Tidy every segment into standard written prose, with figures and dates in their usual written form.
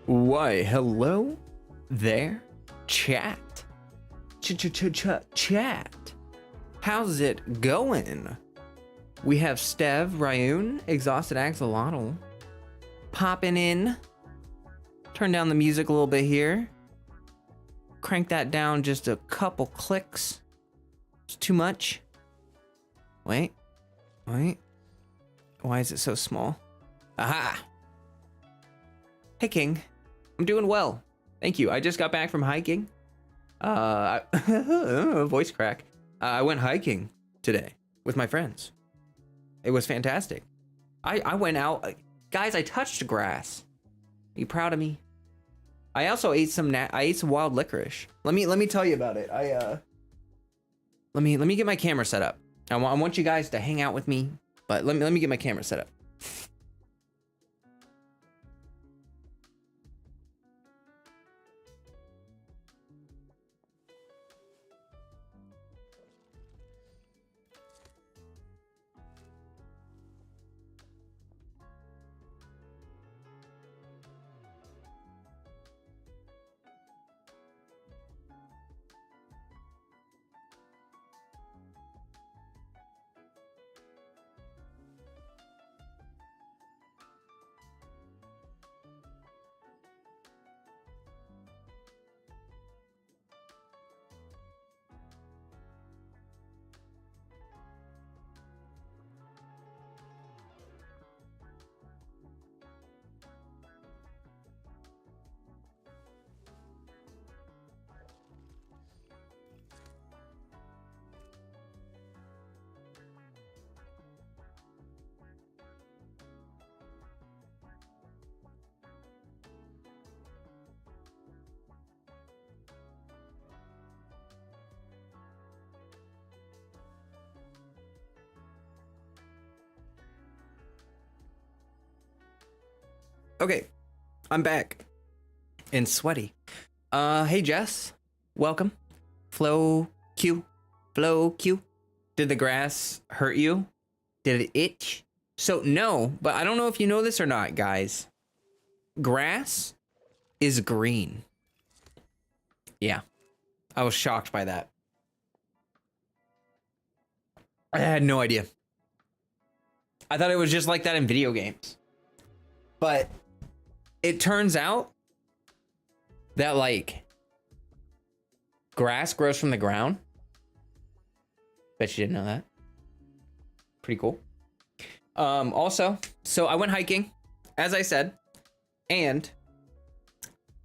Why, hello there, chat. Chat. How's it going? We have Stev, Ryun, Exhausted Axolotl popping in. Turn down the music a little bit here. Crank that down just a couple clicks. It's too much. Wait. Why is it so small? Aha! Hey, King. I'm doing well. Thank you. I just got back from hiking. Voice crack. I went hiking today with my friends. It was fantastic. I went out. Guys, I touched grass. Are you proud of me? I also ate some wild licorice. Let me tell you about it. Let me get my camera set up. I want you guys to hang out with me, but let me get my camera set up. Okay, I'm back and sweaty. Hey Jess, welcome. Flo Q. Did the grass hurt you? Did it itch? So no, but I don't know if you know this or not, guys. Grass is green. Yeah, I was shocked by that. I had no idea. I thought it was just like that in video games. But it turns out that like grass grows from the ground. Bet you didn't know that. Pretty cool. Also, so I went hiking, as I said, and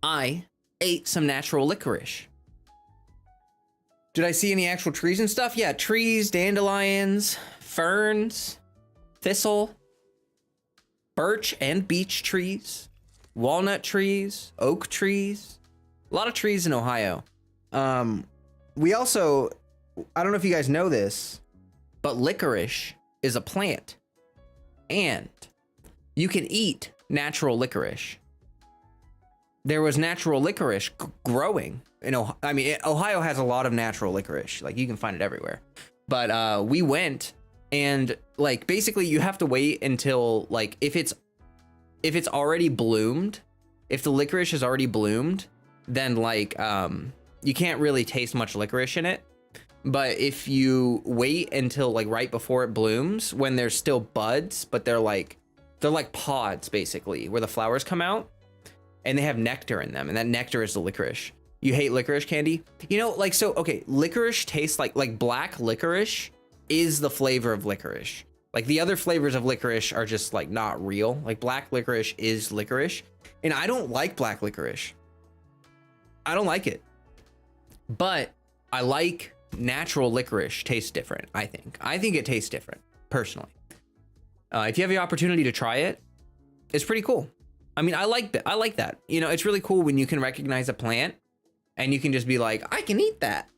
I ate some natural licorice. Did I see any actual trees and stuff? Yeah, trees, dandelions, ferns, thistle, birch and beech trees, walnut trees, oak trees, a lot of trees in Ohio. We also, I don't know if you guys know this, but licorice is a plant and you can eat natural licorice. There was natural licorice growing in Ohio. I mean, Ohio has a lot of natural licorice. Like you can find it everywhere. But we went and like basically you have to wait until like if it's already bloomed, if the licorice has already bloomed, then like you can't really taste much licorice in it. But if you wait until like right before it blooms, when there's still buds, but they're like pods basically where the flowers come out and they have nectar in them, and that nectar is the licorice. You hate licorice candy? You know, like, so okay, licorice tastes like black licorice is the flavor of licorice. Like the other flavors of licorice are just like not real. Like black licorice is licorice, and I don't like black licorice. I don't like it, but I like natural licorice. Tastes different. I think it tastes different personally. If you have the opportunity to try it, it's pretty cool. I mean, I like that. You know, it's really cool when you can recognize a plant and you can just be like, I can eat that.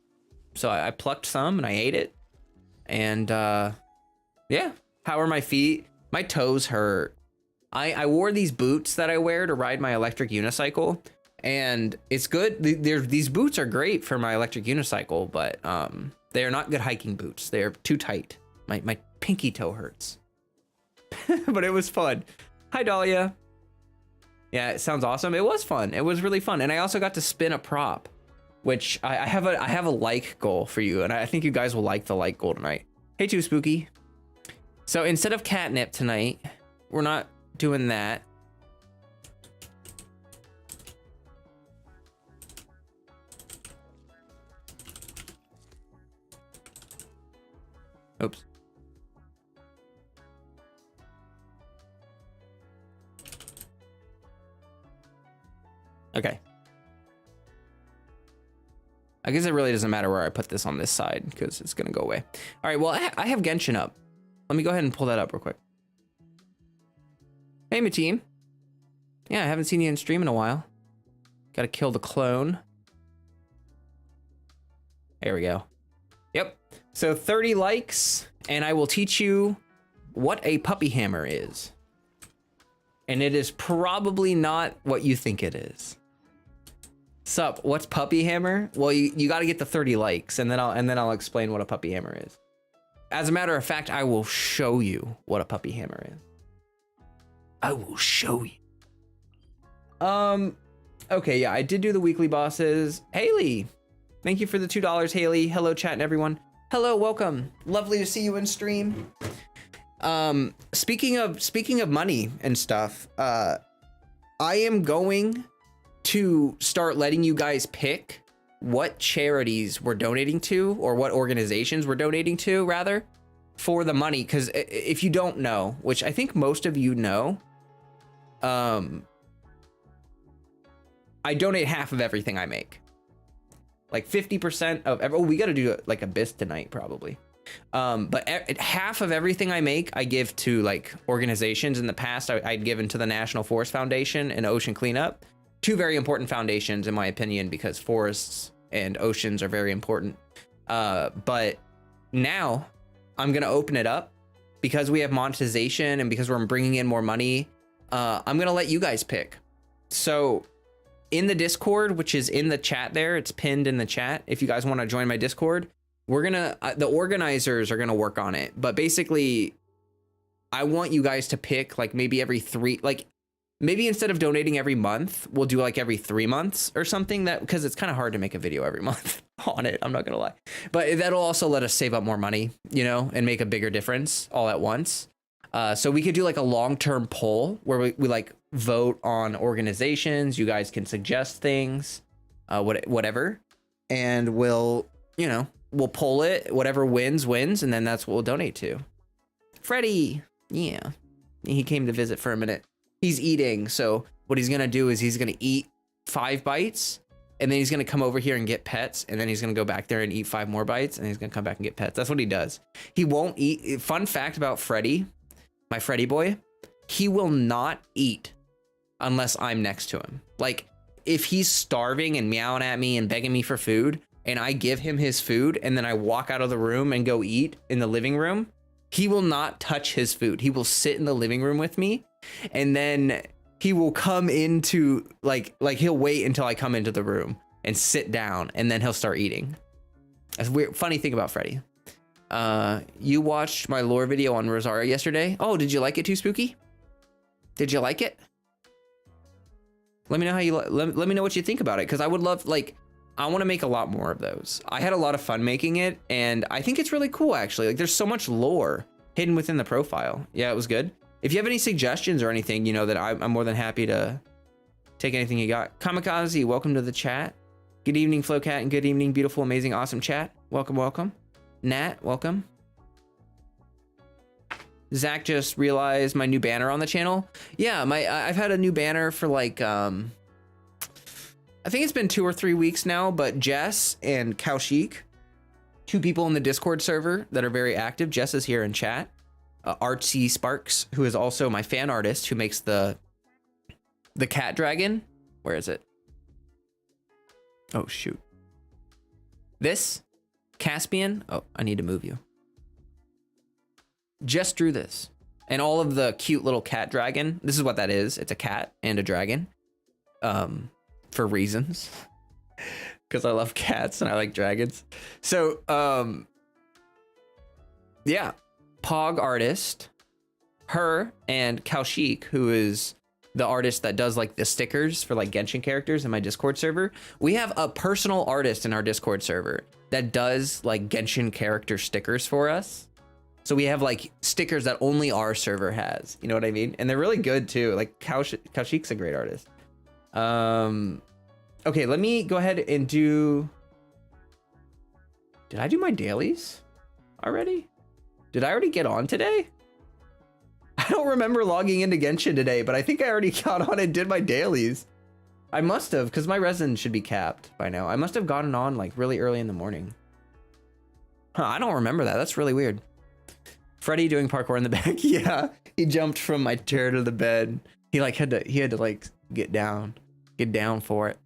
So I plucked some and I ate it. And yeah, how are my feet? My toes hurt. I wore these boots that I wear to ride my electric unicycle, and it's good. These boots are great for my electric unicycle, but they are not good hiking boots. They are too tight. My pinky toe hurts. But it was fun. Hi, Dahlia. Yeah, it sounds awesome. It was fun. It was really fun. And I also got to spin a prop, which I have a like goal for you. And I think you guys will like the like goal tonight. Hey, Too Spooky. So instead of catnip tonight, we're not doing that. Oops. Okay. I guess it really doesn't matter where I put this on this side because it's going to go away. All right, well, I have Genshin up. Let me go ahead and pull that up real quick. Hey, my team. Yeah, I haven't seen you in stream in a while. Got to kill the clone. There we go. Yep. So 30 likes, and I will teach you what a puppy hammer is. And it is probably not what you think it is. Sup, what's puppy hammer? Well, you got to get the 30 likes, and then I'll explain what a puppy hammer is. As a matter of fact, I will show you what a puppy hammer is. I will show you. Okay, yeah, I did do the weekly bosses. Haley, thank you for the $2, Haley. Hello, chat and everyone. Hello, welcome. Lovely to see you in stream. Speaking of money and stuff, I am going to start letting you guys pick what charities we're donating to, or what organizations we're donating to, rather, for the money. Because if you don't know, which I think most of you know, I donate half of everything I make. Like 50% of every, oh, we got to do like a BIS tonight probably. But half of everything I make, I give to like organizations. In the past, I'd given to the National Forest Foundation and Ocean Cleanup. Two very important foundations, in my opinion, because forests and oceans are very important. But now I'm going to open it up because we have monetization and because we're bringing in more money. I'm going to let you guys pick. So in the Discord, which is in the chat there, it's pinned in the chat. If you guys want to join my Discord, we're going to, the organizers are going to work on it. But basically, I want you guys to pick like maybe every three, like maybe instead of donating every month, we'll do like every 3 months or something, that because it's kind of hard to make a video every month on it. I'm not going to lie, but that'll also let us save up more money, you know, and make a bigger difference all at once. So we could do like a long-term poll where we like vote on organizations. You guys can suggest things, whatever, and we'll poll it. Whatever wins, and then that's what we'll donate to. Freddie, yeah, he came to visit for a minute. He's eating, so what he's gonna do is he's gonna eat 5 bites, and then he's gonna come over here and get pets, and then he's gonna go back there and eat 5 more bites, and he's gonna come back and get pets. That's what he does. He won't eat. Fun fact about Freddie, my Freddie boy, he will not eat unless I'm next to him. Like, if he's starving and meowing at me and begging me for food, and I give him his food, and then I walk out of the room and go eat in the living room, he will not touch his food. He will sit in the living room with me, and then he will come into like he'll wait until I come into the room and sit down, and then he'll start eating. That's weird. Funny thing about Freddie. You watched my lore video on Rosaria yesterday. Oh, did you like it too, Spooky? Did you like it? Let me know how you let me know what you think about it, because I would love, like, I want to make a lot more of those. I had a lot of fun making it, and I think it's really cool, actually. Like, there's so much lore hidden within the profile. Yeah, it was good. If you have any suggestions or anything, you know, that I'm more than happy to take anything you got. Kamikaze, welcome to the chat. Good evening, Flowcat, and good evening, beautiful, amazing, awesome chat. Welcome, welcome. Nat, welcome. Zach just realized my new banner on the channel. Yeah, I've had a new banner for like, I think it's been 2 or 3 weeks now, but Jess and Kaushik, 2 people in the Discord server that are very active. Jess is here in chat. Artsy Sparks, who is also my fan artist, who makes the cat dragon. Where is it? Oh, shoot. This? Caspian? Oh, I need to move you. Just drew this. And all of the cute little cat dragon. This is what that is. It's a cat and a dragon. For reasons. Because I love cats and I like dragons. So, yeah. Pog artist, her and Kaushik, who is the artist that does like the stickers for like Genshin characters in my Discord server. We have a personal artist in our Discord server that does like Genshin character stickers for us. So we have like stickers that only our server has, you know what I mean? And they're really good too. Like Kaushik's a great artist. Okay, let me go ahead and do, did I do my dailies already? Did I already get on today? I don't remember logging into Genshin today, but I think I already got on and did my dailies. I must have, because my resin should be capped by now. I must have gotten on like really early in the morning. Huh, I don't remember that. That's really weird. Freddy doing parkour in the back. Yeah, he jumped from my chair to the bed. He like had to like get down for it.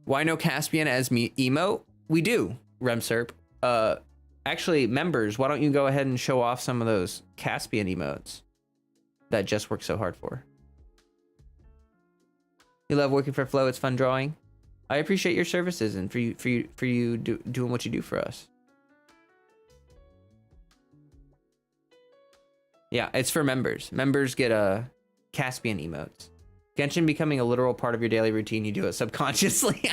Why no Caspian as me emote? We do, Remserp. Actually, members, why don't you go ahead and show off some of those Caspian emotes that Jess worked so hard for? You love working for Flow. It's fun drawing. I appreciate your services and for you doing what you do for us. Yeah, it's for members. Members get Caspian emotes. Genshin becoming a literal part of your daily routine. You do it subconsciously.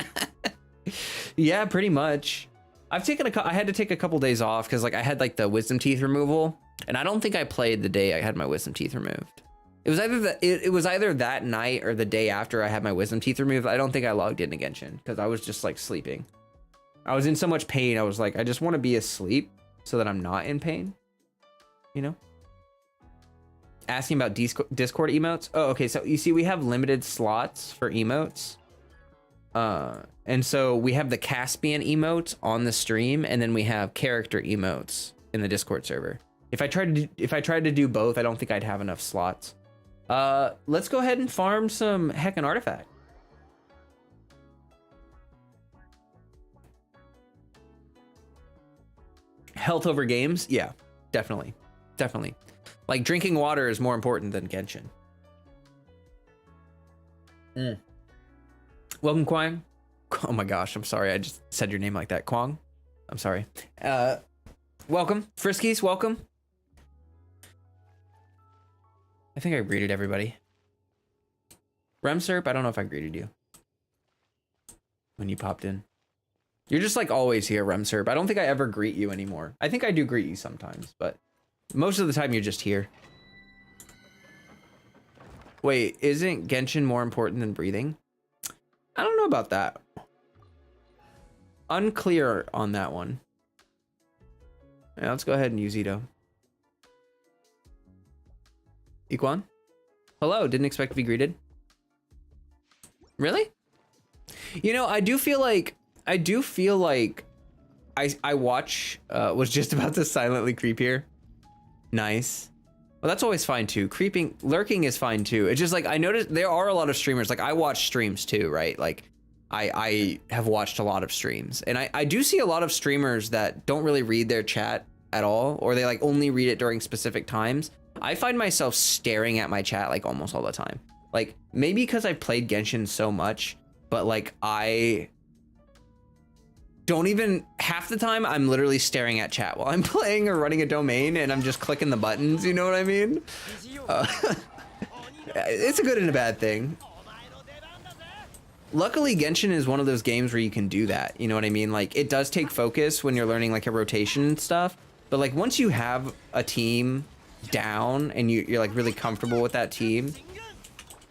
Yeah, pretty much. I had to take a couple days off because like I had like the wisdom teeth removal, and I don't think I played the day I had my wisdom teeth removed. It was either that night or the day after I had my wisdom teeth removed. I don't think I logged into Genshin because I was just like sleeping. I was in so much pain. I was like, I just want to be asleep so that I'm not in pain. You know? Asking about Discord emotes. Oh, okay. So you see, we have limited slots for emotes. And so we have the Caspian emotes on the stream, and then we have character emotes in the Discord server. If I tried to do both, I don't think I'd have enough slots. Let's go ahead and farm some Heckin' Artifact. Health over games? Yeah, definitely. Definitely. Like drinking water is more important than Genshin. Welcome, Kwang. Oh my gosh, I'm sorry. I just said your name like that. Kwang. I'm sorry. Welcome. Friskies, welcome. I think I greeted everybody. Remserp, I don't know if I greeted you when you popped in. You're just like always here, Remserp. I don't think I ever greet you anymore. I think I do greet you sometimes, but most of the time you're just here. Wait, isn't Genshin more important than breathing? I don't know about that. Unclear on that one. Yeah, let's go ahead and use Ito. Iquan? Hello, didn't expect to be greeted. Really? You know, I do feel like I watch was just about to silently creep here. Nice. Well, that's always fine too. Lurking is fine too. It's just like I noticed there are a lot of streamers. Like I watch streams too, right? Like I have watched a lot of streams, and I do see a lot of streamers that don't really read their chat at all, or they like only read it during specific times. I find myself staring at my chat like almost all the time. Like maybe because I've played Genshin so much, but like I don't even, half the time I'm literally staring at chat while I'm playing or running a domain, and I'm just clicking the buttons, you know what I mean? It's a good and a bad thing. Luckily, Genshin is one of those games where you can do that, you know what I mean? Like it does take focus when you're learning like a rotation and stuff, but like once you have a team down and you're like really comfortable with that team,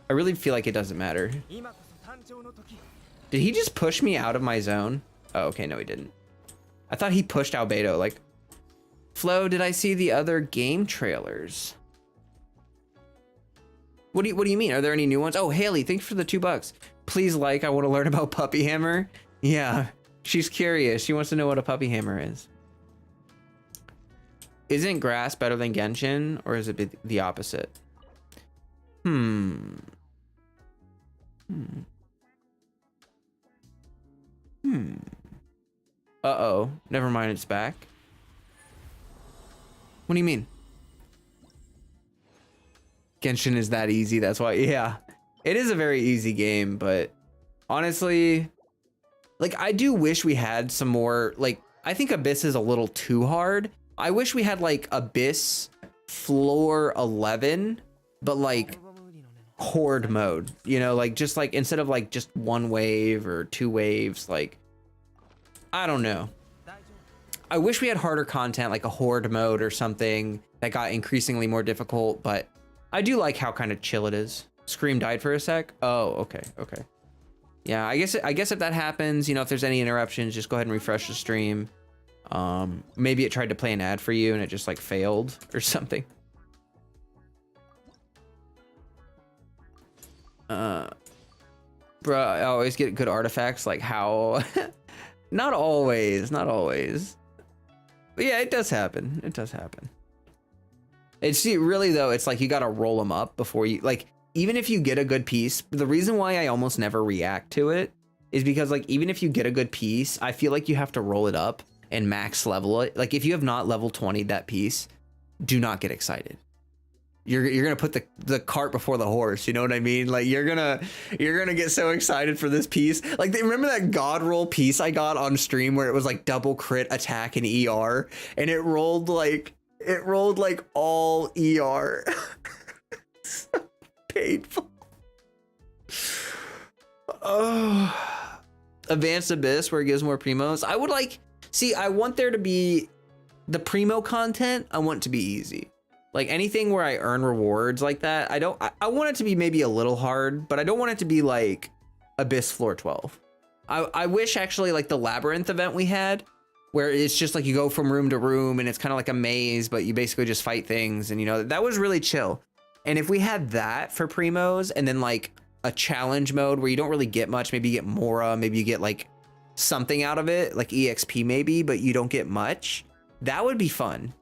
I really feel like it doesn't matter. Did he just push me out of my zone? Oh, okay, no he didn't. I thought he pushed Albedo. Like, Flo, did I see the other game trailers? What do you mean? Are there any new ones? Oh, Haley, thanks for the $2. Please like, I want to learn about Puppy Hammer. Yeah, she's curious. She wants to know what a Puppy Hammer is. Isn't grass better than Genshin, or is it the opposite? Uh-oh. Never mind, it's back. What do you mean? Genshin is that easy, that's why. Yeah. It is a very easy game, but honestly, like I do wish we had some more, like I think Abyss is a little too hard. I wish we had like Abyss floor 11, but like horde mode, you know, like just like instead of like just one wave or two waves, like I don't know. I wish we had harder content like a horde mode or something that got increasingly more difficult, but I do like how kind of chill it is. Scream died for a sec. Oh, okay, okay. Yeah, I guess if that happens, you know, if there's any interruptions, just go ahead and refresh the stream. Maybe it tried to play an ad for you and it just like failed or something. Bro, I always get good artifacts. Like how? Not always, not always. But yeah, it does happen. It does happen. It's really though, it's like you gotta roll them up before you, like, even if you get a good piece, the reason why I almost never react to it is because like, even if you get a good piece, I feel like you have to roll it up and max level it. Like if you have not level 20'd that piece, do not get excited. You're gonna put the cart before the horse, you know what I mean? Like you're gonna get so excited for this piece. Like remember that god roll piece I got on stream where it was like double crit attack and ER, and it rolled like all ER. So painful. Oh, Advanced Abyss where it gives more primos. I would like, see, I want there to be the primo content. I want it to be easy. Like anything where I earn rewards like that, I want it to be maybe a little hard, but I don't want it to be like Abyss Floor 12. I wish actually like the Labyrinth event we had, where it's just like you go from room to room and it's kind of like a maze, but you basically just fight things, and you know, that was really chill. And if we had that for primos and then like a challenge mode where you don't really get much, maybe you get Mora, maybe you get like something out of it, like EXP maybe, but you don't get much, that would be fun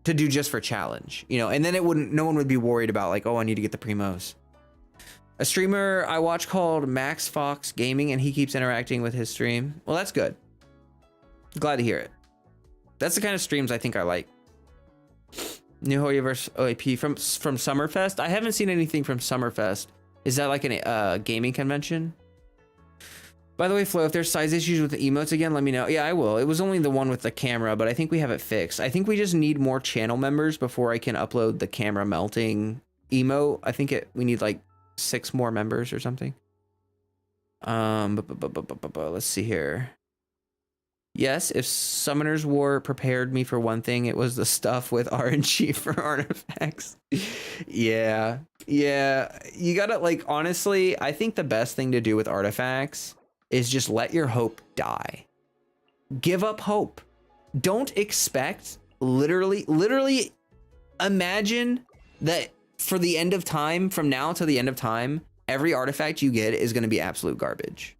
to do just for challenge, you know, and then no one would be worried about like, oh, I need to get the primos. A streamer I watch called Max Fox Gaming, and he keeps interacting with his stream. Well, that's good. Glad to hear it. That's the kind of streams I think I like. New Hoyoverse OAP from Summerfest. I haven't seen anything from Summerfest. Is that like a gaming convention? By the way, Flo, if there's size issues with the emotes again, let me know. Yeah, I will. It was only the one with the camera, but I think we have it fixed. I think we just need more channel members before I can upload the camera melting emote. I think we need like 6 more members or something. Let's see here. Yes, if Summoner's War prepared me for one thing, it was the stuff with RNG for artifacts. Yeah. You gotta, like, honestly, I think the best thing to do with artifacts is just let your hope die. Give up hope. Don't expect, literally imagine that for the end of time, from now to the end of time, every artifact you get is going to be absolute garbage.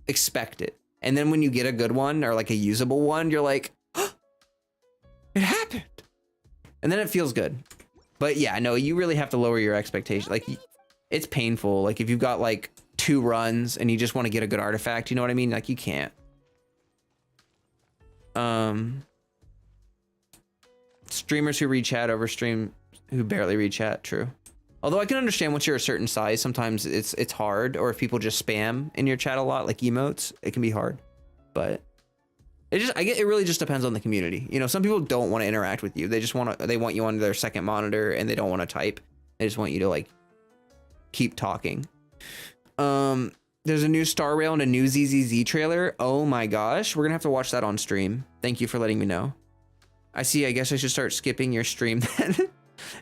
Expect it. And then when you get a good one or like a usable one, you're like, oh, it happened. And then it feels good. But yeah, no, you really have to lower your expectation. Like, it's painful. Like if you've got like 2 runs and you just want to get a good artifact, you know what I mean? Like you can't. Streamers who read chat over stream who barely read chat, true. Although I can understand once you're a certain size, sometimes it's hard, or if people just spam in your chat a lot, like emotes, it can be hard. But it really just depends on the community. You know, some people don't want to interact with you. They want you on their second monitor and they don't want to type. They just want you to like keep talking. There's a new Star Rail and a new ZZZ trailer. Oh my gosh, we're gonna have to watch that on stream. Thank you for letting me know. I see. I guess I should start skipping your stream then.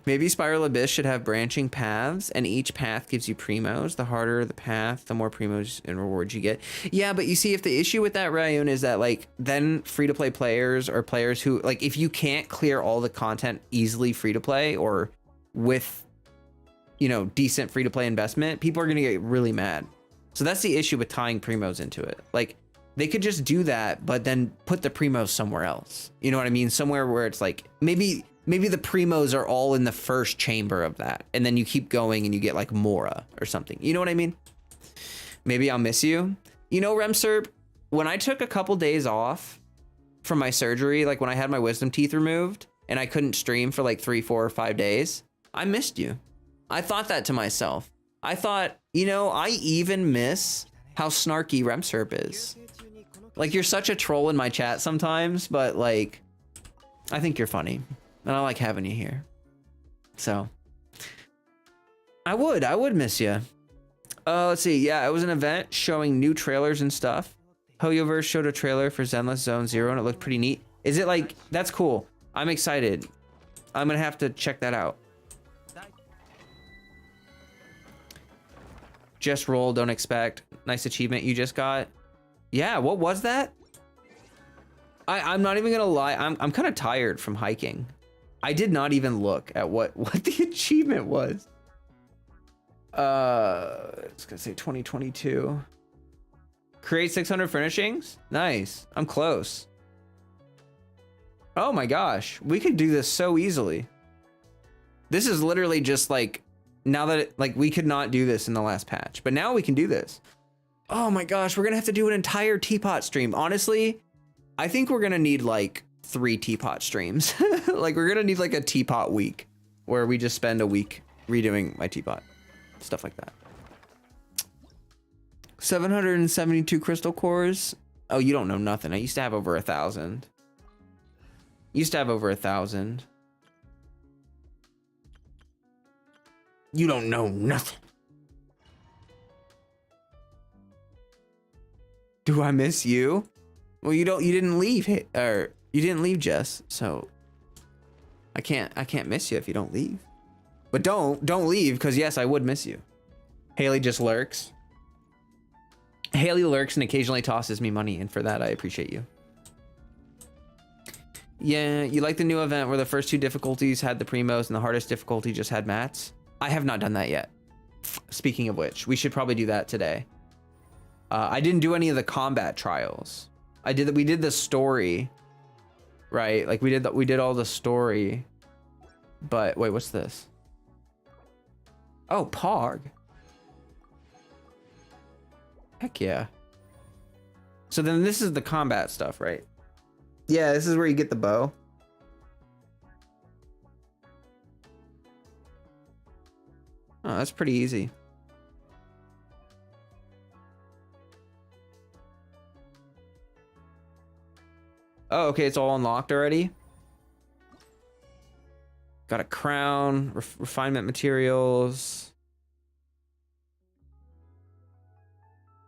Maybe Spiral Abyss should have branching paths, and each path gives you primos. The harder the path, the more primos and rewards you get. Yeah, but you see, if the issue with that, Rayun, is that like then free-to-play players or players who like, if you can't clear all the content easily free-to-play or with, you know, decent free-to-play investment, people are gonna get really mad. So that's the issue with tying primos into it. Like, they could just do that, but then put the primos somewhere else. You know what I mean? Somewhere where it's like, maybe the primos are all in the first chamber of that, and then you keep going and you get like Mora or something. You know what I mean? Maybe I'll miss you. You know, Remserb, when I took a couple days off from my surgery, like when I had my wisdom teeth removed and I couldn't stream for like 3, 4, or 5 days, I missed you. I thought that to myself. I thought, you know, I even miss how snarky Remserb is. Like, you're such a troll in my chat sometimes, but like, I think you're funny. And I like having you here. So, I would miss you. Let's see. Yeah, it was an event showing new trailers and stuff. Hoyoverse showed a trailer for Zenless Zone Zero and it looked pretty neat. Is it like, that's cool. I'm excited. I'm gonna have to check that out. Just roll, don't expect. Nice achievement you just got. Yeah, what was that? I'm not even gonna lie, I'm kind of tired from hiking. I did not even look at what the achievement was. It's gonna say 2022. Create 600 furnishings? Nice, I'm close. Oh my gosh, we could do this so easily. This is literally just like, now that like we could not do this in the last patch, but now we can do this. Oh my gosh, we're gonna have to do an entire teapot stream. Honestly, I think we're gonna need like 3 teapot streams. Like we're gonna need like a teapot week where we just spend a week redoing my teapot. Stuff like that. 772 crystal cores. Oh, you don't know nothing. I used to have over 1,000. Used to have over 1,000. You don't know nothing. Do I miss you? Well, you didn't leave, or you didn't leave, Jess. So I can't miss you if you don't leave. But don't leave, because yes, I would miss you. Haley just lurks. Haley lurks and occasionally tosses me money, and for that I appreciate you. Yeah, you like the new event where the first 2 difficulties had the primos and the hardest difficulty just had mats? I have not done that yet. Speaking of which, we should probably do that today. I didn't do any of the combat trials. We did the story, right? Like we did all the story. But wait, what's this? Oh, Pog. Heck yeah. So then this is the combat stuff, right? Yeah, this is where you get the bow. Oh, that's pretty easy. Oh, okay, it's all unlocked already. Got a crown, refinement materials.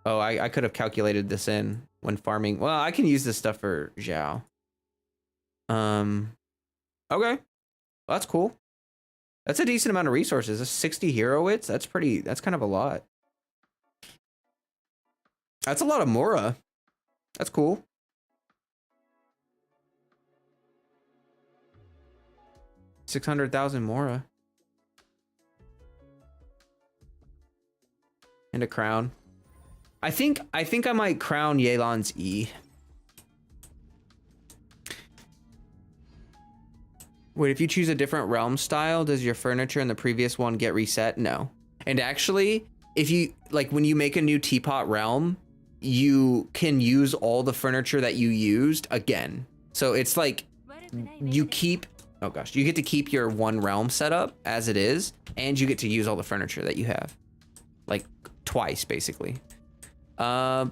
Oh, I could have calculated this in when farming. Well, I can use this stuff for Zhao. Okay. Well, that's cool. That's a decent amount of resources. That's 60 hero hits. That's kind of a lot. That's a lot of Mora. That's cool. $600,000 Mora. And a crown. I think I might crown Yelan's E. Wait, if you choose a different realm style, does your furniture in the previous one get reset? No. And actually, if you, like when you make a new teapot realm, you can use all the furniture that you used again. So it's like you keep, oh gosh, you get to keep your one realm setup as it is, and you get to use all the furniture that you have. Like twice, basically. I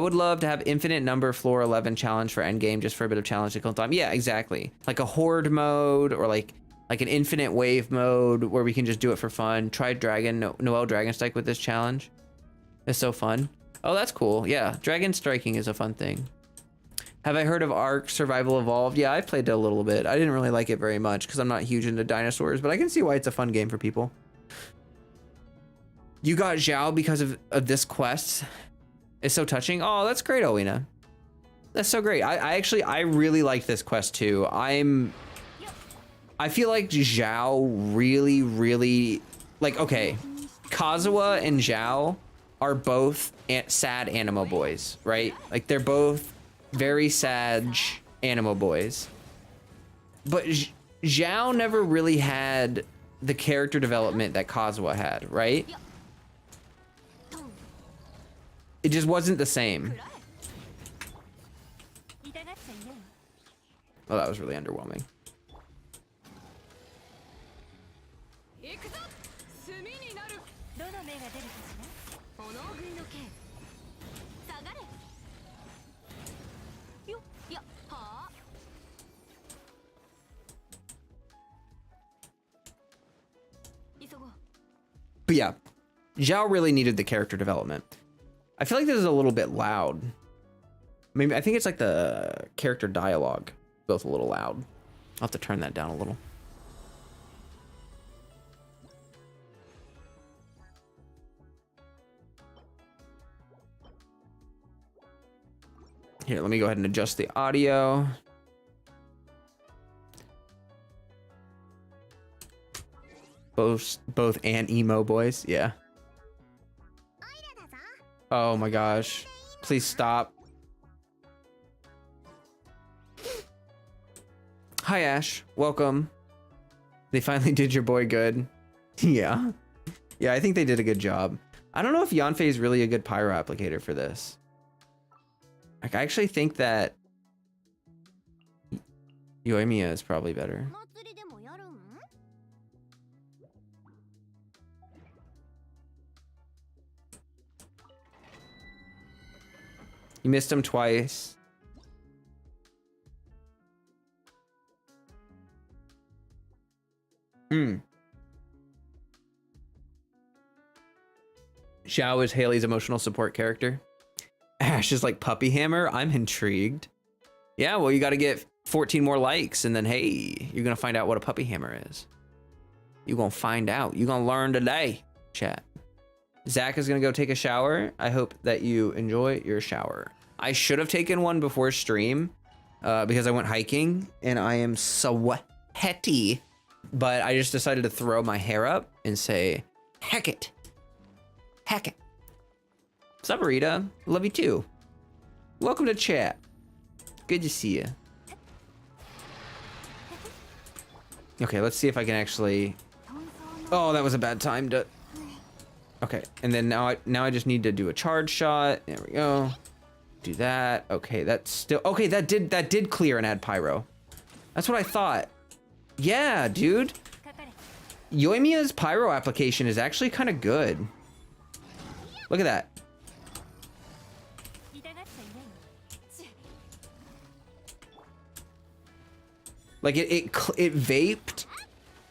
would love to have infinite number floor 11 challenge for endgame just for a bit of challenge to kill time. Yeah, exactly. Like a horde mode or like an infinite wave mode where we can just do it for fun. Try Noel Dragon Strike with this challenge. It's so fun. Oh, that's cool. Yeah, Dragon Striking is a fun thing. Have I heard of Ark Survival Evolved? Yeah, I've played it a little bit. I didn't really like it very much because I'm not huge into dinosaurs, but I can see why it's a fun game for people. You got Zhao because of this quest. It's so touching. Oh, that's great, Owena. That's so great. I really like this quest too. I feel like Zhao really like, okay, Kazuha and Zhao are both sad animo boys, right? Like they're both very sad animo boys. But Zhao never really had the character development that Kazuha had, right? It just wasn't the same. Oh, that was really underwhelming. But yeah, Zhao really needed the character development. I feel like this is a little bit loud. Maybe I think it's like the character dialogue, both a little loud. I'll have to turn that down a little. Here, let me go ahead and adjust the audio. Both and emo boys, yeah. Oh my gosh. Please stop. Hi Ash, welcome. They finally did your boy good. Yeah. Yeah, I think they did a good job. I don't know if Yanfei is really a good pyro applicator for this. Like, I actually think that Yoimiya is probably better. You missed him twice. Xiao is Haley's emotional support character. Ash is like Puppy Hammer. I'm intrigued. Yeah, well, you got to get 14 more likes, and then, hey, you're going to find out what a Puppy Hammer is. You're going to find out. You're going to learn today, chat. Zach is going to go take a shower. I hope that you enjoy your shower. I should have taken one before stream because I went hiking, and I am sweaty. But I just decided to throw my hair up and say, heck it. Heck it. What's up, Rita? Love you too. Welcome to chat. Good to see you. Okay, let's see if I can actually... Oh, that was a bad time to... Okay, and then now I just need to do a charge shot. There we go. Do that. Okay, that's still... Okay, that did clear and add pyro. That's what I thought. Yeah, dude. Yoimiya's pyro application is actually kind of good. Look at that. Like it vaped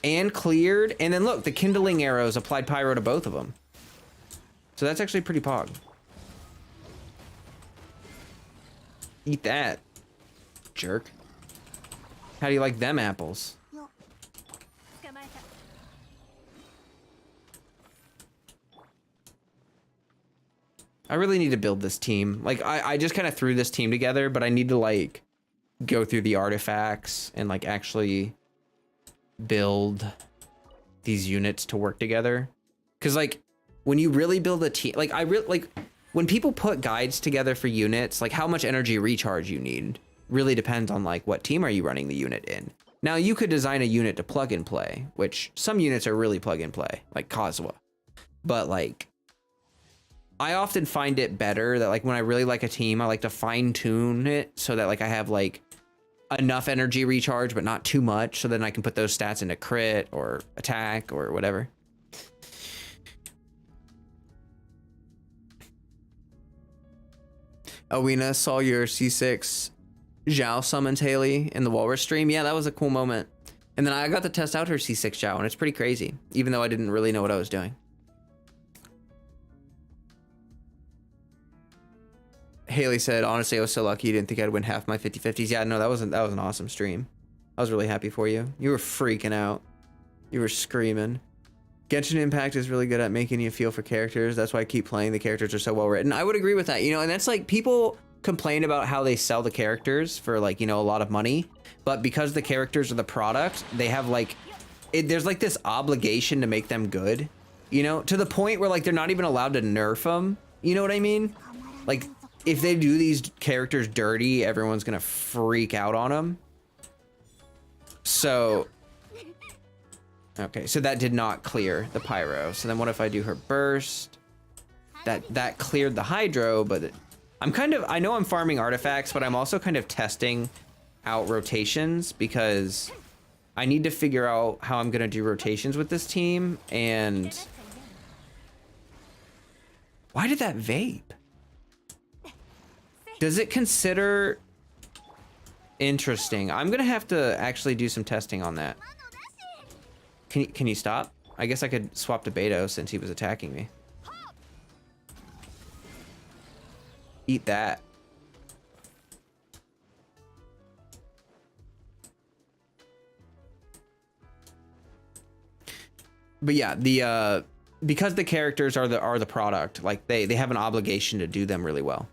and cleared, and then look, the kindling arrows applied pyro to both of them. So that's actually pretty pog. Eat that, jerk. How do you like them apples? I really need to build this team. Like, I just kind of threw this team together, but I need to, like, go through the artifacts and, like, actually build these units to work together. Because, like, when you really build a team... Like, when people put guides together for units, like, how much energy recharge you need really depends on, like, what team are you running the unit in. Now, you could design a unit to plug and play, which some units are really plug and play, like Kazuha. But, like... I often find it better that, like, when I really like a team, I like to fine tune it so that, like, I have, like, enough energy recharge, but not too much. So then I can put those stats into crit or attack or whatever. Owena saw your C6 Zhao summons Haley in the Walrus stream. Yeah, that was a cool moment. And then I got to test out her C6 Zhao, and it's pretty crazy, even though I didn't really know what I was doing. Haley said, honestly, I was so lucky you didn't think I'd win half my 50-50s. Yeah, no, that was an awesome stream. I was really happy for you. You were freaking out. You were screaming. Genshin Impact is really good at making you feel for characters. That's why I keep playing. The characters are so well written. I would agree with that, you know, and that's like people complain about how they sell the characters for, like, you know, a lot of money, but because the characters are the product, they have like there's like this obligation to make them good, you know, to the point where, like, they're not even allowed to nerf them. You know what I mean? Like, if they do these characters dirty, everyone's gonna freak out on them. So, okay, so that did not clear the pyro. So then what if I do her burst? That cleared the hydro, but I know I'm farming artifacts, but I'm also kind of testing out rotations because I need to figure out how I'm gonna do rotations with this team. And why did that vape? Does it consider... Interesting. I'm gonna have to actually do some testing on that. Can you stop? I guess I could swap to Beto since he was attacking me. Eat that. But yeah, the because the characters are the product, like they have an obligation to do them really well.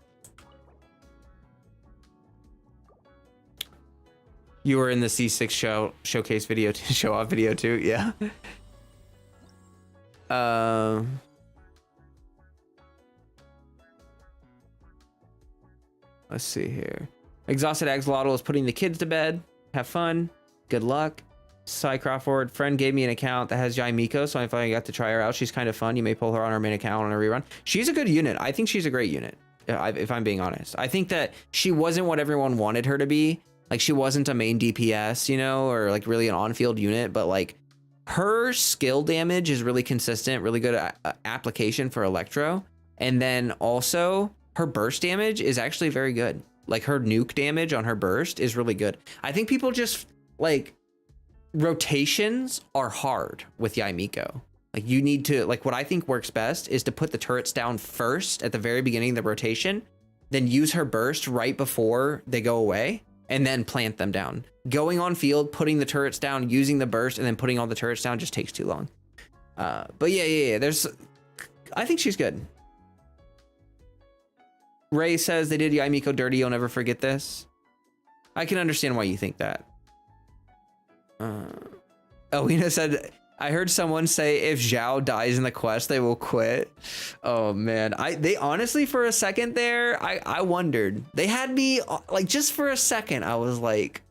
You were in the C6 showcase video, show off video too, yeah. Let's see here. Exhausted Axolotl is putting the kids to bed. Have fun. Good luck. Cy Crawford, friend gave me an account that has Yae Miko, so I finally got to try her out. She's kind of fun. You may pull her on our main account on a rerun. She's a good unit. I think she's a great unit, if I'm being honest. I think that she wasn't what everyone wanted her to be. Like, she wasn't a main DPS, you know, or like really an on-field unit, but like her skill damage is really consistent, really good application for Electro. And then also her burst damage is actually very good. Like her nuke damage on her burst is really good. I think people just like, rotations are hard with Yae Miko. Like you need to, like what I think works best is to put the turrets down first at the very beginning of the rotation, then use her burst right before they go away, and then plant them down. Going on field, putting the turrets down, using the burst, and then putting all the turrets down just takes too long. But yeah, I think she's good. Ray says they did Yae Miko dirty, you'll never forget this. I can understand why you think that. Alina said, I heard someone say if Zhao dies in the quest, they will quit. Oh man, they honestly for a second there, I wondered. They had me like just for a second. I was like,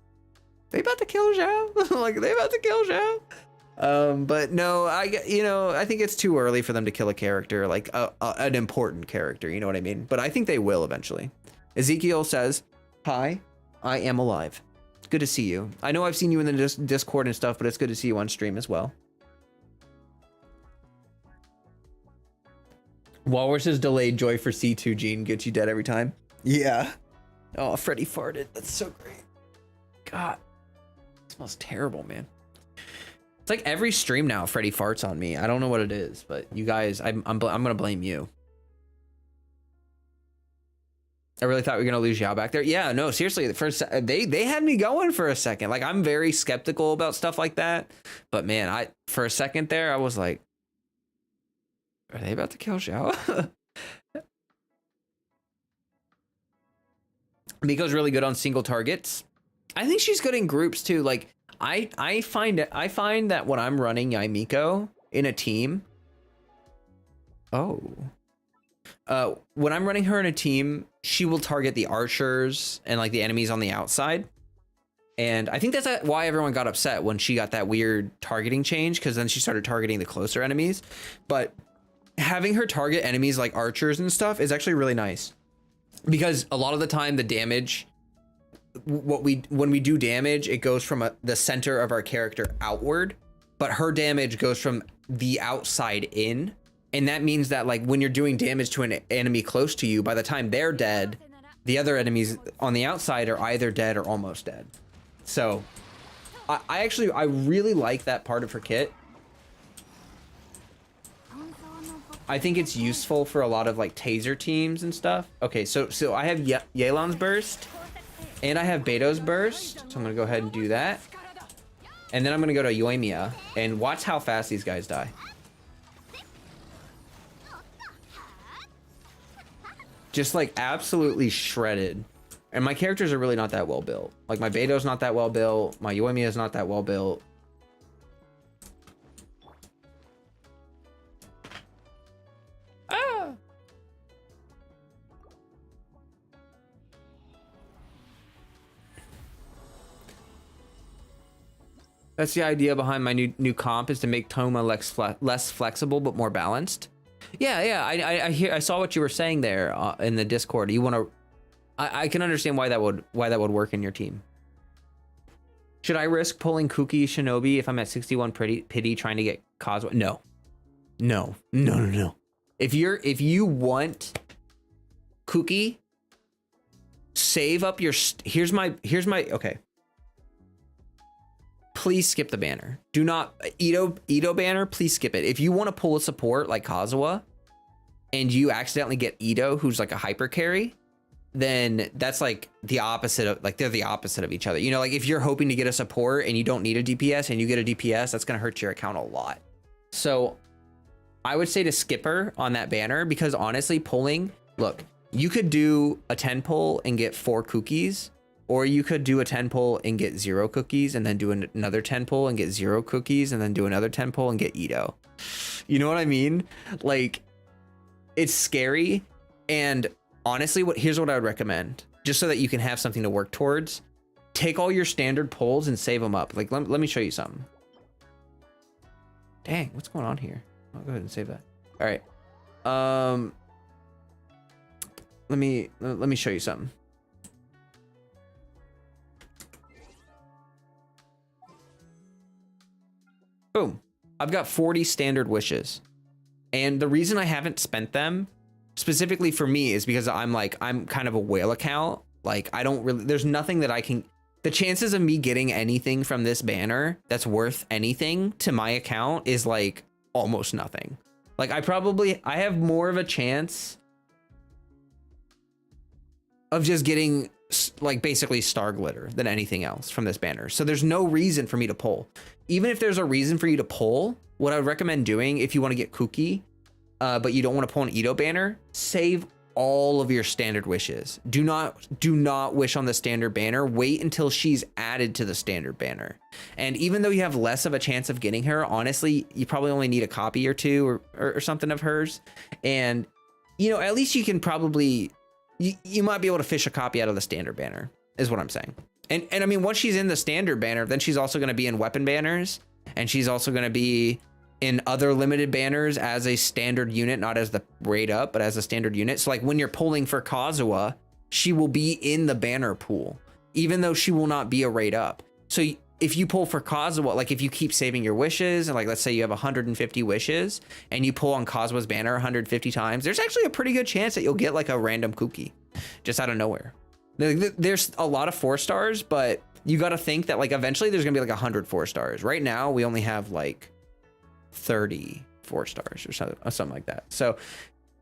they about to kill Zhao? Like they about to kill Zhao? But no, I think it's too early for them to kill a character, like an important character. You know what I mean? But I think they will eventually. Ezekiel says, "Hi, I am alive. Good to see you. I know I've seen you in the Discord and stuff, but it's good to see you on stream as well." Walrus's delayed joy for C2 Gene gets you dead every time. Yeah. Oh, Freddy farted. That's so great. God, it smells terrible, man. It's like every stream now, Freddy farts on me. I don't know what it is, but you guys, I'm gonna blame you. I really thought we were gonna lose Zhao back there. Yeah, no, seriously. They had me going for a second. Like I'm very skeptical about stuff like that, but man, for a second there, I was like, are they about to kill Zhao? Miko's really good on single targets. I think she's good in groups too. Like I find that when I'm running Yae Miko in a team, when I'm running her in a team, she will target the archers and like the enemies on the outside. And I think that's why everyone got upset when she got that weird targeting change, because then she started targeting the closer enemies. But having her target enemies like archers and stuff is actually really nice, because a lot of the time the damage, when we do damage, it goes from the center of our character outward, but her damage goes from the outside in. And that means that like when you're doing damage to an enemy close to you, by the time they're dead, the other enemies on the outside are either dead or almost dead. So I really like that part of her kit. I think it's useful for a lot of like taser teams and stuff. Okay, so I have Yelan's burst and I have Beto's burst. So I'm gonna go ahead and do that. And then I'm gonna go to Yoimiya and watch how fast these guys die. Just like absolutely shredded. And my characters are really not that well built. Like my Beto's not that well built. My Yoimiya is not that well built. Ah! That's the idea behind my new comp, is to make Toma less flexible but more balanced. Yeah, I saw what you were saying there in the Discord. You want to, I can understand why that would work in your team. Should I risk pulling Kuki Shinobi if I'm at 61 pity trying to get Cosmo? No. If you want Kuki, save up your here's my okay. please skip the banner. Do not Edo banner, please skip it. If you want to pull a support like Kazuha and you accidentally get Edo, who's like a hyper carry, then that's like the opposite of, like, they're the opposite of each other. You know, like if you're hoping to get a support and you don't need a DPS and you get a DPS, that's going to hurt your account a lot. So I would say to skip her on that banner, because honestly, pulling, look, you could do a 10 pull and get 4 cookies, or you could do a 10 pull and get 0 cookies and then do another 10 pull and get 0 cookies and then do another 10 pull and get Edo. You know what I mean? Like, it's scary. And honestly, here's what I would recommend, just so that you can have something to work towards. Take all your standard pulls and save them up. Like, let me show you something. Dang, what's going on here? I'll go ahead and save that. All right. Let me show you something. Boom. I've got 40 standard wishes. And the reason I haven't spent them specifically for me is because I'm kind of a whale account. Like, I don't really, there's nothing that I can, the chances of me getting anything from this banner that's worth anything to my account is like almost nothing. Like, I have more of a chance of just getting like basically star glitter than anything else from this banner. So there's no reason for me to pull. Even if there's a reason for you to pull, what I would recommend doing if you want to get kooky, but you don't want to pull an Edo banner, save all of your standard wishes. Do not wish on the standard banner. Wait until she's added to the standard banner. And even though you have less of a chance of getting her, honestly, you probably only need a copy or two or something of hers. And, you know, at least you can probably, you might be able to fish a copy out of the standard banner, is what I'm saying. And I mean, once she's in the standard banner, then she's also going to be in weapon banners, and she's also going to be in other limited banners as a standard unit, not as the raid up, but as a standard unit. So like when you're pulling for Kazuha, she will be in the banner pool, even though she will not be a raid up. So if you pull for Kazuha, like if you keep saving your wishes, and like, let's say you have 150 wishes and you pull on Kazuha's banner 150 times, there's actually a pretty good chance that you'll get like a random kooky just out of nowhere. There's a lot of 4 stars, but you got to think that like eventually there's gonna be like 100 4 stars. Right now we only have like 30 4 stars or something like that. So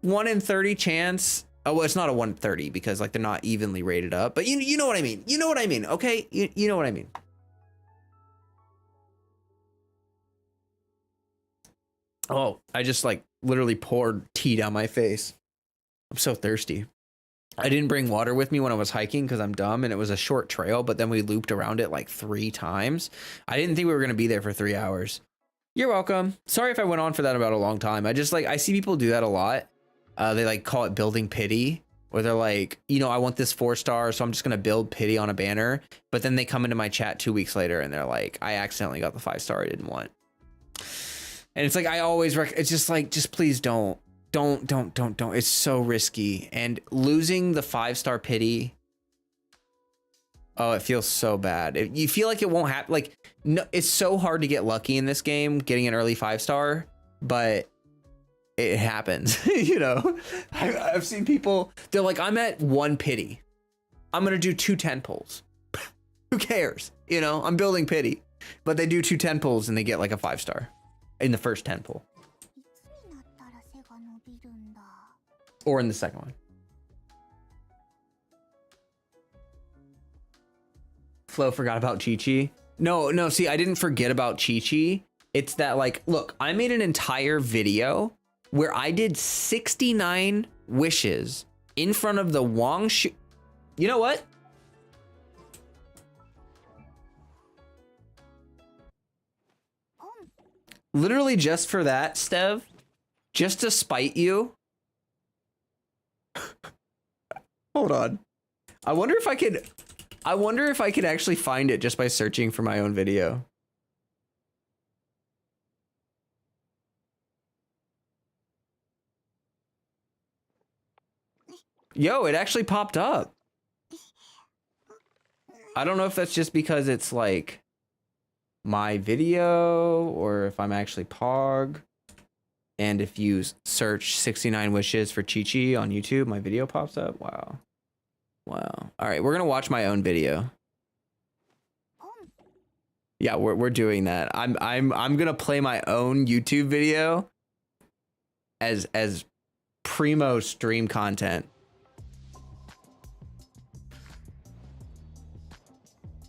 1 in 30 chance. Oh, well, it's not a 1 in 30 because like they're not evenly rated up, but you know what I mean. You know what I mean. Okay, you know what I mean. Oh, I just like literally poured tea down my face. I'm so thirsty. I didn't bring water with me when I was hiking because I'm dumb, and it was a short trail, but then we looped around it like 3 times. I didn't think we were going to be there for 3 hours. You're welcome. Sorry if I went on for that about a long time. I just like, I see people do that a lot. They like call it building pity, where they're like, you know, I want this 4 star, so I'm just going to build pity on a banner. But then they come into my chat 2 weeks later and they're like, I accidentally got the 5 star I didn't want. And it's like, I always, it's just like, just please don't. It's so risky. And losing the 5 star pity, oh, it feels so bad. You feel like it won't happen. Like, no, it's so hard to get lucky in this game, getting an early 5 star, but it happens. You know, I've seen people, they're like, I'm at 1 pity, I'm gonna do 2 10 pulls. Who cares? You know, I'm building pity, but they do 2 10 pulls and they get like a 5 star in the first 10 pull. Or in the second one. Flo forgot about Chi-Chi. No, see, I didn't forget about Chi-Chi. It's that like, look, I made an entire video where I did 69 wishes in front of the Wang Shu. You know what? Literally just for that, Stev, just to spite you. Hold on. I wonder if I could actually find it just by searching for my own video. Yo, it actually popped up. I don't know if that's just because it's like my video or if I'm actually Pog. And if you search 69 wishes for Chi-Chi on YouTube, my video pops up. Wow. Wow. All right, we're going to watch my own video. Yeah, we're doing that. I'm gonna play my own YouTube video as primo stream content.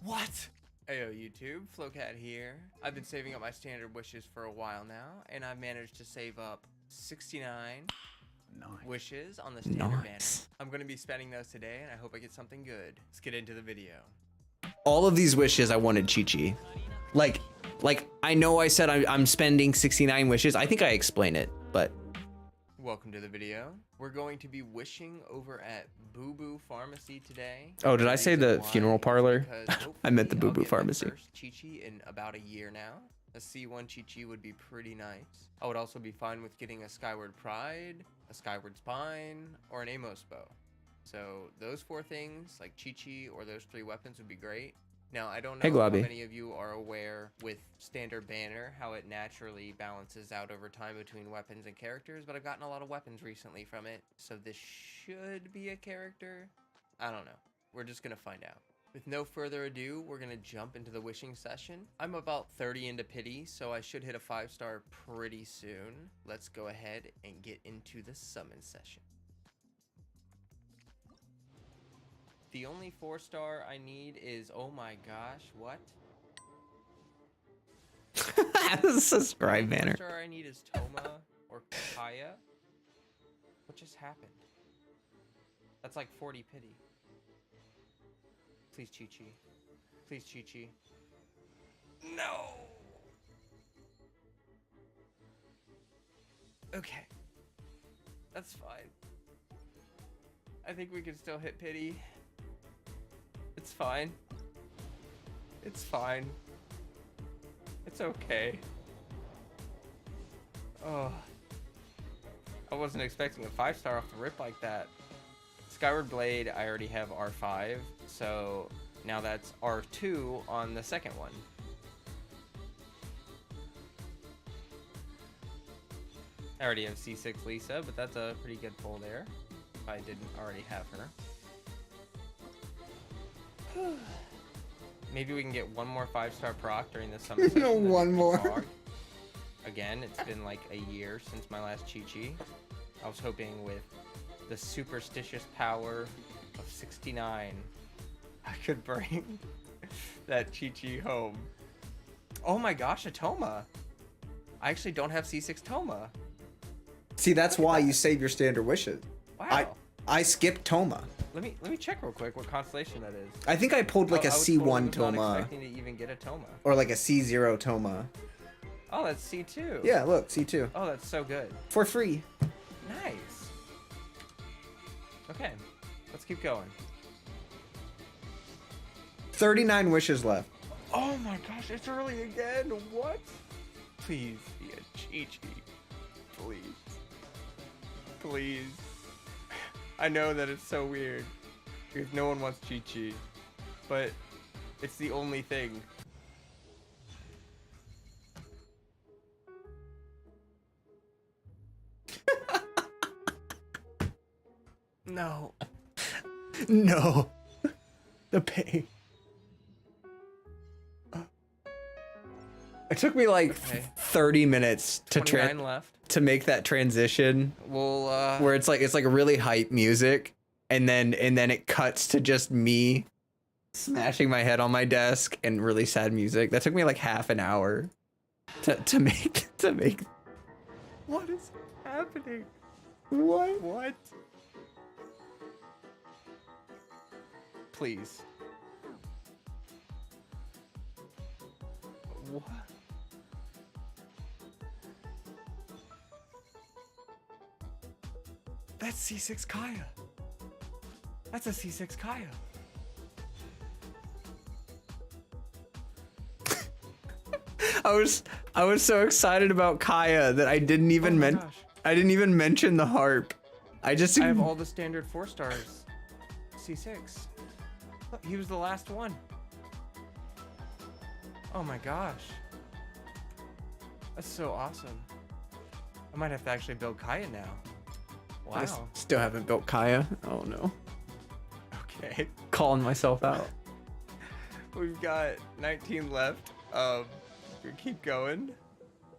What? Ayo YouTube, Flowcat here. I've been saving up my standard wishes for a while now, and I've managed to save up 69 wishes on the standard banner. I'm gonna be spending those today, and I hope I get something good. Let's get into the video. All of these wishes I wanted Chi-Chi. Like I know I said I'm spending 69 wishes. I think I explained it, but. Welcome to the video. We're going to be wishing over at Boo Boo Pharmacy today. Oh, did I say the funeral parlor? I meant the Boo Boo Pharmacy. Chi-Chi in about a year now. A C1 Chi-Chi would be pretty nice. I would also be fine with getting a Skyward Pride, a Skyward Spine, or an Amos Bow. So those 4 things, like Chi-Chi or those 3 weapons, would be great. Now, I don't know how many of you are aware with standard banner how it naturally balances out over time between weapons and characters, but I've gotten a lot of weapons recently from it, so this should be a character. I don't know. We're just gonna find out. With no further ado, we're gonna jump into the wishing session. I'm about 30 into pity, so I should hit a 5-star pretty soon. Let's go ahead and get into the summon session. The only 4-star I need is, oh my gosh, what? This is a scribe banner. The 4-star I need is Toma or Kaya. What just happened? That's like 40 pity. Please, Chi-Chi. Please, Chi-Chi. No! Okay. That's fine. I think we can still hit pity. It's fine. It's fine. It's okay. Oh. I wasn't expecting a 5-star off the rip like that. Skyward Blade, I already have R5, so now that's R2 on the second one. I already have C6 Lisa, but that's a pretty good pull there, if I didn't already have her. Maybe we can get one more 5-star proc during the summer session. No, one more. Again, it's been like a year since my last Chi-Chi. I was hoping with the superstitious power of 69, I could bring that Chi-Chi home. Oh my gosh, a Toma. I actually don't have C6 Toma. See, that's why you save your standard wishes. Wow. I skipped Toma. Let me check real quick what constellation that is. I think I pulled like a C1 Toma. Not expecting to even get a Toma. Or like a C0 Toma. Oh, that's C2. Yeah, look, C2. Oh, that's so good. For free. Nice. Okay, let's keep going. 39 wishes left. Oh my gosh, it's early again. What? Please be a Chi-Chi. Please. Please. I know that it's so weird because no one wants Chi-Chi, but it's the only thing. No. No. The pain. It took me like 30 minutes to make that transition. Well, where it's like really hype music, and then it cuts to just me smashing my head on my desk and really sad music. That took me like half an hour to make. What is happening? What? Please. What? That's C6 Kaya. That's a C6 Kaya. I was so excited about Kaya that I didn't even mention the harp. I have all the standard 4-stars. C6. Look, he was the last one. Oh my gosh. That's so awesome. I might have to actually build Kaya now. Wow. I still haven't built Kaya. Oh no. Okay. Calling myself out. We've got 19 left. Keep going.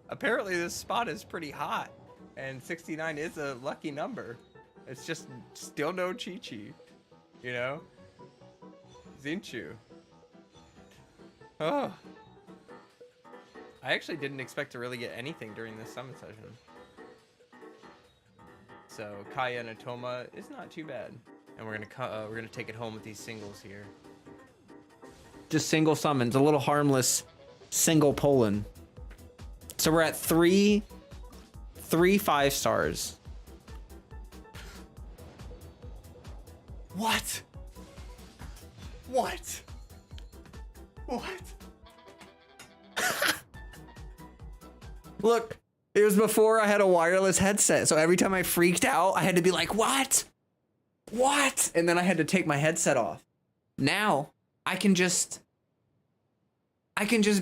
Apparently this spot is pretty hot, and 69 is a lucky number. It's just still no Chi-Chi, you know? Zinchu. Oh. I actually didn't expect to really get anything during this summon session. So Kaya and Atoma is not too bad, and we're gonna take it home with these singles here. Just single summons, a little harmless single Poland. So we're at three 5 stars. What? What? What? Look, it was before I had a wireless headset, so every time I freaked out, I had to be like, what? What? And then I had to take my headset off. Now, I can just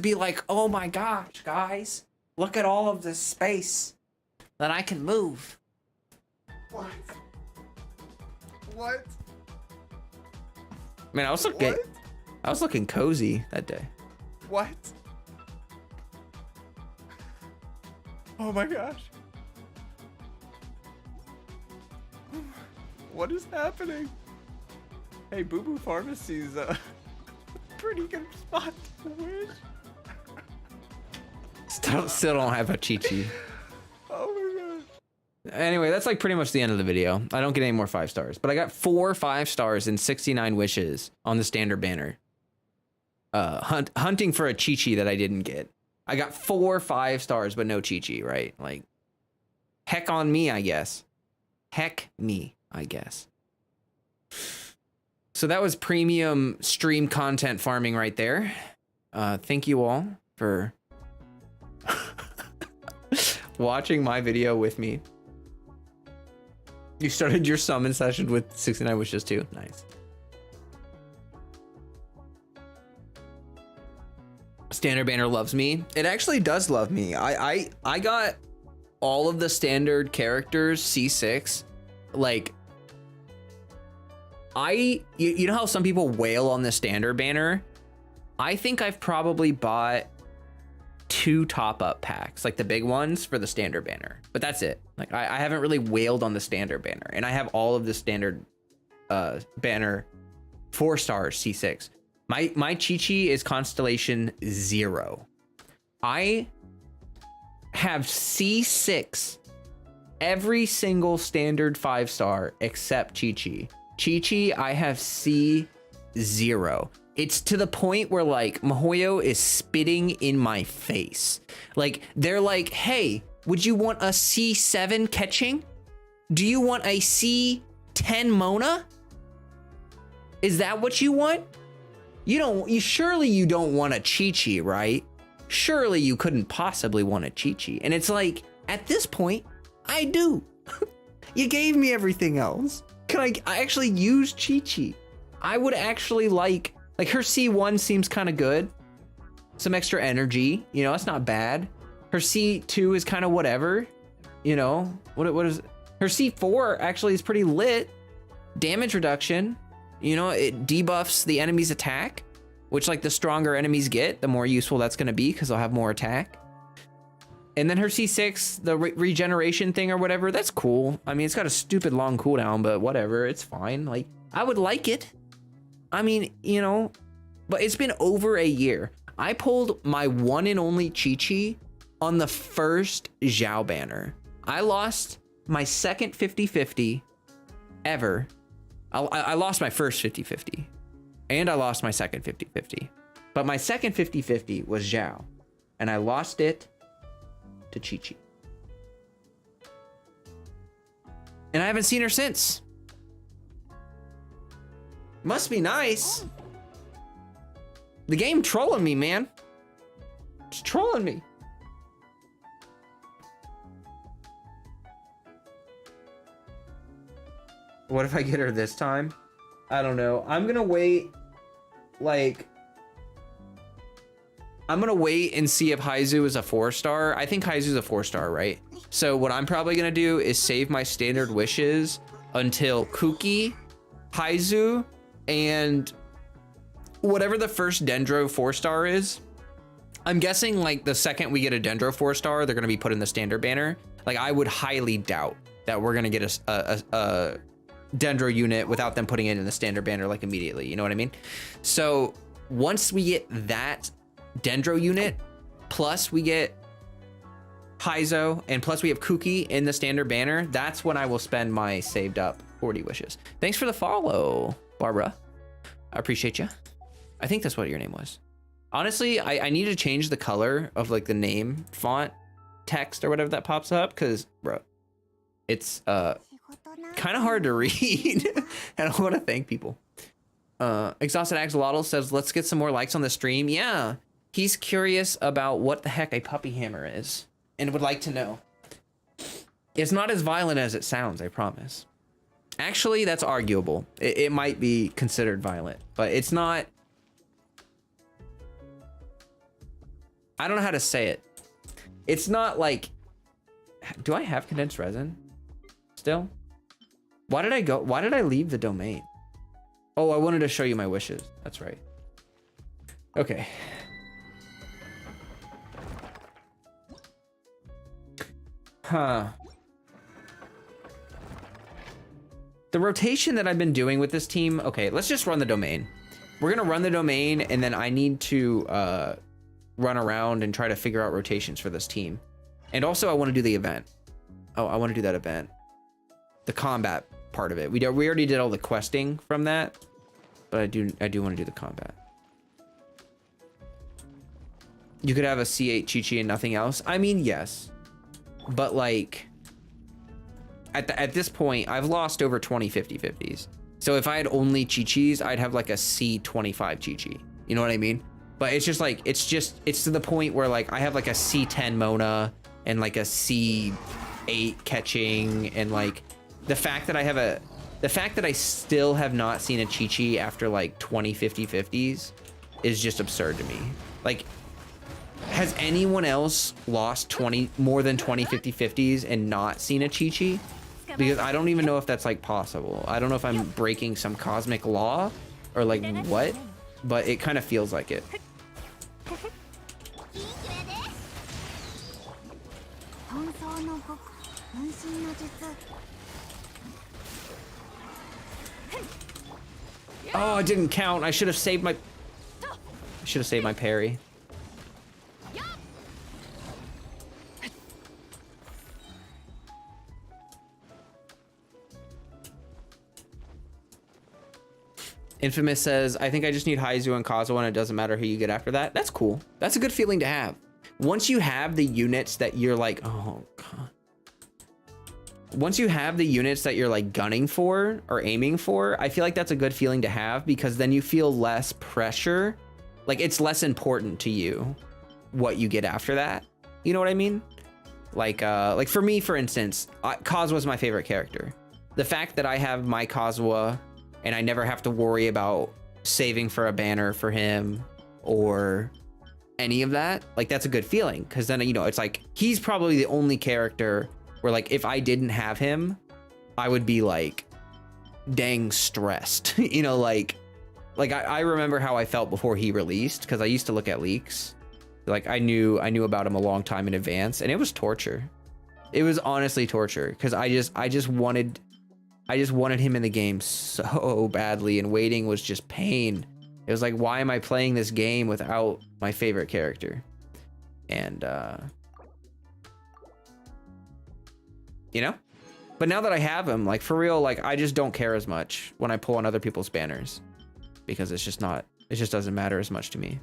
be like, oh my gosh, guys, look at all of this space that I can move. What? What? Man, I was looking cozy that day. What? Oh my gosh. What is happening? Hey, Boo Boo Pharmacy's a pretty good spot to wish. Still don't have a Chi-Chi. Oh my gosh. Anyway, that's like pretty much the end of the video. I don't get any more 5 stars, but I got 4 5 stars and 69 wishes on the standard banner. Hunting for a Chi-Chi that I didn't get. I got 4 5 stars, but no Chi-Chi, right? Like, heck on me, I guess. Heck me, I guess. So that was premium stream content farming right there. Thank you all for watching my video with me. You started your summon session with 69 wishes too. Nice. Standard banner loves me. It actually does love me. I got all of the standard characters C6. Like, you know how some people wail on the standard banner? I think I've probably bought 2 top-up packs, like the big ones for the standard banner, but that's it. Like, I haven't really wailed on the standard banner, and I have all of the standard banner 4 stars C6. My Chi-Chi is Constellation 0. I have C6 every single standard 5 star except Chi-Chi. Chi-Chi, I have C0. It's to the point where, like, Mihoyo is spitting in my face. Like, they're like, hey, would you want a C7 catching? Do you want a C10 Mona? Is that what you want? Surely you don't want a Chi-Chi, right? Surely you couldn't possibly want a Chi-Chi. And it's like, at this point, I do. You gave me everything else. Can I actually use Chi-Chi? I would actually like her C1 seems kind of good. Some extra energy, you know, that's not bad. Her C2 is kind of whatever, you know. What is her C4 actually is pretty lit. Damage reduction, you know, it debuffs the enemy's attack, which, like, the stronger enemies get, the more useful that's going to be because they'll have more attack. And then her C6, the regeneration thing or whatever, that's cool. I mean, it's got a stupid long cooldown, but whatever, it's fine. Like, I would like it. I mean, you know, but it's been over a year. I pulled my one and only Chi-Chi on the first Zhao banner. I lost my second 50-50 ever. I lost my first 50-50 and I lost my second 50-50, but my second 50-50 was Zhao and I lost it to Chi-Chi. And I haven't seen her since. Must be nice. The game trolling me, man. It's trolling me. What if I get her this time? I don't know. I'm gonna wait. Like, I'm gonna wait and see if Haizu is a 4-star. I think Haizu's a 4-star, right? So what I'm probably gonna do is save my standard wishes until Kuki, Haizu, and whatever the first Dendro 4-star is. I'm guessing like the second we get a Dendro 4-star, they're gonna be put in the standard banner. Like I would highly doubt that we're gonna get a Dendro unit without them putting it in the standard banner like immediately. You know what I mean? So once we get that Dendro unit, plus we get Haizo, and plus we have Kuki in the standard banner, that's when I will spend my saved up 40 wishes. Thanks for the follow, Barbara. I appreciate you. I think that's what your name was. Honestly, I need to change the color of like the name font text or whatever that pops up, because bro, it's kind of hard to read. And I want to thank people. Exhausted Axolotl says, let's get some more likes on the stream. Yeah, he's curious about what the heck a puppy hammer is and would like to know. It's not as violent as it sounds, I promise. Actually, that's arguable. It might be considered violent, but it's not. I don't know how to say it. It's not like, do I have condensed resin still? Why did I leave the domain? Oh, I wanted to show you my wishes. That's right. Okay. Huh. The rotation that I've been doing with this team. Okay, let's just run the domain. We're gonna run the domain, and then I need to run around and try to figure out rotations for this team. And also I want to do the event. Oh, I want to do that event. The combat part of it. We already did all the questing from that, but I do want to do the combat. You could have a C8 Chi-Chi and nothing else. I mean, yes. But like at this point, I've lost over 20 50-50s. So if I had only Chi-Chis, I'd have like a C25 Chi-Chi. You know what I mean? But it's just like, it's to the point where like I have like a C10 Mona and like a C8 catching, and like the fact that I still have not seen a Chi-Chi after like 20 50-50s is just absurd to me. Like, has anyone else lost more than 20 50-50s and not seen a Chi-Chi? Because I don't even know if that's like possible. I don't know if I'm breaking some cosmic law or like what, but it kind of feels like it. Oh, it didn't count. I should have saved my parry. Infamous says, I think I just need Haizu and Kazuha and it doesn't matter who you get after that. That's cool. That's a good feeling to have. Once you have the units that you're like, oh God. Once you have the units that you're like gunning for or aiming for, I feel like that's a good feeling to have, because then you feel less pressure. Like it's less important to you what you get after that. You know what I mean? Like for me, for instance, Kazuha's my favorite character. The fact that I have my Kazuha and I never have to worry about saving for a banner for him or any of that, like that's a good feeling, because then, you know, it's like he's probably the only character where like if I didn't have him, I would be like dang stressed. You know, like I remember how I felt before he released, because I used to look at leaks. Like I knew about him a long time in advance, and it was torture. It was honestly torture, because I just wanted him in the game so badly, and waiting was just pain. It was like, why am I playing this game without my favorite character? And you know, but now that I have him, like for real, like I just don't care as much when I pull on other people's banners, because it just doesn't matter as much to me.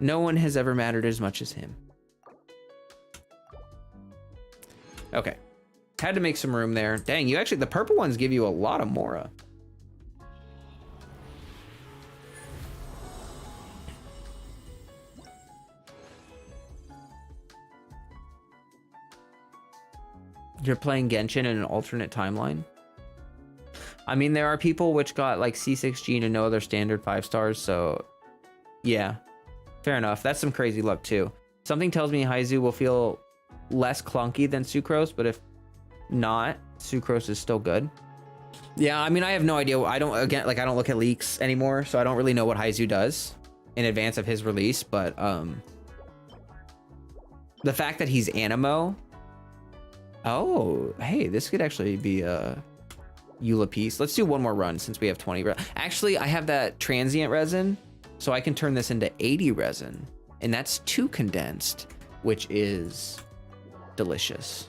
No one has ever mattered as much as him. Okay. Had to make some room there. Dang, you actually, the purple ones give you a lot of Mora. You're playing Genshin in an alternate timeline? I mean, there are people which got like C6G and no other standard 5 stars, so yeah, fair enough. That's some crazy luck too. Something tells me Haizu will feel less clunky than Sucrose, but if not, Sucrose is still good. Yeah, I mean, I have no idea. I don't look at leaks anymore, so I don't really know what Haizu does. in advance of his release, but the fact that he's animo. Oh, hey, this could actually be a Eula piece. Let's do one more run since we have 20. Actually, I have that transient resin, so I can turn this into 80 resin, and that's 2 condensed, which is delicious.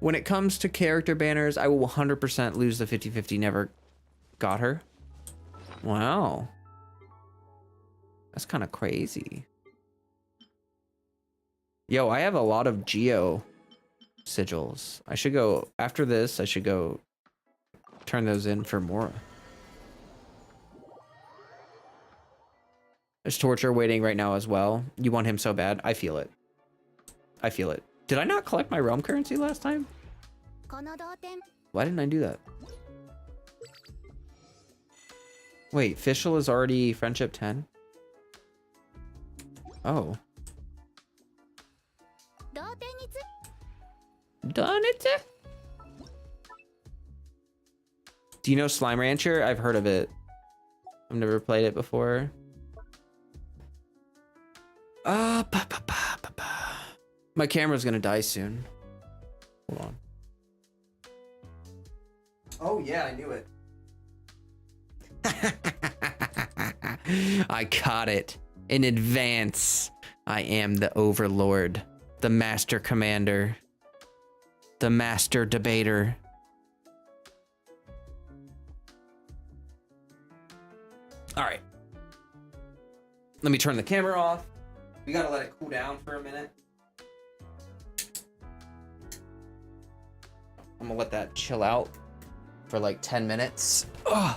When it comes to character banners, I will 100% lose the 50-50. Never got her. Wow. That's kind of crazy. Yo, I have a lot of geo sigils. I should go, after this, I should go turn those in for Mora. There's torture waiting right now as well. You want him so bad. I feel it. I feel it. Did I not collect my realm currency last time? Why didn't I do that? Wait, Fischl is already friendship 10? Oh. Done it? Do you know Slime Rancher? I've heard of it. I've never played it before. My camera's gonna die soon. Hold on. Oh yeah, I knew it. I caught it in advance. I am the overlord, the master commander, the master debater. All right. Let me turn the camera off. We gotta let it cool down for a minute. I'm gonna let that chill out for like 10 minutes. Ugh.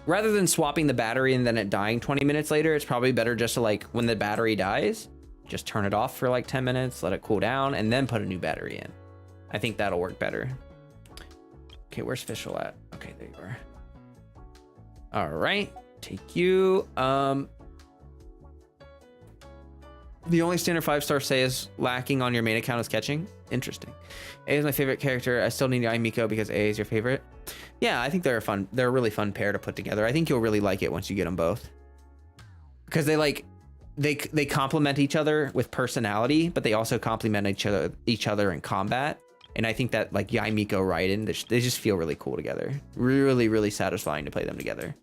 Rather than swapping the battery and then it dying 20 minutes later, it's probably better just to, like, when the battery dies, just turn it off for like 10 minutes, let it cool down, and then put a new battery in. I think that'll work better. Okay, where's Fischl at? Okay, there you are. All right, take you. The only standard 5-star say is lacking on your main account is catching. Interesting. A is my favorite character. I still need Aimiko because A is your favorite. Yeah, I think they're a really fun pair to put together. I think you'll really like it once you get them both. Because they complement each other with personality, but they also complement each other in combat. And I think that like Yaimiko Raiden, they just feel really cool together. Really, really satisfying to play them together.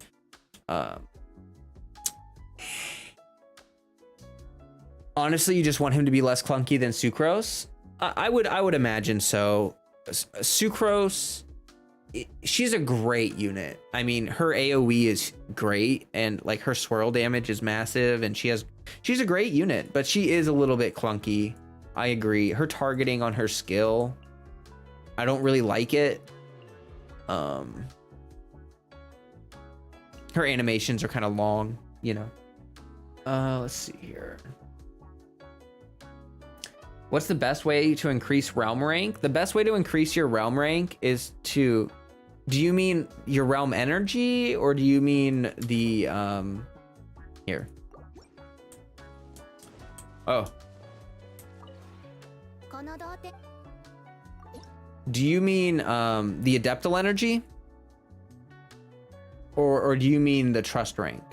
Honestly, you just want him to be less clunky than Sucrose? I would imagine so. Sucrose, she's a great unit. I mean, her AoE is great, and like her swirl damage is massive, and she's a great unit, but she is a little bit clunky. I agree. Her targeting on her skill, I don't really like it. Her animations are kind of long, you know. Let's see here. What's the best way to increase realm rank? The best way to increase your realm rank is to... Do you mean your realm energy, or do you mean the... Here. Oh. Do you mean the Adeptal energy? Or do you mean the trust rank?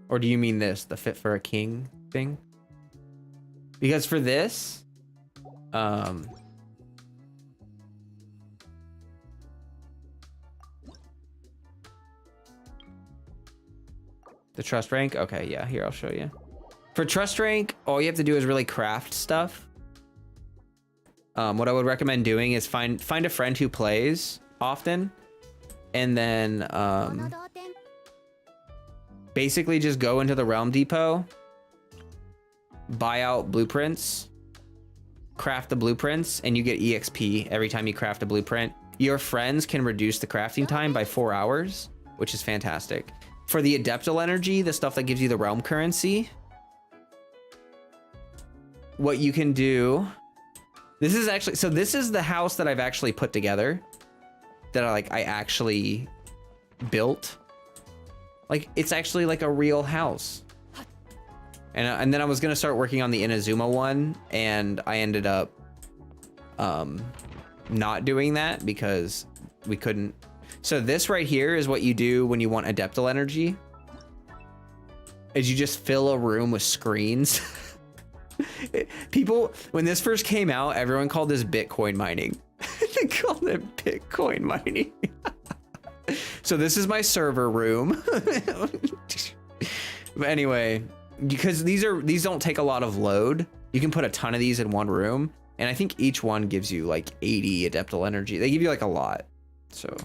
Or do you mean this, the fit for a king thing? Because for this, the trust rank, okay, yeah, here, I'll show you. For trust rank, all you have to do is really craft stuff. What I would recommend doing is find a friend who plays often, and then basically just go into the Realm Depot, buy out blueprints, craft the blueprints, and you get EXP every time you craft a blueprint. Your friends can reduce the crafting time by 4 hours, which is fantastic. For the Adeptal energy, the stuff that gives you the realm currency, what you can do, this is actually, so this is the house that I've actually put together, that I actually built. Like, it's actually like a real house. And then I was gonna start working on the Inazuma one, and I ended up not doing that because we couldn't. So this right here is what you do when you want adeptal energy. Is you just fill a room with screens. People, when this first came out, everyone called this Bitcoin mining. They called it Bitcoin mining. So this is my server room. But anyway, because these don't take a lot of load, you can put a ton of these in one room, and I think each one gives you like 80 adeptal energy. They give you like a lot. So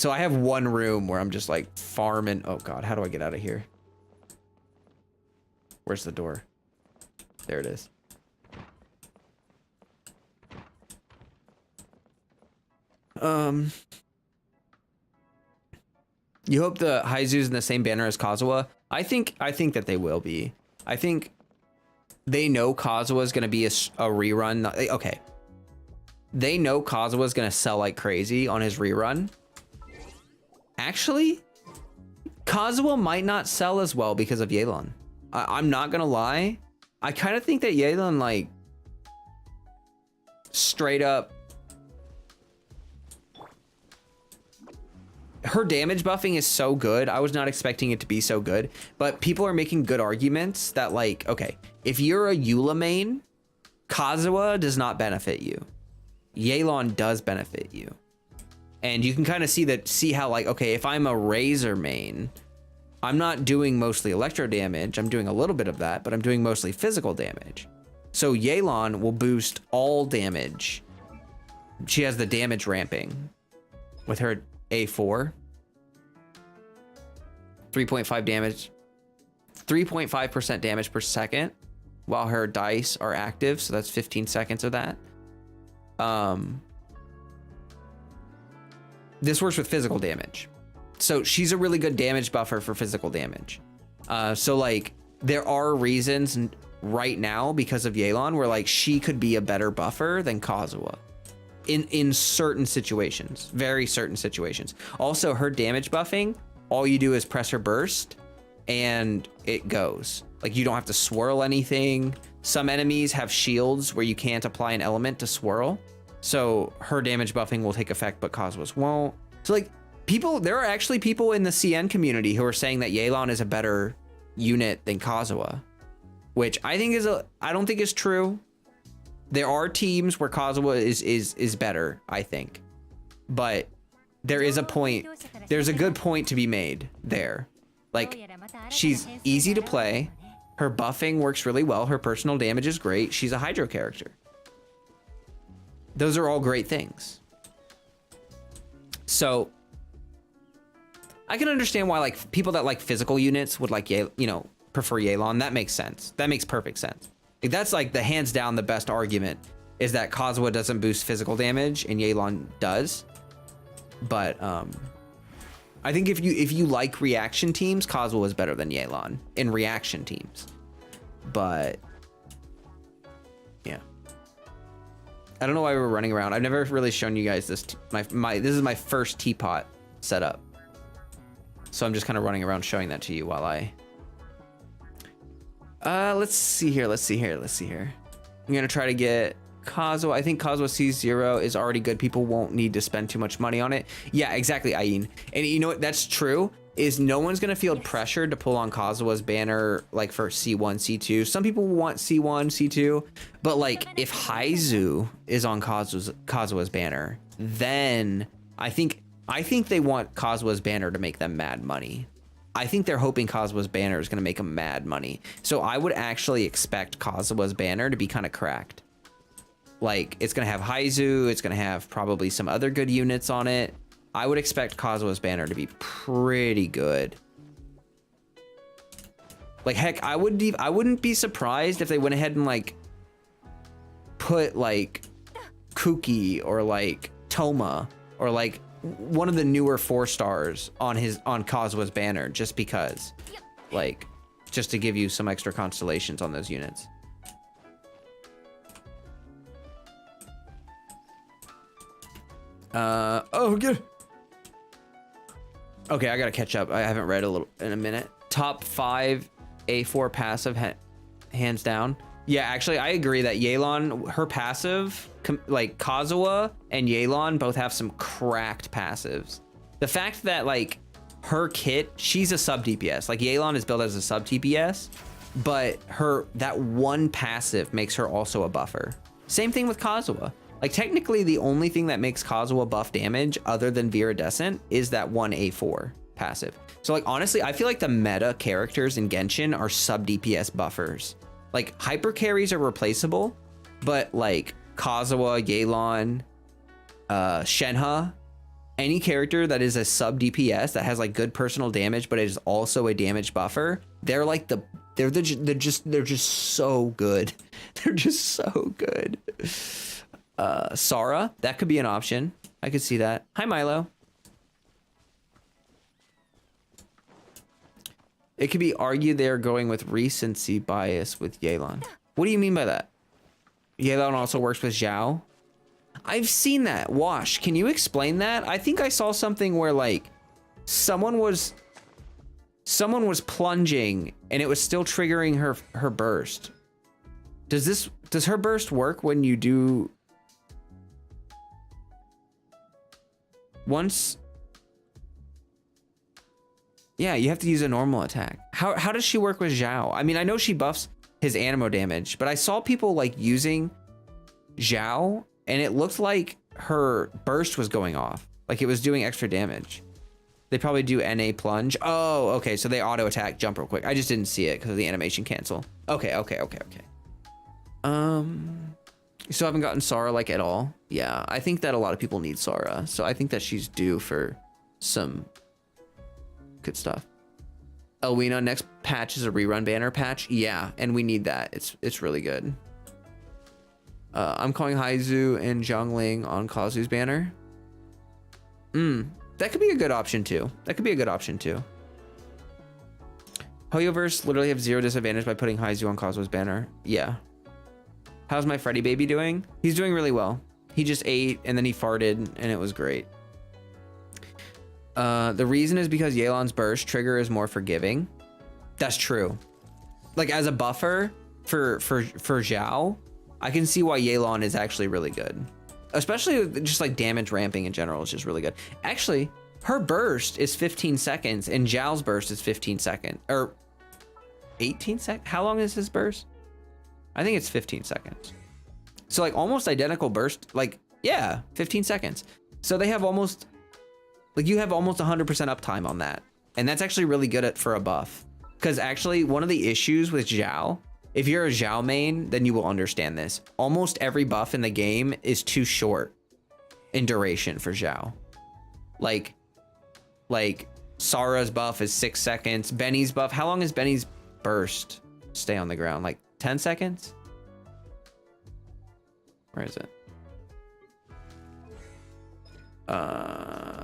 I have one room where I'm just like farming. Oh God, how do I get out of here? Where's the door? There it is. You hope the Haizu's in the same banner as Kazuha? I think that they will be. I think they know Kazuha is going to be a rerun. Okay. They know Kazuha is going to sell like crazy on his rerun. Actually, Kazuha might not sell as well because of Yelan. I'm not going to lie. I kind of think that Yelan like straight up, her damage buffing is so good. I was not expecting it to be so good, but people are making good arguments that like, okay, if you're a Eula main, Kazuha does not benefit you. Yelan does benefit you. And you can kind of see how like, okay, if I'm a Razor main, I'm not doing mostly electro damage. I'm doing a little bit of that, but I'm doing mostly physical damage. So Yelan will boost all damage. She has the damage ramping with her A4. 3.5 damage, 3.5% damage per second while her dice are active. So that's 15 seconds of that. This works with physical damage. So she's a really good damage buffer for physical damage. So like there are reasons right now because of Yelan where like she could be a better buffer than Kazuha in certain situations, very certain situations. Also her damage buffing, all you do is press her burst and it goes. Like you don't have to swirl anything. Some enemies have shields where you can't apply an element to swirl. So her damage buffing will take effect, but Kazuha's won't. So like there are actually people in the CN community who are saying that Yelan is a better unit than Kazuha, which I think I don't think is true. There are teams where Kazuha is better, I think, but there's a good point to be made there. Like she's easy to play. Her buffing works really well. Her personal damage is great. She's a Hydro character. Those are all great things. So I can understand why like people that like physical units would like, prefer Yelan. That makes sense. That makes perfect sense. Like, that's like the hands down the best argument is that Kazuha doesn't boost physical damage and Yelan does. But I think if you like reaction teams, Kazuha is better than Yelan in reaction teams. But yeah. I don't know why we're running around. I've never really shown you guys this. This is my first teapot setup. So I'm just kind of running around showing that to you while I... let's see here. I'm gonna try to get Kazuha. I think Kazuha C0 is already good. People won't need to spend too much money on it. Yeah, exactly, Ayin. And you know what? That's true. Is no one's gonna feel pressured to pull on Kazuha's banner like for C1, C2. Some people want C1, C2, but like if Haizu is on Kazuha's banner, then I think they want Kazuha's banner to make them mad money. I think they're hoping Kazuha's banner is going to make them mad money. So I would actually expect Kazuha's banner to be kind of cracked. Like, it's going to have Haizu. It's going to have probably some other good units on it. I would expect Kazuha's banner to be pretty good. Like, heck, I wouldn't be surprised if they went ahead and, like, put, like, Kuki or, like, Toma or, like, one of the newer 4-stars on Kazuha's banner just because, like, just to give you some extra constellations on those units. Oh, good. Okay, I gotta catch up. I haven't read in a minute. Top 5 A4 passive, hands down. Yeah, actually, I agree that Yelan, her passive, like Kazuha and Yelan both have some cracked passives. The fact that like her kit, she's a sub DPS. Like Yelan is built as a sub DPS, but that one passive makes her also a buffer. Same thing with Kazuha. Like technically the only thing that makes Kazuha buff damage other than Viridescent is that one A4 passive. So like honestly, I feel like the meta characters in Genshin are sub DPS buffers. Like hyper carries are replaceable, but like Kazuha, Yelan, Shenhe, any character that is a sub DPS that has like good personal damage, but is also a damage buffer, they're like they're just so good. They're just so good. Sara, that could be an option. I could see that. Hi, Milo. It could be argued they're going with recency bias with Yelan. What do you mean by that? Yelan also works with Zhao. I've seen that. Wash, can you explain that? I think I saw something where like someone was plunging and it was still triggering her burst. Does her burst work when you do once? Yeah, you have to use a normal attack. How does she work with Zhao? I mean, I know she buffs his anemo damage, but I saw people like using Zhao and it looked like her burst was going off. Like it was doing extra damage. They probably do NA plunge. Oh, okay. So they auto attack jump real quick. I just didn't see it because of the animation cancel. Okay. You still haven't gotten Sara like at all? Yeah, I think that a lot of people need Sara. So I think that she's due for some good stuff. Elwina, next patch is a rerun banner patch. Yeah, and we need that. It's really good. I'm calling Haizu and Zhongling on Kazu's banner. That could be a good option too. Hoyoverse literally have 0 disadvantage by putting Haizu on Kazu's banner. Yeah. How's my Freddy baby doing? He's doing really well. He just ate and then he farted and it was great. The reason is because Yelan's burst trigger is more forgiving. That's true. Like as a buffer for Zhao, I can see why Yelan is actually really good. Especially just like damage ramping in general is just really good. Actually, her burst is 15 seconds and Zhao's burst is 15 seconds or 18 seconds. How long is his burst? I think it's 15 seconds. So like almost identical burst, like yeah, 15 seconds. So they have almost, like you have almost 100% uptime on that. And that's actually really good for a buff. Because actually one of the issues with Zhao, if you're a Zhao main, then you will understand this. Almost every buff in the game is too short in duration for Zhao. Like Sara's buff is 6 seconds. Benny's buff, how long is Benny's burst stay on the ground? Like 10 seconds? Where is it?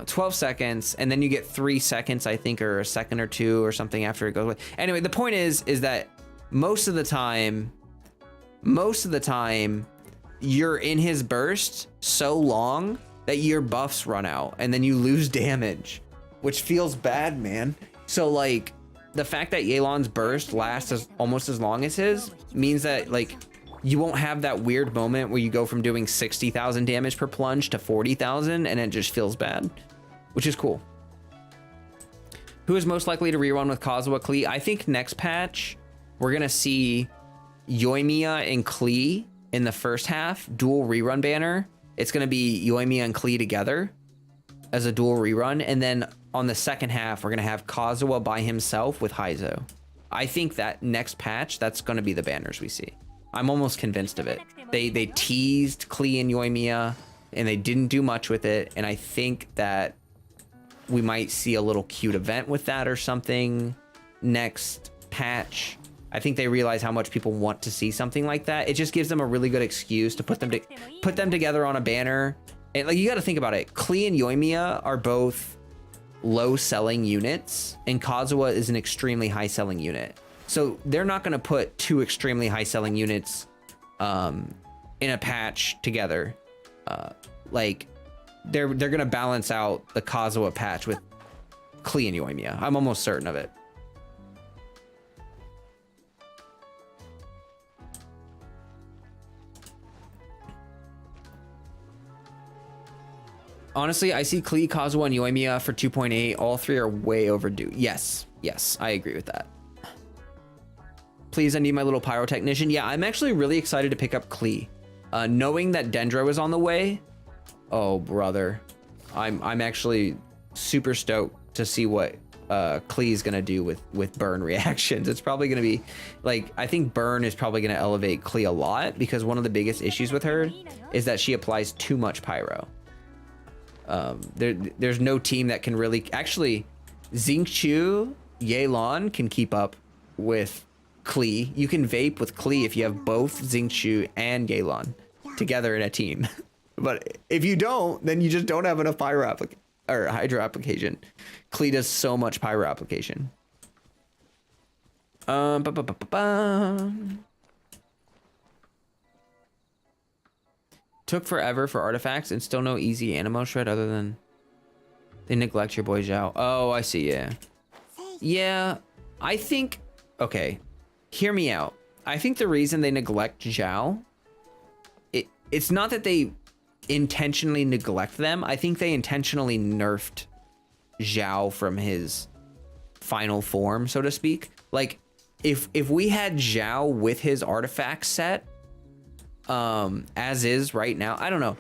12 seconds, and then you get 3 seconds, I think, or a second or two or something after it goes away. Anyway, the point is that most of the time, you're in his burst so long that your buffs run out, and then you lose damage, which feels bad, man. So like, the fact that Yelan's burst lasts almost as long as his means that like you won't have that weird moment where you go from doing 60,000 damage per plunge to 40,000 and it just feels bad, which is cool. Who is most likely to rerun with Kazuha Klee? I think next patch we're gonna see Yoimiya and Klee in the first half, dual rerun banner. It's gonna be Yoimiya and Klee together as a dual rerun, and then on the second half we're gonna have Kazuha by himself with Haizo. I think that next patch, that's gonna be the banners we see. I'm almost convinced of it. They teased Klee and Yoimiya and they didn't do much with it, and I think that we might see a little cute event with that or something next patch. I think they realize how much people want to see something like that. It just gives them a really good excuse to put them together on a banner. And like, you got to think about it. Klee and Yoimiya are both low selling units, and Kazuha is an extremely high selling unit. So they're not going to put two extremely high selling units in a patch together. Like they're going to balance out the Kazuha patch with Klee and Yoimiya. I'm almost certain of it. Honestly, I see Klee, Kazuha, and Yoimiya for 2.8. All three are way overdue. Yes, I agree with that. Please, I need my little pyrotechnician. Yeah, I'm actually really excited to pick up Klee. Knowing that Dendro is on the way, oh brother, I'm actually super stoked to see what Klee's gonna do with burn reactions. It's probably gonna be like, I think burn is probably gonna elevate Klee a lot, because one of the biggest issues with her is that she applies too much pyro. There's no team that can really, actually Xingqiu, Yelan can keep up with Klee. You can vape with Klee if you have both Xingqiu and Yelan together in a team. But if you don't, then you just don't have enough pyro or hydro application. Klee does so much pyro application. Took forever for artifacts and still no easy animo shred other than they neglect your boy Zhao. Oh, I see. Yeah, I think, okay, hear me out. I think the reason they neglect Zhao, it's not that they intentionally neglect them. I think they intentionally nerfed Zhao from his final form, so to speak. Like, if we had Zhao with his artifact set, as is right now, I don't know.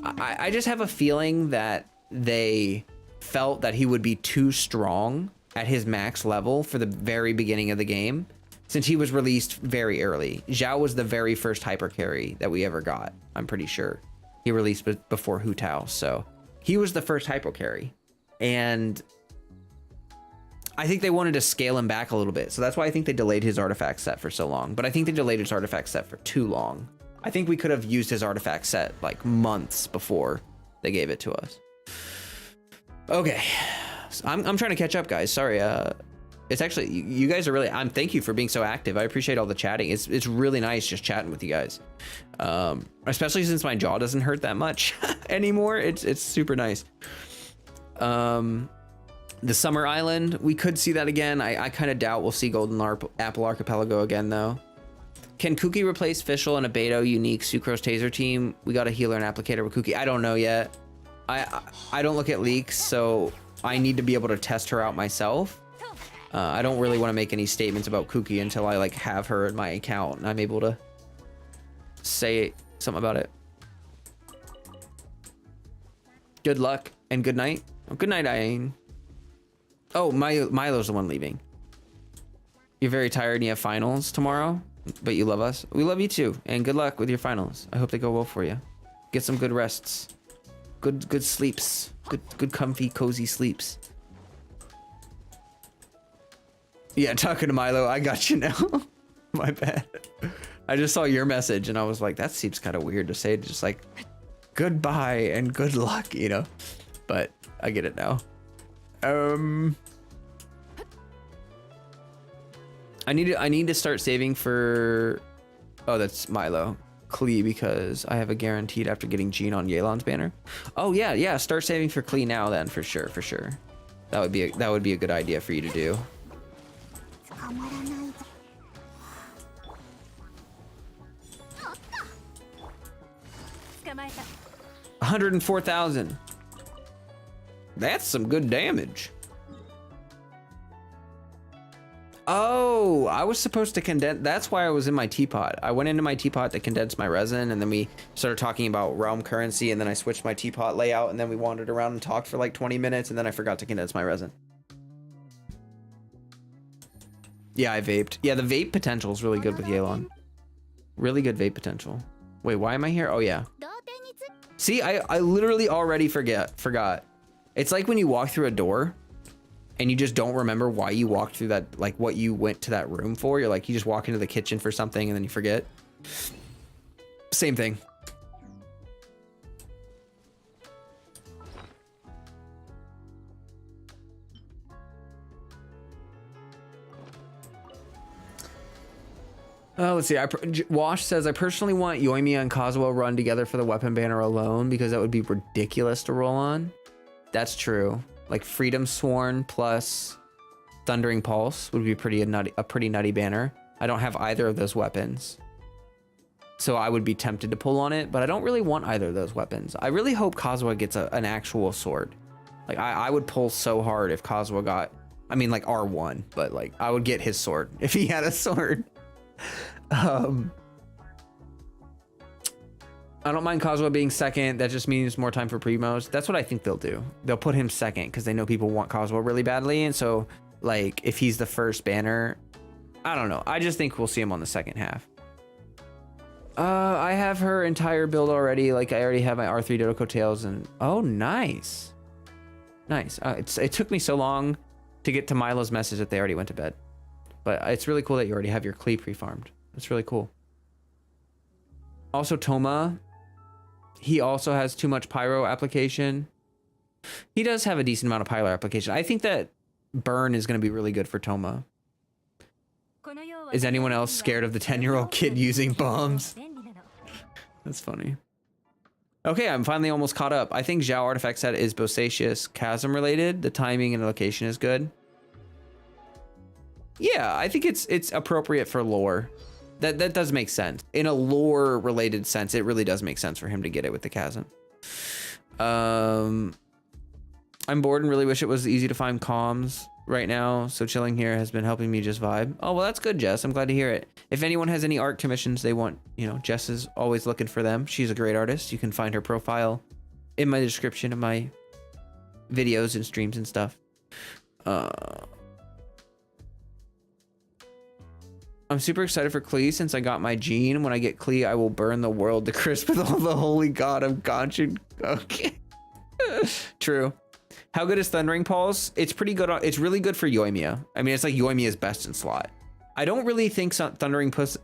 I just have a feeling that they felt that he would be too strong at his max level for the very beginning of the game, since he was released very early. Zhao was the very first hyper carry that we ever got, I'm pretty sure. He released before Hu Tao, so he was the first hyper carry. And I think they wanted to scale him back a little bit, so that's why I think they delayed his artifact set for so long. But I think they delayed his artifact set for too long. I think we could have used his artifact set like months before they gave it to us. Okay, so I'm trying to catch up, guys. Sorry. It's actually, you guys are really, thank you for being so active. I appreciate all the chatting. It's really nice just chatting with you guys. Especially since my jaw doesn't hurt that much anymore. It's super nice. The Summer Island, we could see that again. I kind of doubt we'll see Golden Apple Archipelago again though. Can Kuki replace Fischl in a Beto unique Sucrose Taser team? We got a healer and applicator with Kuki. I don't know yet. I don't look at leaks, so I need to be able to test her out myself. I don't really want to make any statements about Kuki until I like have her in my account and I'm able to say something about it. Good luck and good night. Oh, good night, Ian. Oh, Milo's the one leaving. You're very tired and you have finals tomorrow, but you love us. We love you too, and good luck with your finals. I hope they go well for you. Get some good rests. Good sleeps. Good comfy, cozy sleeps. Yeah, talking to Milo, I got you now. My bad. I just saw your message and I was like, that seems kind of weird to say, just like goodbye and good luck, you know, but I get it now. I need to start saving for, oh, that's Milo. Klee, because I have a guaranteed after getting Jean on Yelan's banner. Oh yeah, start saving for Klee now then, for sure. That would be a good idea for you to do. 104,000. That's some good damage. Oh, I was supposed to condense. That's why I was in my teapot. I went into my teapot to condense my resin, and then we started talking about realm currency, and then I switched my teapot layout, and then we wandered around and talked for like 20 minutes, and then I forgot to condense my resin. Yeah, I vaped. Yeah, the vape potential is really good with Yelan. Really good vape potential. Wait, why am I here? Oh, yeah. See, I literally already forgot. It's like when you walk through a door and you just don't remember why you walked through that, like what you went to that room for. You're like, you just walk into the kitchen for something and then you forget. Same thing. Let's see. Wash says, I personally want Yoimiya and Kazuo run together for the weapon banner alone because that would be ridiculous to roll on. That's true. Like Freedom Sworn plus Thundering Pulse would be a pretty nutty banner. I don't have either of those weapons. So I would be tempted to pull on it, but I don't really want either of those weapons. I really hope Kazuha gets an actual sword. Like I would pull so hard if Kazuha got, I mean like R1, but like I would get his sword if he had a sword. I don't mind Kazuha being second. That just means more time for primos. That's what I think they'll do. They'll put him second because they know people want Kazuha really badly. And so like if he's the first banner, I don't know. I just think we'll see him on the second half. I have her entire build already. Like I already have my R3 Dodoko Tails and oh, nice. Nice. It took me so long to get to Milo's message that they already went to bed. But it's really cool that you already have your Klee pre-farmed. That's really cool. Also Toma, he also has too much pyro application. He does have a decent amount of pyro application. I think that burn is going to be really good for Toma. Is anyone else scared of the 10-year-old kid using bombs? That's funny. Okay, I'm finally almost caught up. I think Zhao artifact set is Bosacious Chasm related. The timing and the location is good. Yeah, I think it's appropriate for lore. That does make sense. In a lore related sense, it really does make sense for him to get it with the chasm. I'm bored and really wish it was easy to find comms right now, so chilling here has been helping me just vibe. Oh, well, that's good, Jess. I'm glad to hear it. If anyone has any art commissions they want, you know, Jess is always looking for them. She's a great artist. You can find her profile in my description of my videos and streams and stuff. I'm super excited for Klee since I got my gene. When I get Klee, I will burn the world to crisp with all the holy god of Genshin. Okay. True. How good is Thundering Pulse? It's pretty good. It's really good for Yoimiya. I mean, it's like Yoimiya's best in slot. I don't really think Thundering Pulse.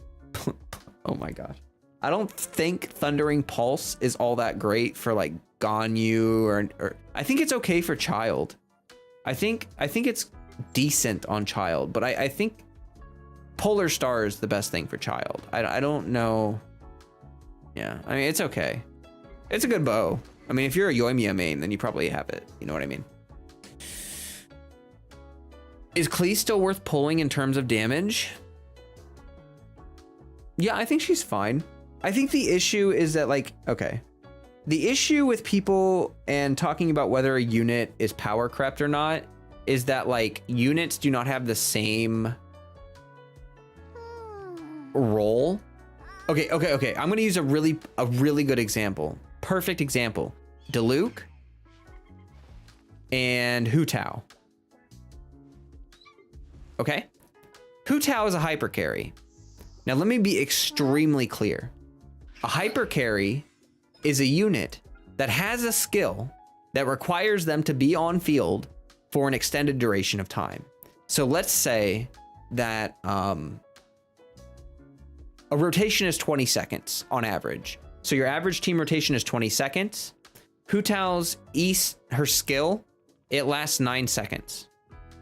Oh my gosh. I don't think Thundering Pulse is all that great for like Ganyu or I think it's okay for Child. I think it's decent on Child, but I think Polar Star is the best thing for Child. I don't know. Yeah, I mean, it's okay. It's a good bow. I mean, if you're a Yoimiya main, then you probably have it. You know what I mean? Is Klee still worth pulling in terms of damage? Yeah, I think she's fine. I think the issue is that, like, okay. The issue with people and talking about whether a unit is power crept or not is that, like, units do not have the same role. Okay. I'm gonna use a really good example. Perfect example. Diluc and Hu Tao. Okay? Hu Tao is a hyper carry. Now let me be extremely clear. A hyper carry is a unit that has a skill that requires them to be on field for an extended duration of time. So let's say that a rotation is 20 seconds on average. So your average team rotation is 20 seconds. Hu Tao's her skill, it lasts 9 seconds.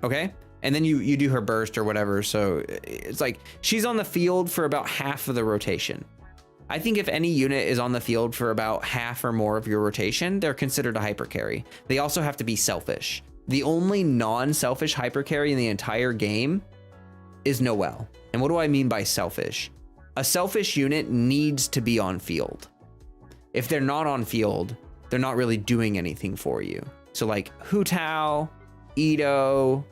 Okay? And then you do her burst or whatever. So it's like she's on the field for about half of the rotation. I think if any unit is on the field for about half or more of your rotation, they're considered a hyper carry. They also have to be selfish. The only non-selfish hyper carry in the entire game is Noelle. And what do I mean by selfish? A selfish unit needs to be on field. If they're not on field, they're not really doing anything for you. So like Hu Tao, Ito,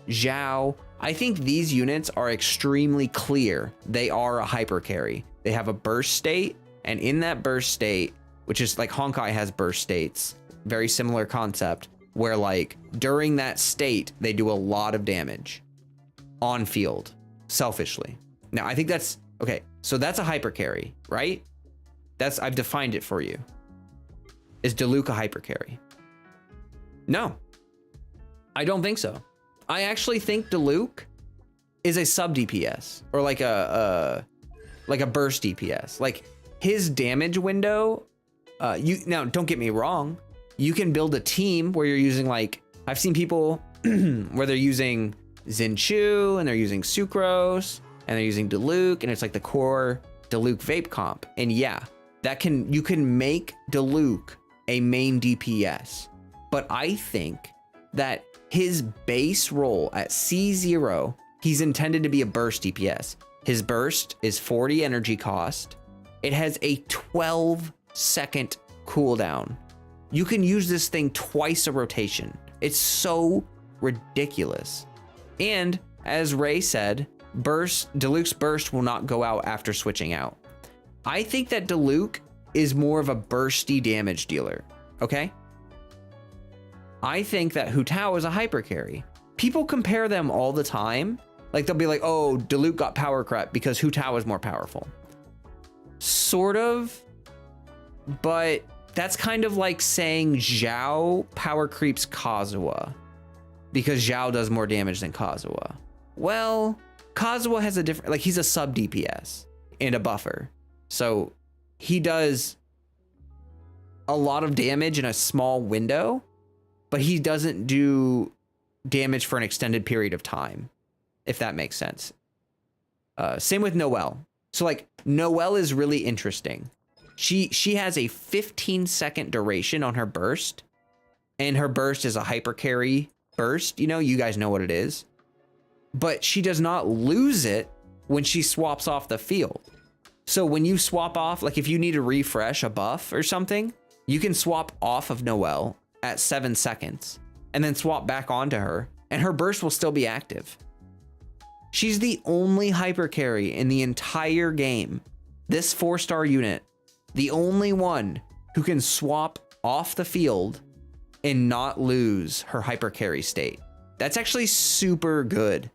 Zhao, I think these units are extremely clear. They are a hyper carry. They have a burst state, and in that burst state, which is like Honkai has burst states, very similar concept, where like during that state, they do a lot of damage on field, selfishly. Now, I think that's, okay, so that's a hyper carry, right? I've defined it for you. Is Diluc a hyper carry? No, I don't think so. I actually think Diluc is a sub DPS or like a burst DPS. Like his damage window, now don't get me wrong. You can build a team where you're using like, I've seen people where they're using Zinchu and they're using Sucrose and they're using Diluc and it's like the core Diluc vape comp. And yeah, you can make Diluc a main DPS, but I think that his base role at C0, he's intended to be a burst DPS. His burst is 40 energy cost, It has a 12-second cooldown. You can use this thing twice a rotation. It's so ridiculous. And as Ray said, Diluc's burst will not go out after switching out. I think that Diluc is more of a bursty damage dealer, okay? I think that Hu Tao is a hyper carry. People compare them all the time. Like they'll be like, oh, Diluc got power crept because Hu Tao is more powerful. Sort of, but that's kind of like saying Zhao power creeps Kazuha because Zhao does more damage than Kazuha. Well, Kazuha has a different, like he's a sub DPS and a buffer. So he does a lot of damage in a small window, but he doesn't do damage for an extended period of time, if that makes sense. Same with Noelle. So like Noelle is really interesting. She has a 15-second duration on her burst, and her burst is a hyper carry burst. You know, you guys know what it is. But she does not lose it when she swaps off the field. So when you swap off, like if you need to refresh a buff or something, you can swap off of Noelle at 7 seconds and then swap back onto her, and her burst will still be active. She's the only hyper carry in the entire game. This 4-star unit, the only one who can swap off the field and not lose her hyper carry state. That's actually super good.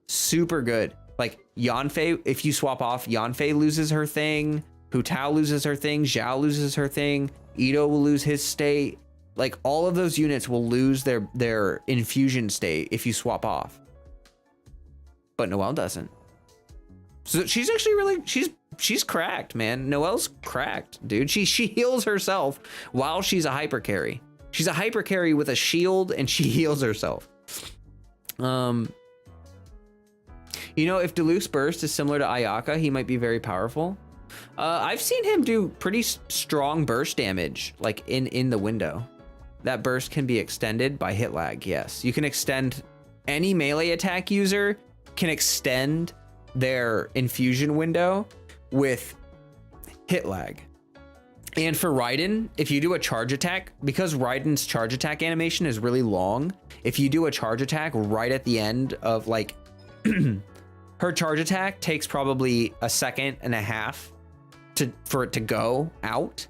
Super good. Like Yanfei, if you swap off, Yanfei loses her thing, Hu Tao loses her thing, Zhao loses her thing, Ito will lose his state. Like all of those units will lose their infusion state if you swap off. But Noelle doesn't. So she's actually really, she's cracked, man. Noelle's cracked, dude. She heals herself while she's a hyper carry. She's a hyper carry with a shield and she heals herself. You know, if Diluc's burst is similar to Ayaka, he might be very powerful. I've seen him do pretty strong burst damage, like in the window. That burst can be extended by hit lag, yes. You can extend, any melee attack user can extend their infusion window with hit lag. And for Raiden, if you do a charge attack, because Raiden's charge attack animation is really long, if you do a charge attack right at the end of like, her charge attack takes probably a second and a half for it to go out.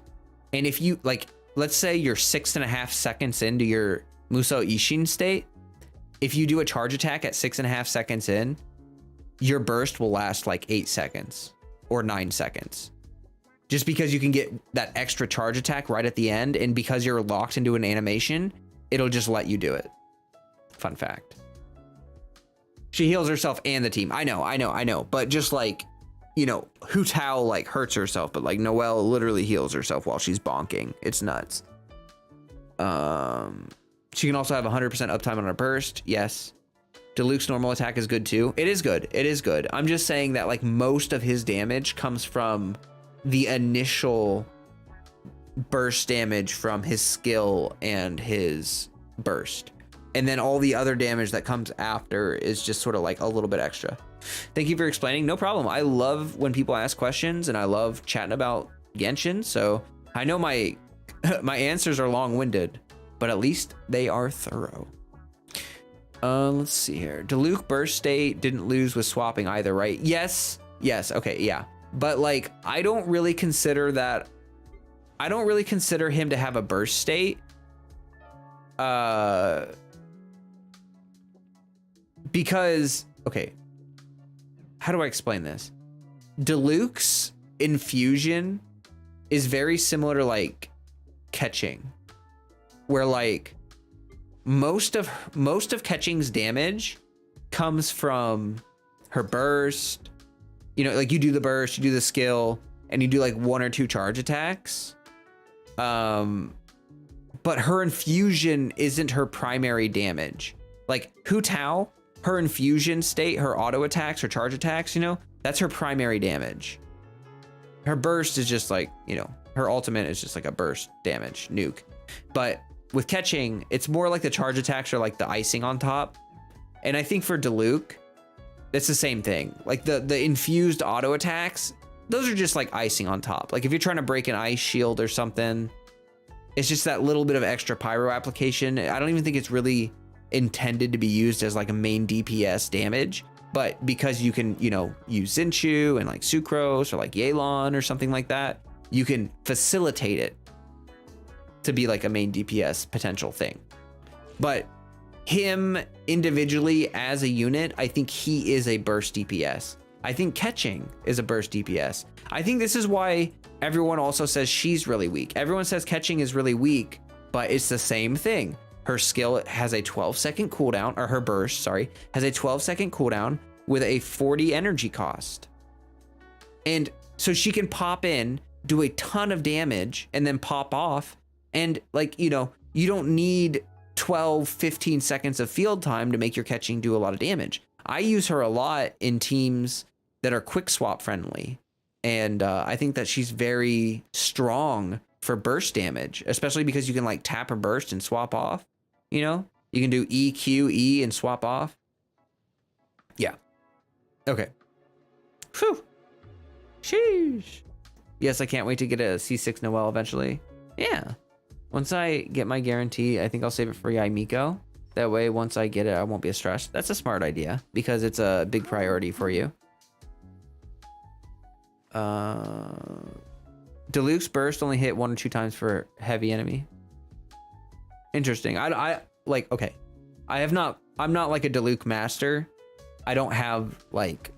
And if you like, let's say you're 6.5 seconds into your Musou Ishin state, if you do a charge attack at 6.5 seconds in, your burst will last like 8 seconds or 9 seconds. Just because you can get that extra charge attack right at the end, and because you're locked into an animation, it'll just let you do it. Fun fact. She heals herself and the team. I know. But just like, you know, Hu Tao like hurts herself, but like Noelle literally heals herself while she's bonking. It's nuts. She can also have 100% uptime on her burst. Yes. Diluc's normal attack is good too. It is good. It is good. I'm just saying that like most of his damage comes from the initial burst damage from his skill and his burst. And then all the other damage that comes after is just sort of like a little bit extra. Thank you for explaining. No problem. I love when people ask questions, and I love chatting about Genshin. So I know my answers are long-winded, but at least they are thorough. Let's see here. Diluc burst state didn't lose with swapping either, right? Yes. Okay. Yeah. But like, I don't really consider him to have a burst state. Because, okay, how do I explain this? Diluc's infusion is very similar to like catching, where like most of catching's damage comes from her burst. You know, like you do the burst, you do the skill, and you do like 1 or 2 charge attacks. But her infusion isn't her primary damage. Like Hu Tao, her infusion state, her auto attacks, her charge attacks, you know, that's her primary damage. Her burst is just like, you know, her ultimate is just like a burst damage nuke. But with catching, it's more like the charge attacks are like the icing on top. And I think for Diluc, it's the same thing. Like the infused auto attacks, those are just like icing on top. Like if you're trying to break an ice shield or something, it's just that little bit of extra pyro application. I don't even think it's really intended to be used as like a main DPS damage, but because you can, you know, use Zinchu and like Sucrose or like Yelan or something like that, you can facilitate it to be like a main DPS potential thing. But him individually as a unit, I think he is a burst DPS. I think catching is a burst DPS. I think this is why everyone also says she's really weak. Everyone says catching is really weak, but it's the same thing. Her skill has a 12-second cooldown, or her burst, sorry, has a 12-second cooldown with a 40 energy cost. And so she can pop in, do a ton of damage, and then pop off. And like, you know, you don't need 12, 15 seconds of field time to make your catching do a lot of damage. I use her a lot in teams that are quick swap friendly. And I think that she's very strong for burst damage, especially because you can like tap her burst and swap off. You know, you can do E, Q, E and swap off. Yeah. Okay. Whew. Sheesh. Yes, I can't wait to get a C6 Noelle eventually. Yeah. Once I get my guarantee, I think I'll save it for Yaimiko. That way, once I get it, I won't be stressed. That's a smart idea because it's a big priority for you. Deluxe burst only hit 1 or 2 times for heavy enemy. Interesting. I like, okay. I'm not like a Deluxe master. I don't have like,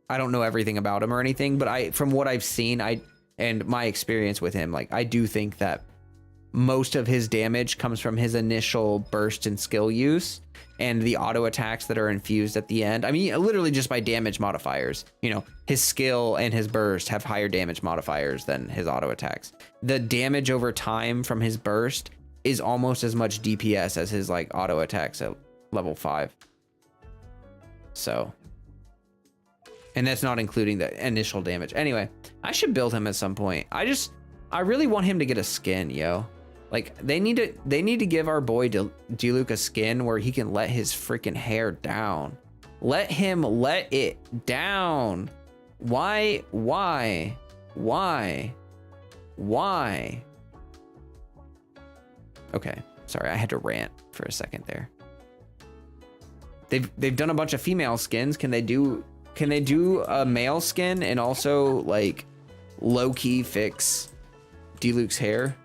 I don't know everything about him or anything, but from what I've seen, and my experience with him, like I do think that most of his damage comes from his initial burst and skill use and the auto attacks that are infused at the end. I mean, literally just by damage modifiers, you know, his skill and his burst have higher damage modifiers than his auto attacks. The damage over time from his burst is almost as much DPS as his like auto attacks at level 5. So, and that's not including the initial damage. Anyway, I should build him at some point. I really want him to get a skin, yo. Like they need to give our boy Diluc a skin where he can let his freaking hair down. Let him let it down. Why? Okay, sorry, I had to rant for a second there. They've done a bunch of female skins. Can they do a male skin and also like low-key fix Diluc's hair?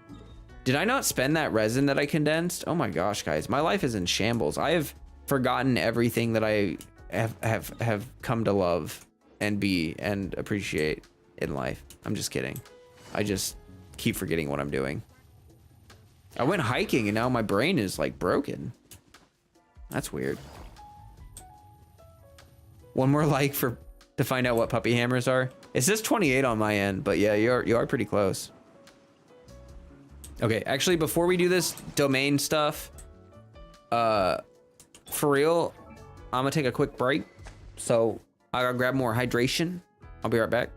Did I not spend that resin that I condensed? Oh my gosh, guys, my life is in shambles. I have forgotten everything that I have come to love and appreciate in life. I'm just kidding. I just keep forgetting what I'm doing. I went hiking and now my brain is like broken. That's weird. One more like to find out what puppy hammers are. It says 28 on my end, but yeah, you are pretty close. Okay, actually, before we do this domain stuff, for real, I'm gonna take a quick break. So I gotta grab more hydration. I'll be right back.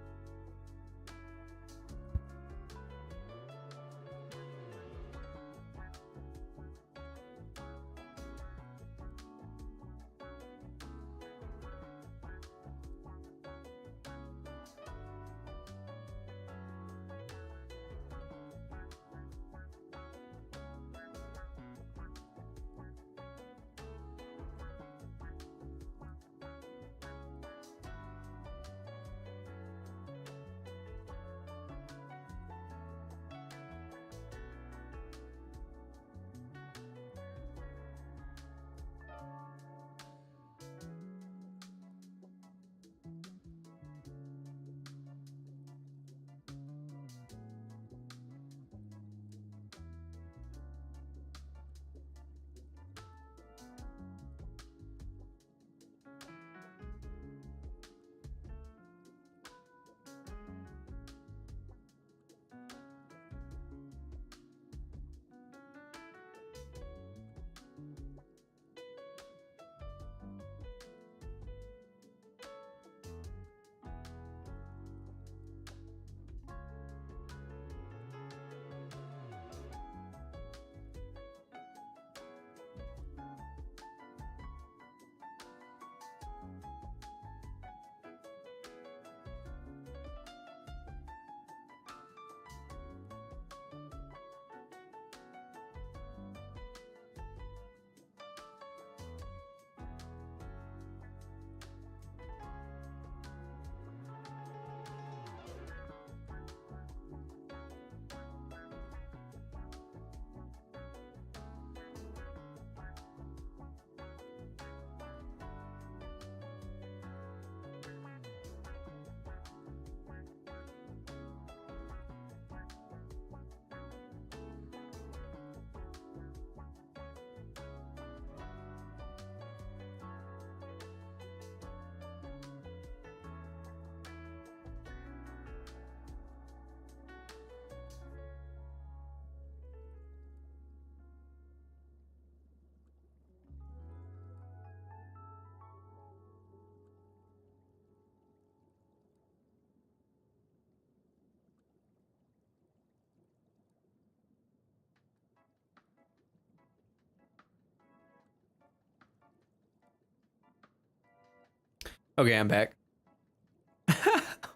Okay, I'm back.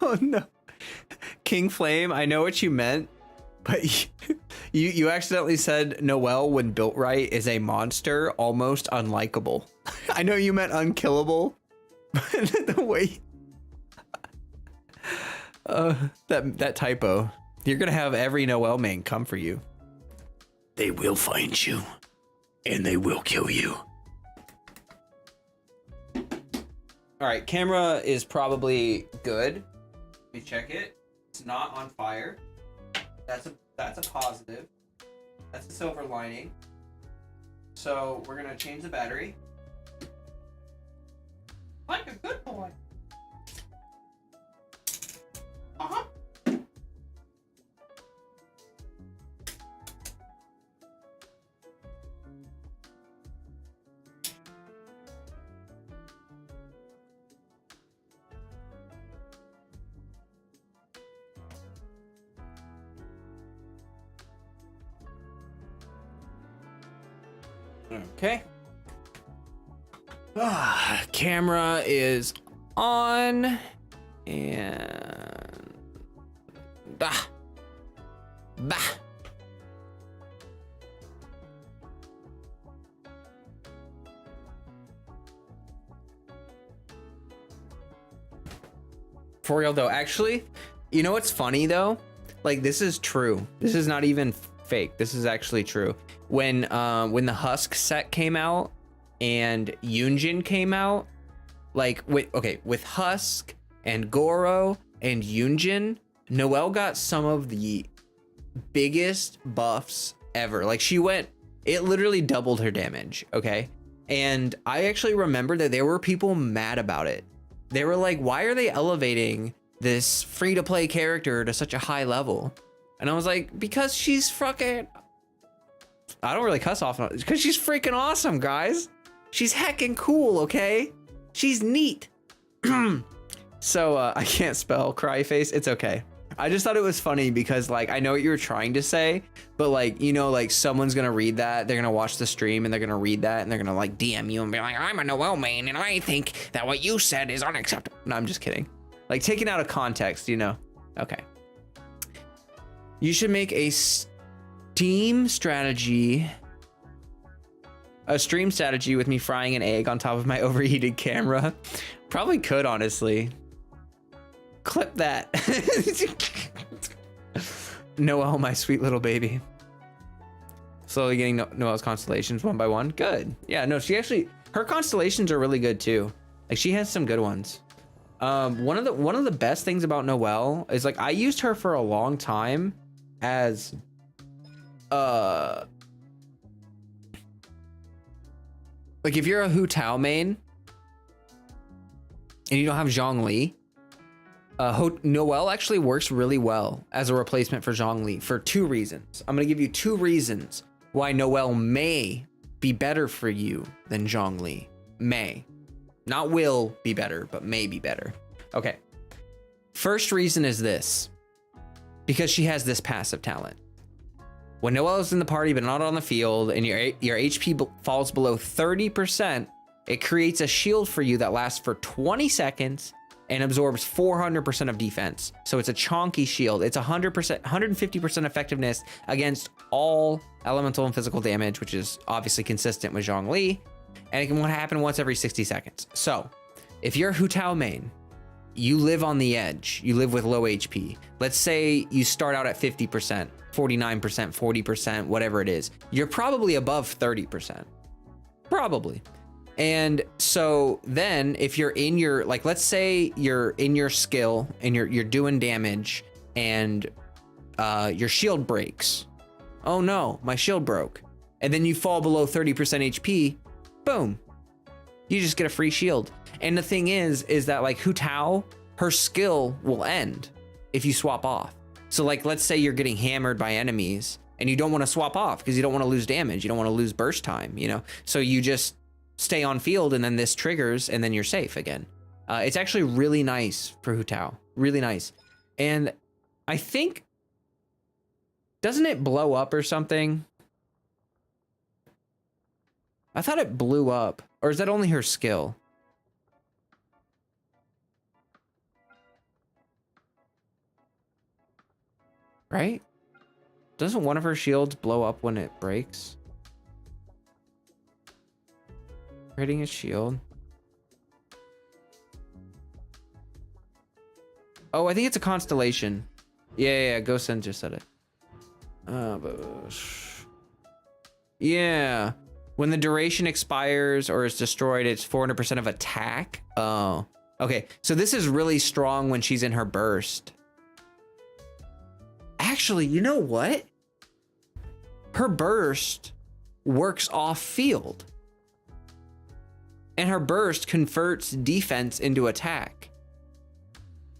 Oh no. King Flame, I know what you meant, but you accidentally said Noelle, when built right, is a monster, almost unlikable. I know you meant unkillable, but the way that typo. You're gonna have every Noelle main come for you. They will find you, and they will kill you. All right, camera is probably good. Let me check it. It's not on fire. That's a positive. That's a silver lining. So we're gonna change the battery. Like a good boy. Uh-huh. Okay. Camera is on, and bah. For real though, actually, you know what's funny though? Like, this is true. This is not even fake. This is actually true. When the Husk set came out and Yunjin came out, like, with Husk and Goro and Yunjin, Noelle got some of the biggest buffs ever. Like, it literally doubled her damage, okay? And I actually remember that there were people mad about it. They were like, why are they elevating this free-to-play character to such a high level? And I was like, because she's fucking... I don't really cuss off, because she's freaking awesome, guys. She's heckin' cool, okay? She's neat. So, I can't spell cry face. It's okay. I just thought it was funny because, like, I know what you were trying to say, but, like, you know, like, someone's gonna read that, they're gonna watch the stream, and they're gonna read that, and they're gonna, like, DM you and be like, I'm a Noelle main, and I think that what you said is unacceptable. No, I'm just kidding. Like, taken out of context, you know? Okay. You should make a stream strategy with me frying an egg on top of my overheated camera. Probably could, honestly. Clip that. Noelle, my sweet little baby. Slowly getting Noelle's constellations one by one. Good. Yeah, no, her constellations are really good too. Like, she has some good ones. One of the best things about Noelle is, like, I used her for a long time as like, if you're a Hu Tao main and you don't have Zhongli, Noelle actually works really well as a replacement for Zhongli for 2 reasons. I'm gonna give you 2 reasons why Noelle may be better for you than Zhongli. May. Not will be better, but may be better. Okay. First reason is this. Because she has this passive talent. When Noelle is in the party but not on the field, and your HP falls below 30%, it creates a shield for you that lasts for 20 seconds and absorbs 400% of defense. So it's a chonky shield. It's 100%, 150% effectiveness against all elemental and physical damage, which is obviously consistent with Zhongli, and it can happen once every 60 seconds. So if you're Hu Tao main, you live on the edge, you live with low HP. Let's say you start out at 50%, 49%, 40%, whatever it is. You're probably above 30%. Probably. And so then if you're in your, like, let's say you're in your skill and you're doing damage and your shield breaks. Oh no, my shield broke. And then you fall below 30% HP, boom. You just get a free shield. And the thing is that, like, Hu Tao, her skill will end if you swap off. So, like, let's say you're getting hammered by enemies and you don't want to swap off because you don't want to lose damage. You don't want to lose burst time, you know? So you just stay on field and then this triggers and then you're safe again. It's actually really nice for Hu Tao. Really nice. And I think, doesn't it blow up or something? I thought it blew up. Or is that only her skill? right? Doesn't one of her shields blow up when it breaks? Hitting a shield. Oh, I think it's a constellation. Yeah, Gosen just said it. Yeah. When the duration expires or is destroyed, it's 400% of attack. Oh, okay. So this is really strong when she's in her burst. Actually, you know what? Her burst works off field. And her burst converts defense into attack,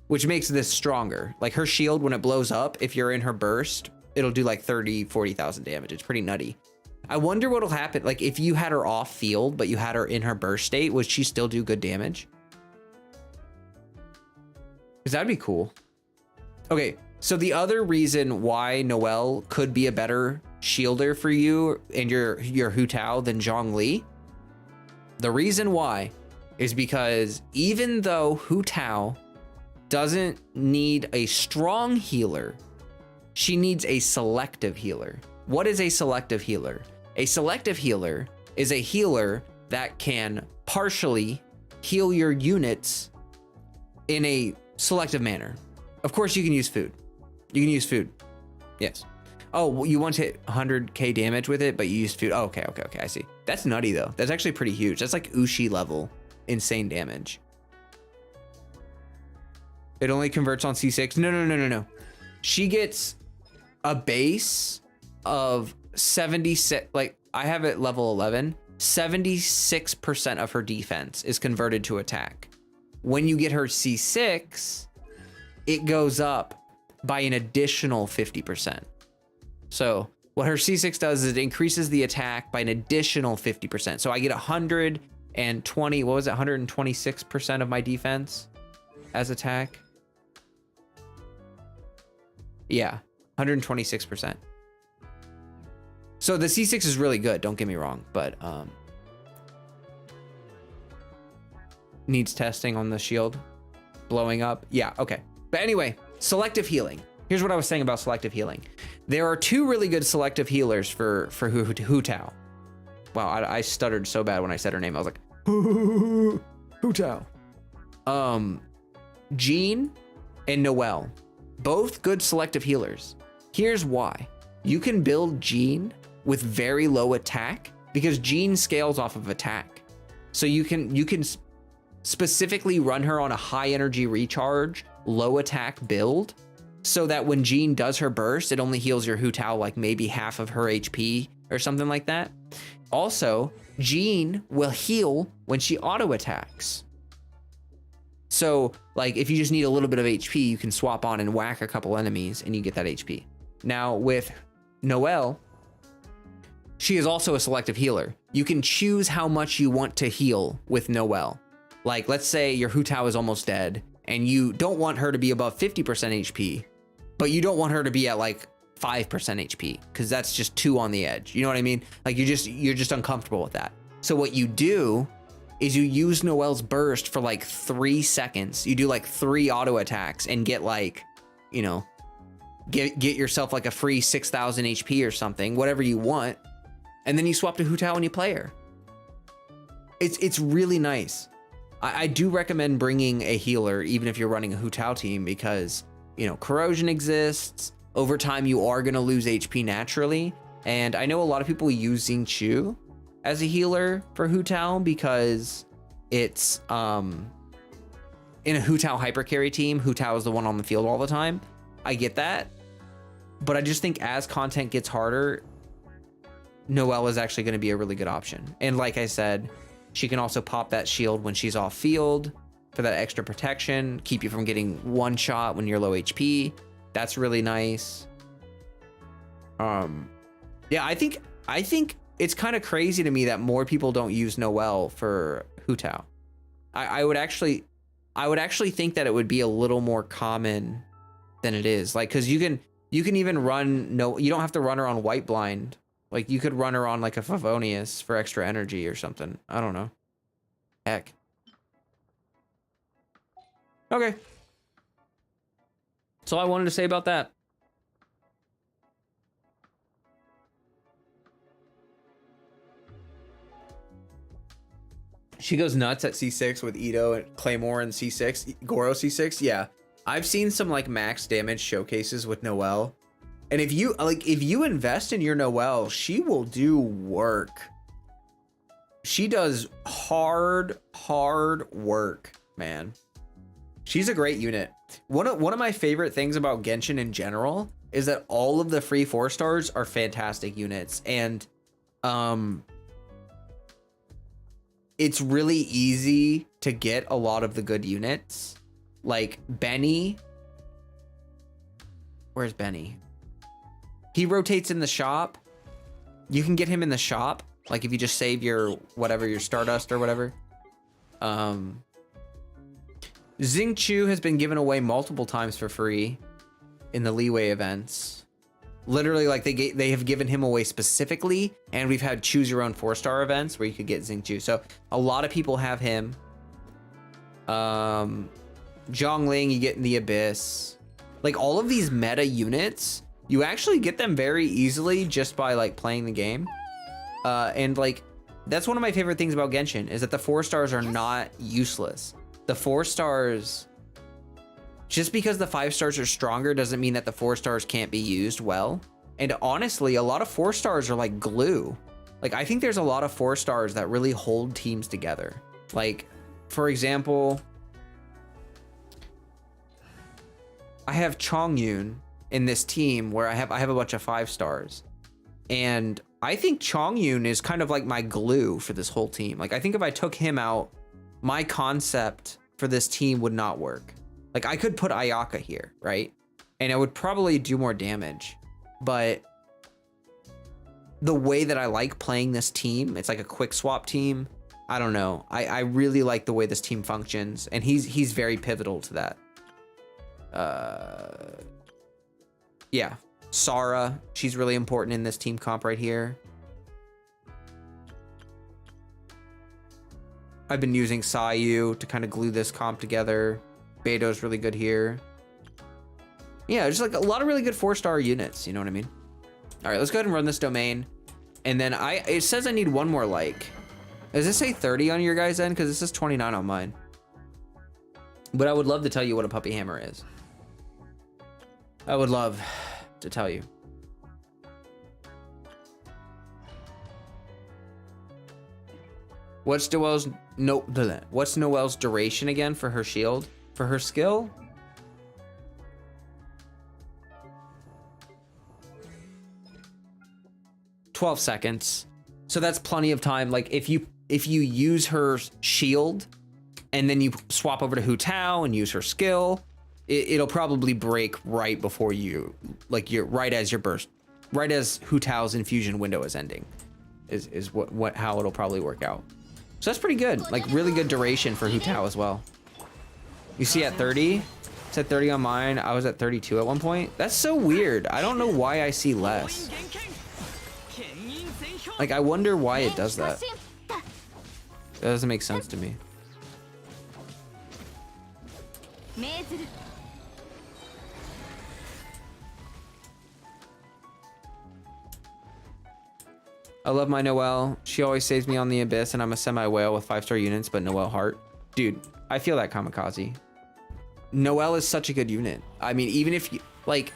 which makes this stronger. Like her shield, when it blows up, if you're in her burst, it'll do like 30, 40,000 damage. It's pretty nutty. I wonder what'll happen. Like if you had her off field, but you had her in her burst state, would she still do good damage? Because that'd be cool. Okay, so the other reason why Noelle could be a better shielder for you and your Hu Tao than Zhongli, the reason why is because even though Hu Tao doesn't need a strong healer, she needs a selective healer. What is a selective healer? A selective healer is a healer that can partially heal your units in a selective manner. Of course, you can use food. You can use food. Yes. Oh, well, you want to hit 100k damage with it, but you used food. Oh, okay, I see. That's nutty though. That's actually pretty huge. That's like Ushi level insane damage. It only converts on C6. No. She gets a base of 76. Like I have it level 11. 76% of her defense is converted to attack. When you get her C6, it goes up by an additional 50%. So what her C6 does is it increases the attack by an additional 50%. So I get 120, what was it? 126% of my defense as attack. Yeah, 126%. So the C6 is really good, don't get me wrong, but needs testing on the shield blowing up. Yeah, okay. But anyway, selective healing. Here's what I was saying about selective healing. There are two really good selective healers for Hu Tao. Wow, I stuttered so bad when I said her name. I was like, Hu Tao. Jean and Noelle, both good selective healers. Here's why. You can build Jean with very low attack because Jean scales off of attack. So you can specifically run her on a high energy recharge, low attack build, so that when Jean does her burst, it only heals your Hu Tao like maybe half of her HP or something like that. Also, Jean will heal when she auto attacks. So like if you just need a little bit of HP, you can swap on and whack a couple enemies and you get that HP. Now with Noelle, she is also a selective healer. You can choose how much you want to heal with Noelle. Like let's say your Hu Tao is almost dead and you don't want her to be above 50% HP, but you don't want her to be at like 5% HP because that's just too on the edge. You know what I mean? Like you're just uncomfortable with that. So what you do is you use Noelle's burst for like 3 seconds. You do like 3 auto attacks and get like, you know, get yourself like a free 6,000 HP or something, whatever you want. And then you swap to Hu Tao and you play her. It's really nice. I do recommend bringing a healer, even if you're running a Hu Tao team, because, you know, corrosion exists. Over time, you are going to lose HP naturally. And I know a lot of people use Xingqiu as a healer for Hu Tao because it's, in a Hu Tao hyper carry team, Hu Tao is the one on the field all the time. I get that. But I just think as content gets harder, Noelle is actually going to be a really good option. And like I said, she can also pop that shield when she's off field for that extra protection, keep you from getting one shot when you're low HP. That's really nice. Yeah, I think it's kind of crazy to me that more people don't use Noelle for Hu Tao. I would actually think that it would be a little more common than it is. Like, cause you can even run, you don't have to run her on White Blind. Like you could run her on like a Favonius for extra energy or something. I don't know. Heck. Okay. That's all I wanted to say about that. She goes nuts at C6 with Ito and Claymore and C6, Goro C6. Yeah, I've seen some like max damage showcases with Noelle, and if you invest in your Noelle, she will do work. She does hard work, man. She's a great unit. One of my favorite things about Genshin in general is that all of the free 4-stars are fantastic units, and it's really easy to get a lot of the good units. Like Benny. Where's Benny? He rotates in the shop. You can get him in the shop. Like if you just save your whatever, your Stardust or whatever. Xingqiu has been given away multiple times for free in the Leeway events. Literally, like they have given him away specifically, and we've had choose your own 4-star events where you could get Xingqiu. So a lot of people have him. Zhongling, you get in the Abyss. Like all of these meta units, you actually get them very easily just by like playing the game. And like that's one of my favorite things about Genshin is that the 4-stars are not useless. The 4-stars, just because the 5-stars are stronger doesn't mean that the 4-stars can't be used well. And honestly, a lot of 4-stars are like glue. Like I think there's a lot of 4-stars that really hold teams together. Like for example, I have Chongyun in this team where I have a bunch of 5-stars. And I think Chongyun is kind of like my glue for this whole team. Like I think if I took him out, my concept for this team would not work. Like I could put Ayaka here, right? And it would probably do more damage, but the way that I like playing this team, it's like a quick swap team. I don't know. I really like the way this team functions, and he's very pivotal to that. Yeah, Sarah, she's really important in this team comp right here. I've been using Sayu to kind of glue this comp together. Beto's really good here. Yeah, just like a lot of really good 4-star units, you know what I mean? All right, let's go ahead and run this domain. And then it says I need one more like. Does this say 30 on your guys' end? Because this says 29 on mine. But I would love to tell you what a puppy hammer is. I would love to tell you. What's Noelle's duration again for her shield? For her skill? "12 seconds. So that's plenty of time. Like if you use her shield and then you swap over to Hu Tao and use her skill, it'll probably break right before you, like right as Hu Tao's infusion window is ending. Is how it'll probably work out. So that's pretty good. Like really good duration for Hu Tao as well. You see at 30, it's at 30 on mine. I was at 32 at one point. That's so weird. I don't know why I see less. Like I wonder why it does that. That doesn't make sense to me. I love my Noelle. She always saves me on the Abyss, and I'm a semi-whale with 5-star units, but Noelle heart. Dude, I feel that, Kamikaze. Noelle is such a good unit. I mean, even if you, like,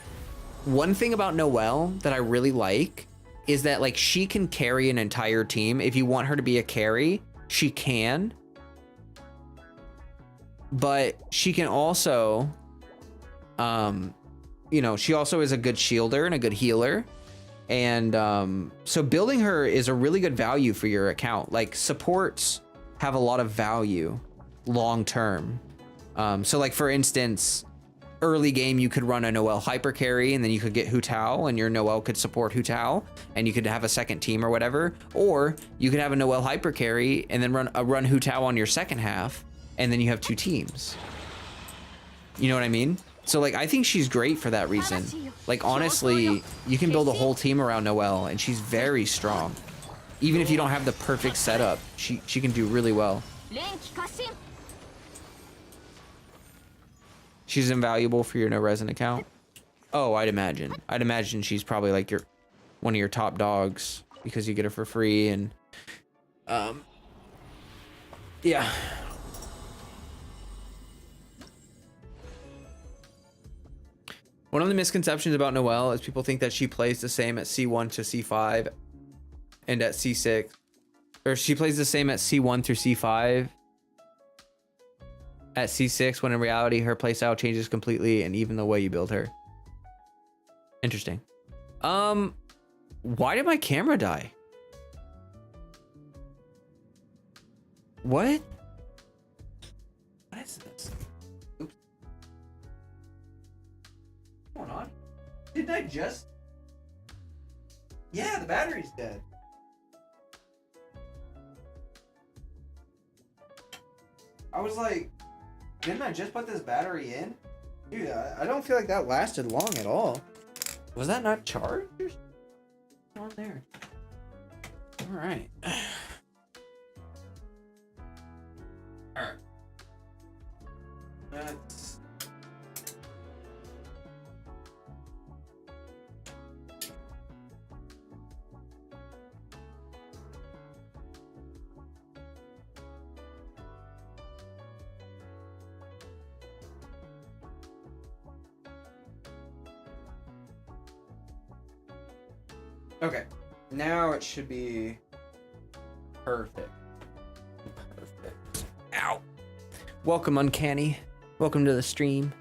one thing about Noelle that I really like is that, like, she can carry an entire team. If you want her to be a carry, she can. But she can also, you know, she also is a good shielder and a good healer. And so building her is a really good value for your account. Like supports have a lot of value long term. So like for instance, early game you could run a Noelle hyper carry and then you could get Hu Tao and your Noelle could support Hu Tao and you could have a second team or whatever. Or you could have a Noelle hyper carry and then run Hu Tao on your second half and then you have 2 teams. You know what I mean? So like I think she's great for that reason. Like honestly, you can build a whole team around Noelle and she's very strong. Even if you don't have the perfect setup, she can do really well. She's invaluable for your no resin account. Oh, I'd imagine. I'd imagine she's probably like one of your top dogs because you get her for free and Yeah. One of the misconceptions about Noelle is people think that she plays the same at C1 to C5 and at C6. Or she plays the same at C1 through C5 at C6, when in reality her playstyle changes completely, and even the way you build her. Interesting. Why did my camera die? What? What is this? Oops. What's going on? Didn't I just? Yeah, the battery's dead. I was like, didn't I just put this battery in? Dude, I don't feel like that lasted long at all. Was that not charged? What's on there? All right. All right. That's... Okay, now it should be perfect. Perfect. Ow. Welcome, Uncanny. Welcome to the stream.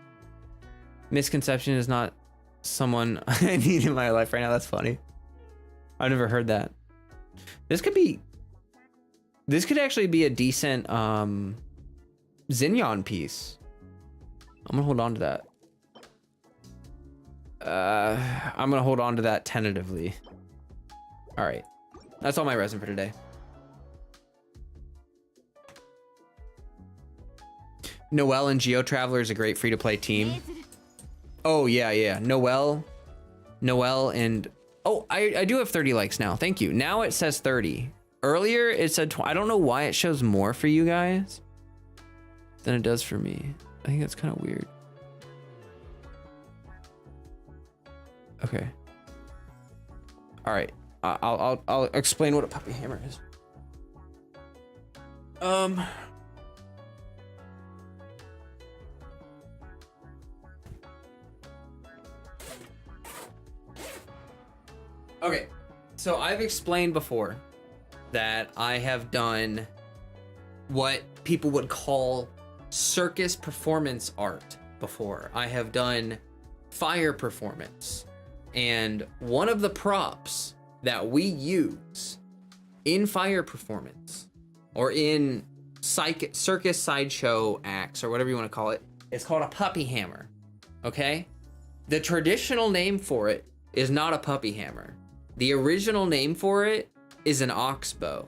Misconception is not someone I need in my life right now. That's funny. I've never heard that. This could actually be a decent Xignon piece. I'm gonna hold on to that. I'm gonna hold on to that tentatively. All right, that's all my resin for today. Noelle and Geo Traveler is a great free-to-play team. Oh yeah. Noelle and oh, I do have 30 likes now. Thank you. Now it says 30. Earlier it said I don't know why it shows more for you guys than it does for me. I think that's kind of weird. Okay. All right. I'll explain what a puppy hammer is. Okay. So I've explained before that I have done what people would call circus performance art before. I have done fire performance. And one of the props that we use in fire performance or in circus sideshow acts or whatever you want to call it, is called a puppy hammer. Okay? The traditional name for it is not a puppy hammer. The original name for it is an oxbow.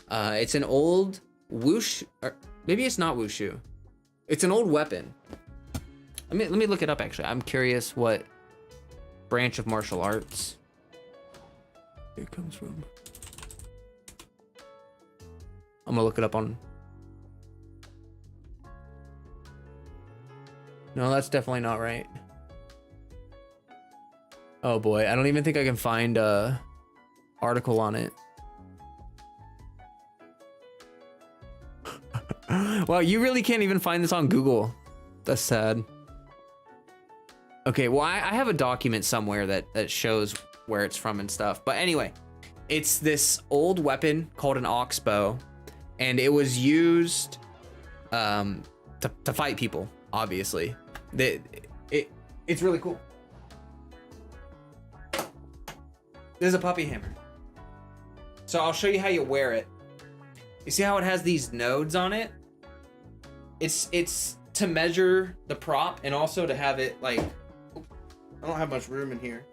It's an old wushu, or maybe it's not wushu. It's an old weapon. Let me look it up actually. I'm curious what branch of martial arts it comes from. I'm gonna look it up on. No, that's definitely not right. Oh boy, I don't even think I can find a article on it. Wow, you really can't even find this on Google. That's sad. Okay, well, I have a document somewhere that shows where it's from and stuff. But anyway, it's this old weapon called an oxbow, and it was used to fight people, obviously. It's really cool. This is a puppy hammer. So I'll show you how you wear it. You see how it has these nodes on it? It's to measure the prop and also to have it like, I don't have much room in here.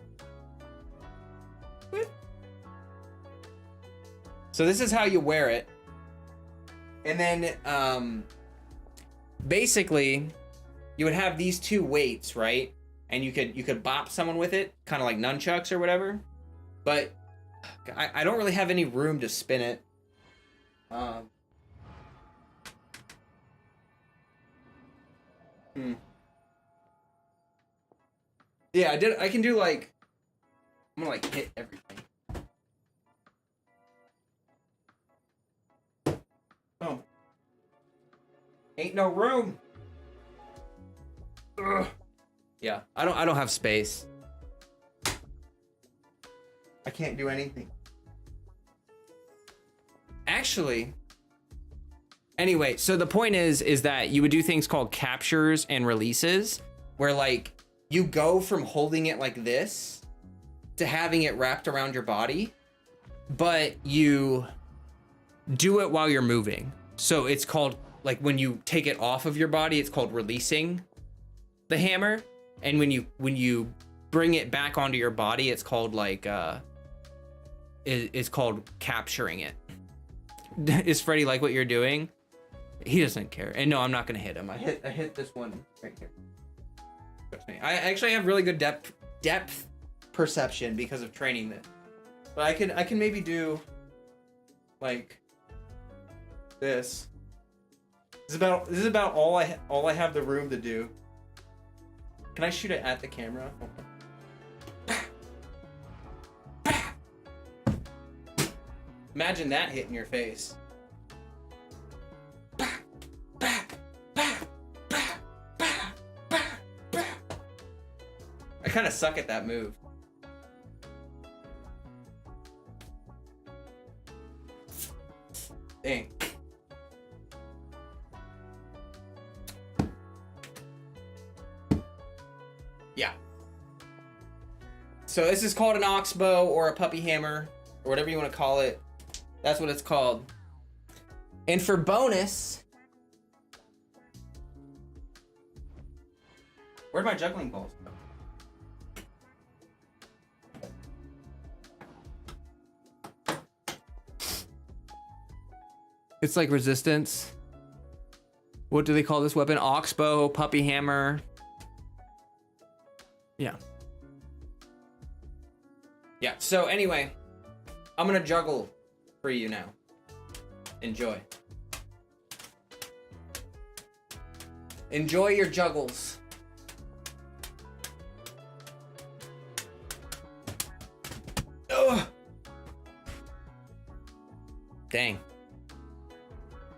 So this is how you wear it. And then basically you would have these two weights, right? And you could bop someone with it, kind of like nunchucks or whatever. But I don't really have any room to spin it. Yeah, I can do like, I'm gonna like hit everything. Oh. Ain't no room. Ugh. Yeah, I don't have space. I can't do anything. Actually, anyway, so the point is that you would do things called captures and releases, where like you go from holding it like this to having it wrapped around your body, but you do it while you're moving. So it's called, like, when you take it off of your body, it's called releasing the hammer, and when you bring it back onto your body, it's called like it's called capturing it. Is Freddy like what you're doing? He doesn't care. And no, I'm not gonna hit him. I hit this one right here. Trust me. I actually have really good depth perception because of training this. But I can maybe do like this. This is about all I have the room to do. Can I shoot it at the camera? Imagine that hitting your face. I kind of suck at that move. Dang. Yeah. So this is called an oxbow or a puppy hammer or whatever you want to call it. That's what it's called. And for bonus, where'd my juggling balls go? It's like resistance. What do they call this weapon? Oxbow, puppy hammer. Yeah. Yeah, so anyway, I'm gonna juggle for you now. Enjoy. Enjoy your juggles. Ugh. Dang.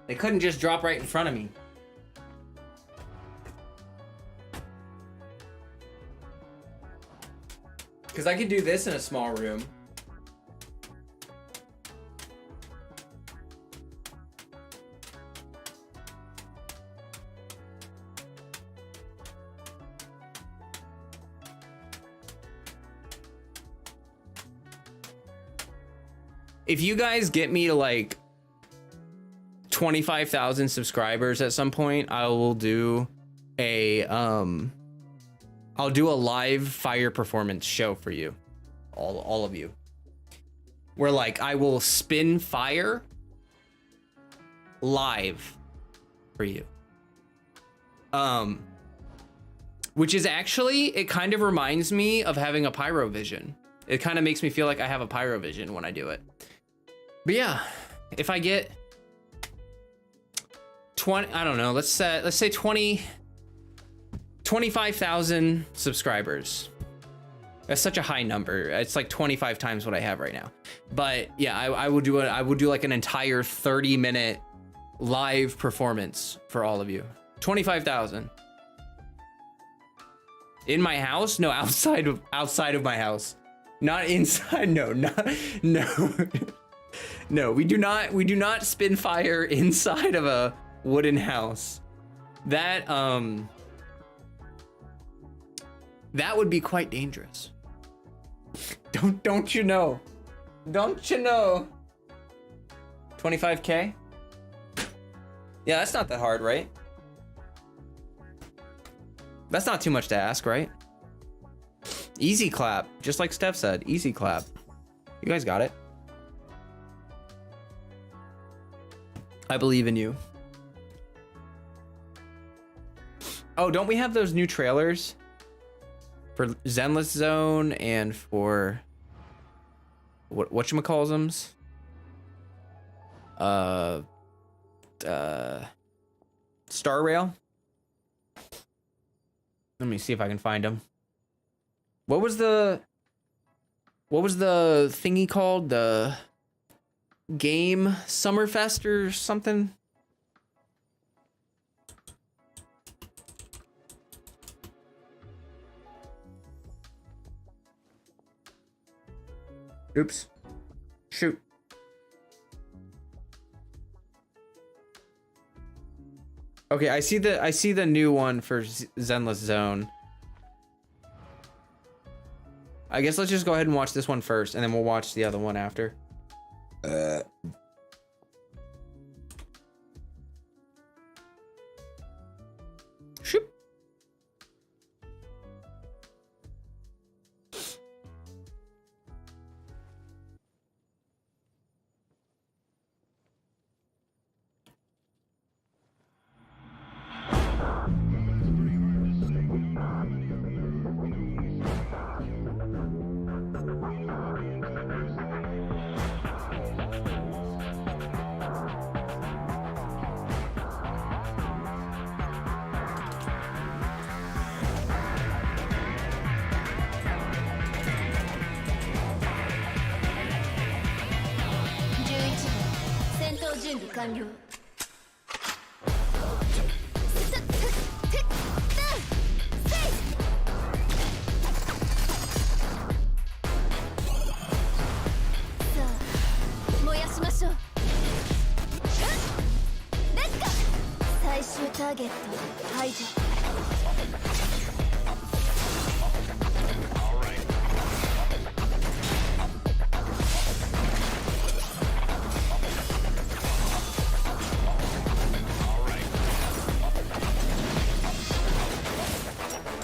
They couldn't just drop right in front of me. Because I could do this in a small room. If you guys get me to like 25,000 subscribers at some point, I will do a I'll do a live fire performance show for you, all of you, where like I will spin fire live for you. Which is actually, it kind of reminds me of having a pyro vision. It kind of makes me feel like I have a pyro vision when I do it. But yeah, if I get 20, I don't know, let's say 25,000 subscribers. That's such a high number. It's like 25 times what I have right now. But yeah, I will do like an entire 30-minute live performance for all of you. 25,000. In my house? No, outside of my house. Not inside. No. No, we do not spin fire inside of a wooden house. That would be quite dangerous. Don't you know? Don't you know? 25K? Yeah, that's not that hard, right? That's not too much to ask, right? Easy clap, just like Steph said, easy clap. You guys got it. I believe in you. Oh, don't we have those new trailers for Zenless Zone and for whatchamacallsums? Star Rail? Let me see if I can find them. What was the thingy called? The Game Summerfest or something? Oops. Shoot. Okay, I see the new one for Zenless Zone. I guess let's just go ahead and watch this one first, and then we'll watch the other one after. Shoot.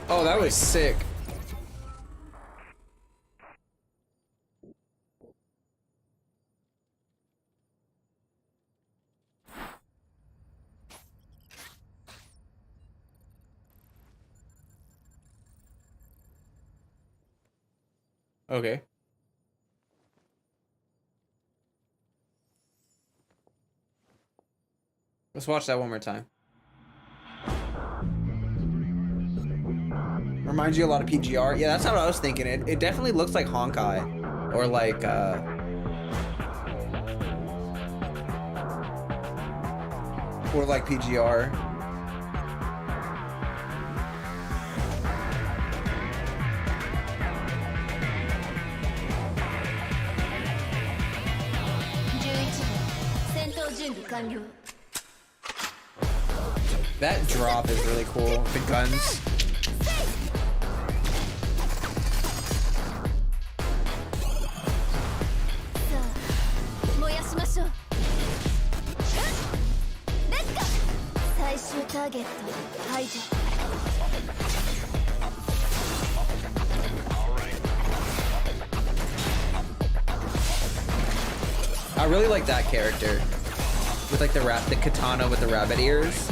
Oh, that was sick. Okay. Let's watch that one more time. Reminds you a lot of PGR. Yeah, that's what I was thinking. It definitely looks like Honkai. Or like, PGR. That drop is really cool. The guns. I really like that character with like the katana with the rabbit ears.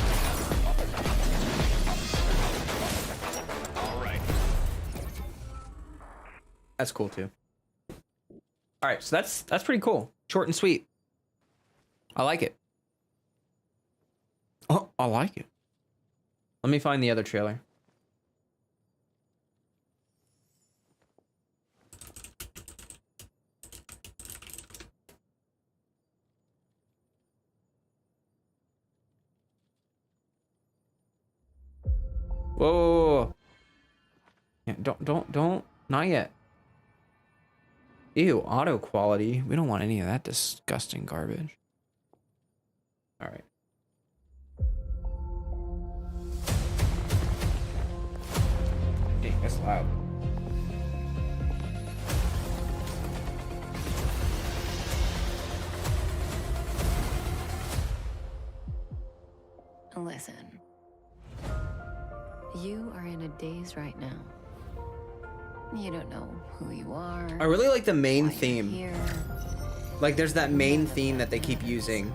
That's cool too. All right, so that's pretty cool. Short and sweet. I like it. Oh, I like it. Let me find the other trailer. Whoa, whoa, whoa. Yeah, don't, not yet. Ew, auto quality. We don't want any of that disgusting garbage. All right. Dang, that's loud. Listen. You are in a daze right now. You don't know who you are. I really like the main why you're theme. here. Like, there's that main theme that they keep using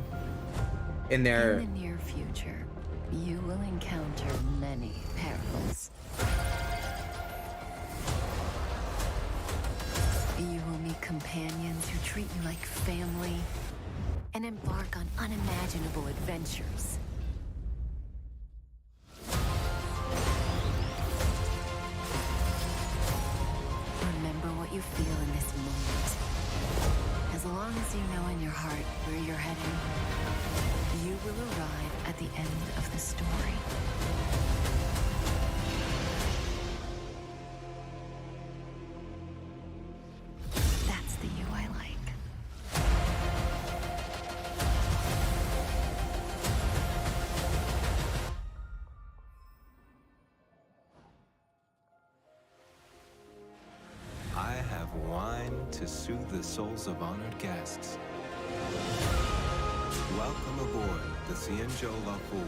in their... In the near future, you will encounter many perils. You will meet companions who treat you like family and embark on unimaginable adventures. Remember what you feel in this moment. As long as you know in your heart where you're heading, you will arrive at the end of the story. That's the to soothe the souls of honored guests. Welcome aboard the Cienjo La Fool.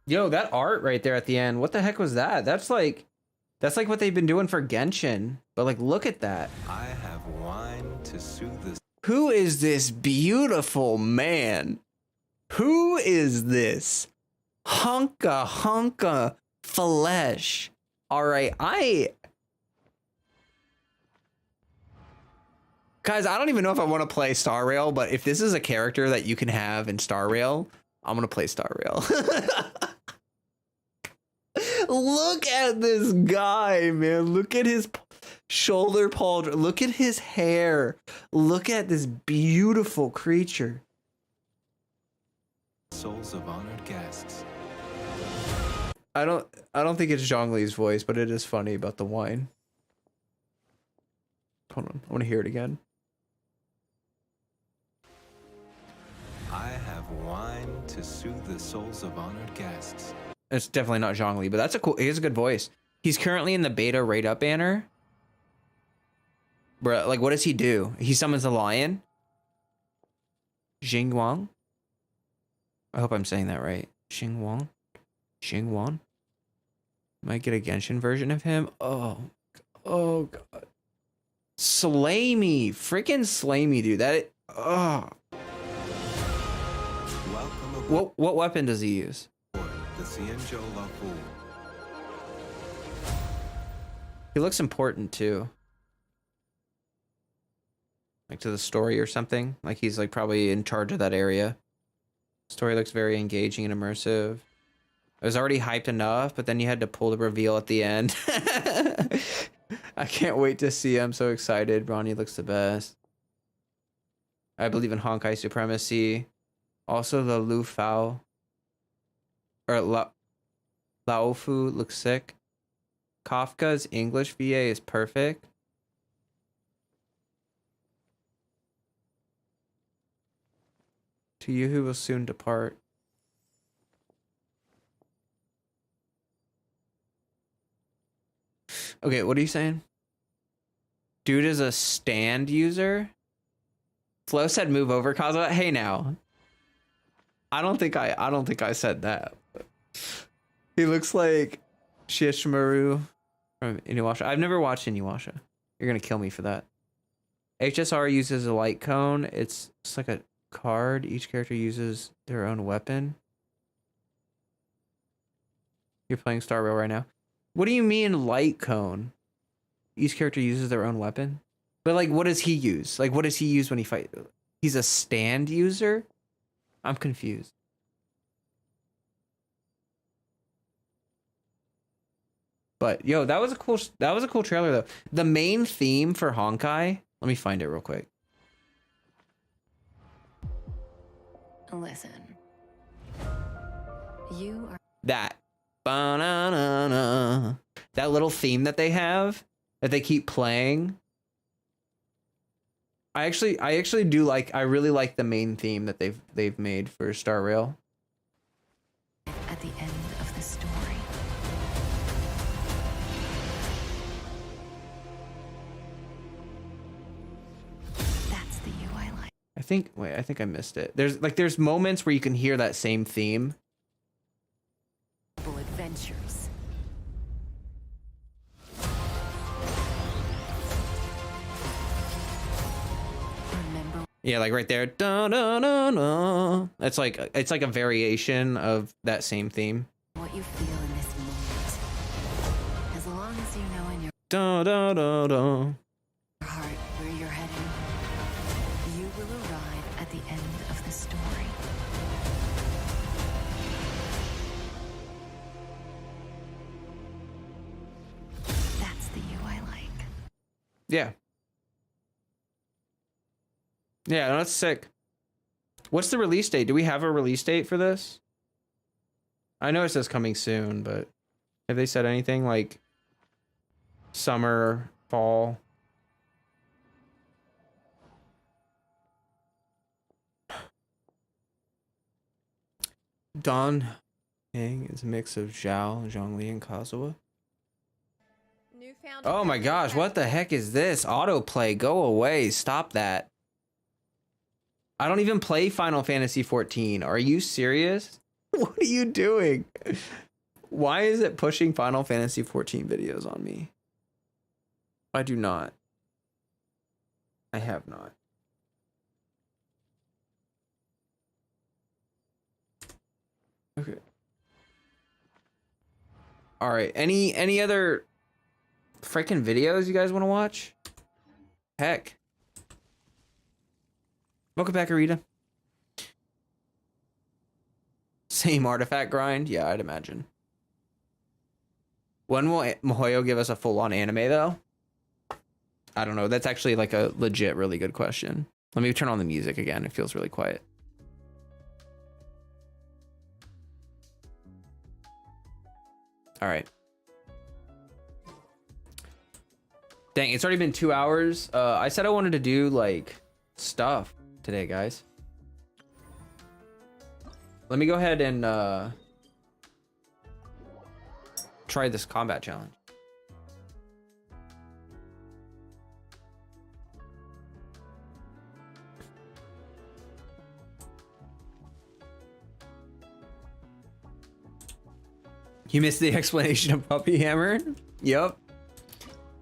Yo, that art right there at the end. What the heck was that? That's like what they've been doing for Genshin. But like, look at that. I have wine to soothe the... Who is this beautiful man? Who is this? Hunka flesh. All right, guys, I don't even know if I want to play Star Rail, but if this is a character that you can have in Star Rail, I'm gonna play Star Rail. Look at this guy, man. Look at his shoulder pauldron. Look at his hair. Look at this beautiful creature. souls of honored guests. I don't think it's Zhongli's voice, but it is funny about the wine. Hold on, I want to hear it again. I have wine to soothe the souls of honored guests. It's definitely not Zhongli, but he has a good voice. He's currently in the beta rate up banner. Bruh, like, what does he do? He summons a lion. Xingwang. I hope I'm saying that right. Xingwang. Might get a Genshin version of him. Oh god. Slay me. Freaking slay me, dude. Welcome aboard What weapon does he use? the Cienjo La Fool. He looks important too. Like to the story or something. Like he's like probably in charge of that area. Story looks very engaging and immersive. I was already hyped enough, but then you had to pull the reveal at the end. I can't wait to see. I'm so excited. Bronny looks the best. I believe in Honkai supremacy. Also, the Lu Fao or Laofu looks sick. Kafka's English VA is perfect. To you who will soon depart. Okay, what are you saying? Dude is a stand user? Flo said move over, Kazuha. Hey now. I don't think I said that. He looks like Shishimaru from Inuyasha. I've never watched Inuyasha. You're gonna kill me for that. HSR uses a light cone. It's like a card. Each character uses their own weapon. You're playing Star Rail right now. What do you mean light cone? Each character uses their own weapon? But like, what does he use? Like, what does he use when he fight? He's a stand user? I'm confused. But yo, that was a cool trailer though. The main theme for Honkai, let me find it real quick. Listen. You are That. Ba-na-na-na. That little theme that they have, that they keep playing. I actually do like, I really like the main theme that they've made for Star Rail. at the end of the story. That's the you I like. I think I missed it. There's moments where you can hear that same theme. Adventures. Remember Yeah, like right there. Da, da, da, da. It's like a variation of that same theme. what you feel in this moment. As long as you know in your Da, da, da, da. heart where you're heading, you will arrive at the end of the story. That's the you I like. Yeah. Yeah, no, that's sick. What's the release date? Do we have a release date for this? I know it says coming soon, but have they said anything like summer, fall? Don Hang is a mix of Zhao, Zhongli, and Kazuha. Newfound Oh my gosh, what the heck is this? Autoplay, go away. Stop that. I don't even play Final Fantasy 14. Are you serious? What are you doing? Why is it pushing Final Fantasy 14 videos on me? I do not. I have not. Okay. All right. Any other freaking videos you guys want to watch? Heck. Welcome back, Arita. Same artifact grind? Yeah, I'd imagine. When will Mihoyo give us a full-on anime, though? I don't know. That's actually like a legit really good question. Let me turn on the music again. It feels really quiet. All right. Dang, it's already been 2 hours. I said I wanted to do like stuff today, guys. Let me go ahead and try this combat challenge. You missed the explanation of Puppy Hammer? Yup.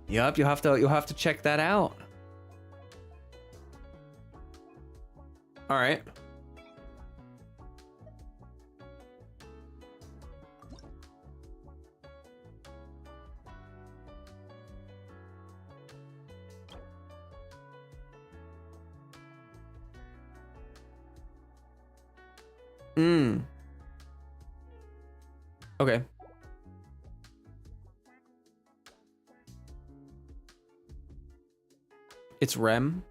Yup, you'll have to check that out. All right. Okay. It's Rem.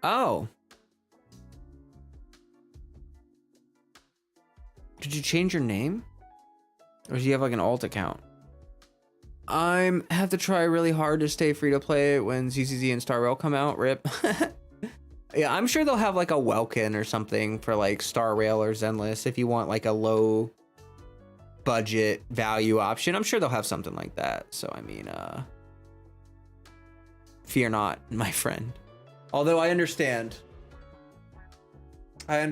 Oh. Did you change your name? Or do you have like an alt account? I'm have to try really hard to stay free to play when ZZZ and Star Rail come out. Rip. Yeah, I'm sure they'll have like a Welkin or something for like Star Rail or Zenless if you want like a low budget value option. I'm sure they'll have something like that. So I mean, fear not, my friend. Although I understand. I don't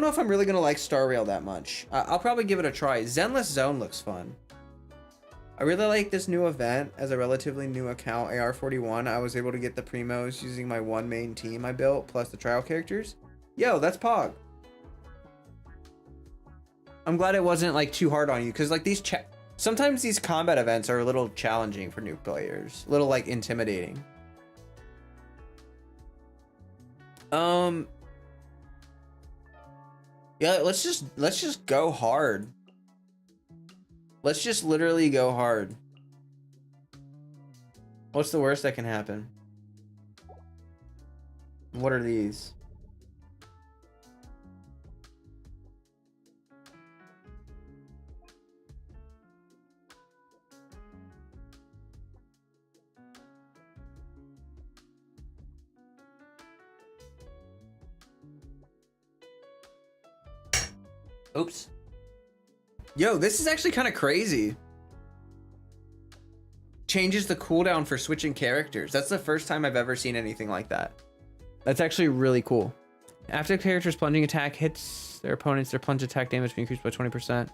know if I'm really gonna like Star Rail that much. I'll probably give it a try. Zenless Zone looks fun. I really like this new event. As a relatively new account, AR41, I was able to get the primos using my one main team I built, plus the trial characters. Yo, that's Pog. I'm glad it wasn't like too hard on you, because like these sometimes these combat events are a little challenging for new players, a little like intimidating. Yeah, let's just go hard. Let's just literally go hard. What's the worst that can happen? What are these? Oops. Yo, this is actually kind of crazy. Changes the cooldown for switching characters. That's the first time I've ever seen anything like that. That's actually really cool. After the character's plunging attack hits their opponents, their plunge attack damage will increase by 20%.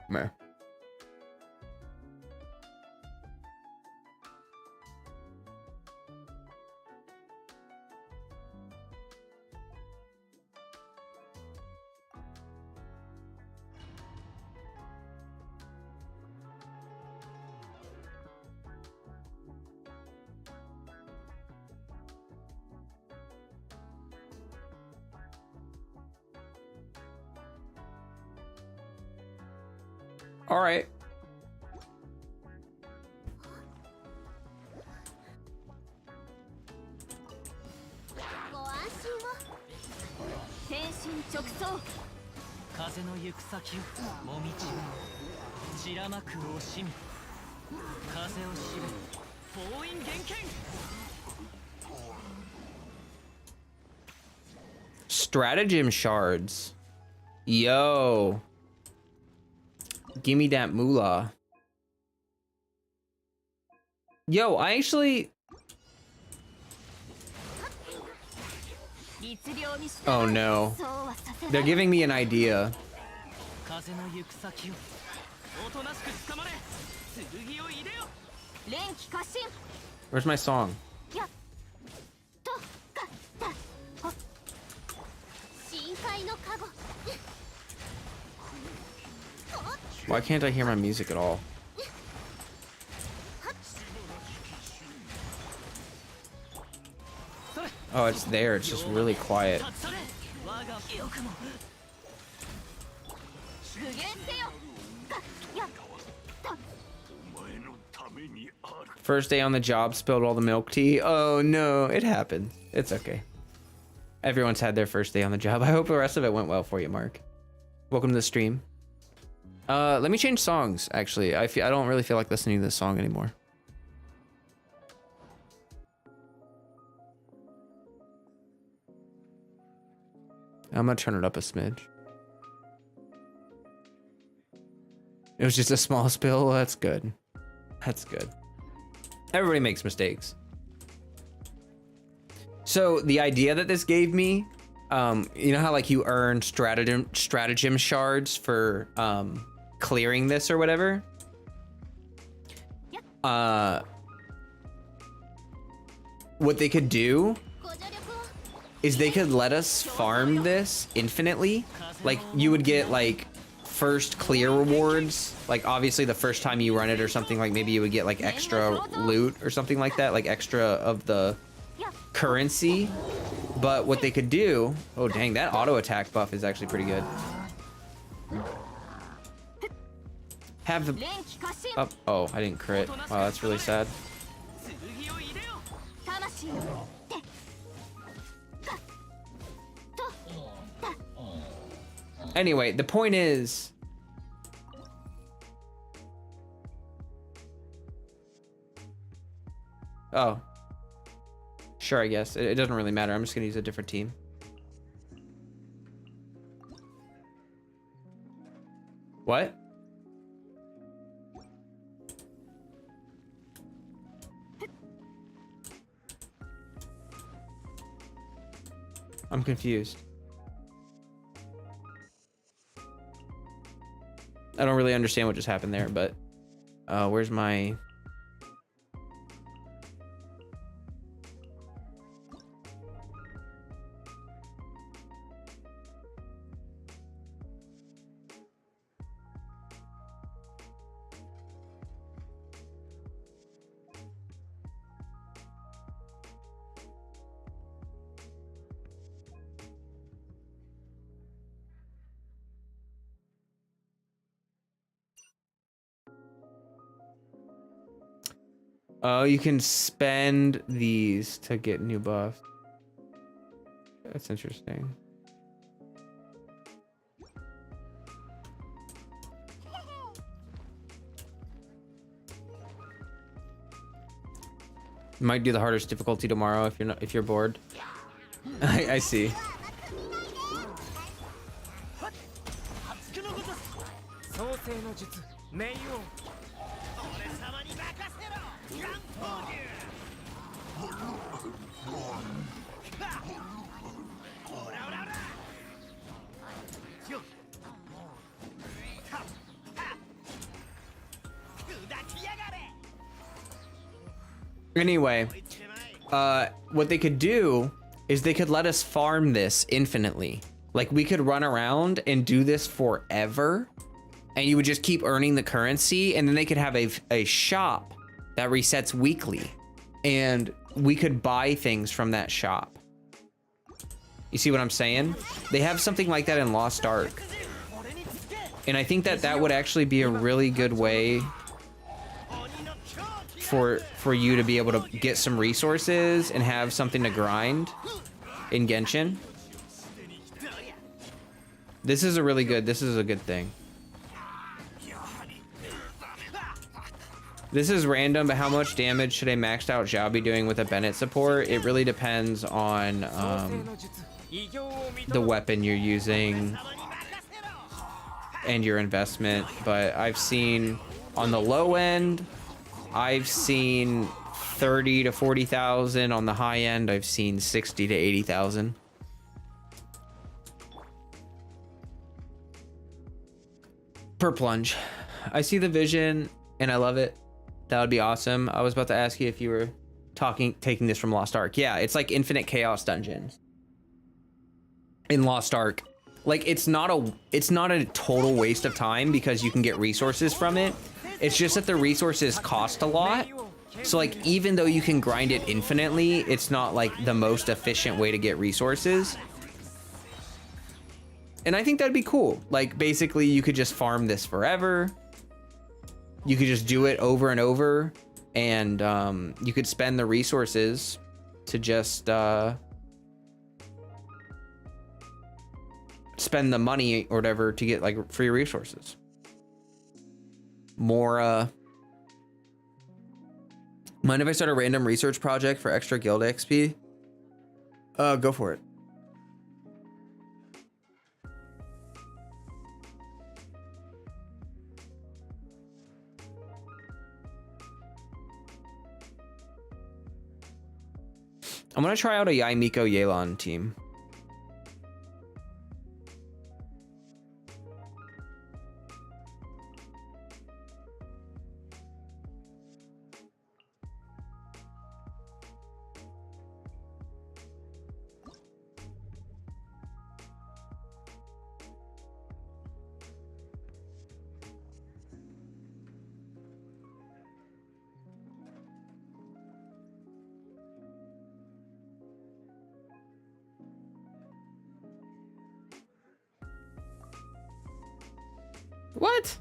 Meh. All right. Stratagem shards. Yo. Give me that moolah. Yo, I actually... Oh no. They're giving me an idea. Where's my song? Why can't I hear my music at all? Oh, it's there. It's just really quiet. First day on the job, spilled all the milk tea. Oh no, it happened. It's okay. Everyone's had their first day on the job. I hope the rest of it went well for you, Mark. Welcome to the stream. Let me change songs, actually. I don't really feel like listening to this song anymore. I'm gonna turn it up a smidge. It was just a small spill. That's good. That's good. Everybody makes mistakes. So the idea that this gave me, you know how like you earn stratagem shards for clearing this or whatever? What they could do is they could let us farm this infinitely. Like you would get like first clear rewards, like obviously the first time you run it or something, like maybe you would get like extra loot or something like that, like extra of the currency. But what they could do, oh dang, that auto attack buff is actually pretty good. Have the oh, I didn't crit. Wow, that's really sad. Anyway, the point is, oh, sure, I guess it doesn't really matter. I'm just gonna use a different team. What? I'm confused. I don't really understand what just happened there, but where's my... Oh, you can spend these to get new buffs. That's interesting. Might do the hardest difficulty tomorrow if you're bored. I see. Anyway, what they could do is they could let us farm this infinitely. Like we could run around and do this forever, and you would just keep earning the currency, and then they could have a shop that resets weekly, and we could buy things from that shop. You see what I'm saying? They have something like that in Lost Ark, and I think that that would actually be a really good way for you to be able to get some resources and have something to grind in Genshin. This is a good thing. This is random, but how much damage should a maxed out Xiao be doing with a Bennett support? It really depends on the weapon you're using and your investment, but I've seen on the low end I've seen 30 to 40,000 on the high end. I've seen 60 to 80,000. Per plunge. I see the vision and I love it. That would be awesome. I was about to ask you if you were taking this from Lost Ark. Yeah, it's like infinite chaos dungeons in Lost Ark. Like it's not a total waste of time because you can get resources from it. It's just that the resources cost a lot. So like even though you can grind it infinitely, it's not like the most efficient way to get resources. And I think that'd be cool. Like basically you could just farm this forever. You could just do it over and over, and you could spend the resources to just spend the money or whatever to get like free resources. More mind if I start a random research project for extra guild XP? Go for it. I'm gonna try out a Yaimiko Yelan team. What?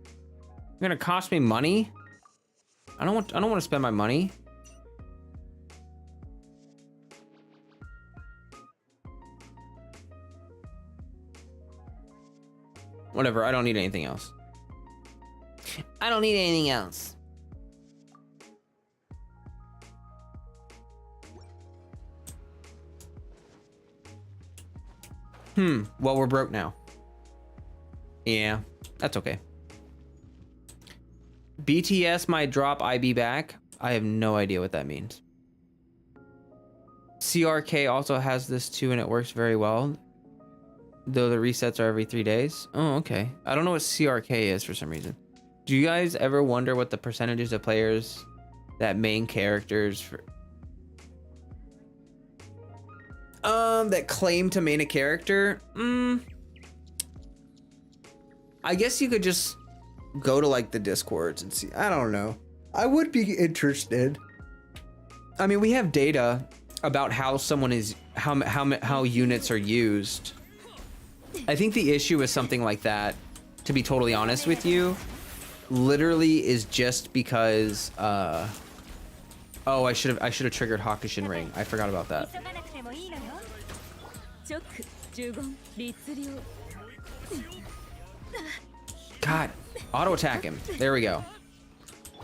You're gonna cost me money? I don't want to spend my money. Whatever, I don't need anything else. I don't need anything else. Well, we're broke now. Yeah, that's okay. BTS might drop IB back. I have no idea what that means. CRK also has this too, and it works very well. Though the resets are every 3 days. Oh, okay. I don't know what CRK is for some reason. Do you guys ever wonder what the percentages of players that main characters for that claim to main a character? I guess you could just go to like the Discords and see. I don't know. I would be interested. I mean, we have data about how someone is, how units are used. I think the issue with something like that, to be totally honest with you, literally is just because oh, I should have triggered Hakushin Ring. I forgot about that. God, auto attack him. There we go.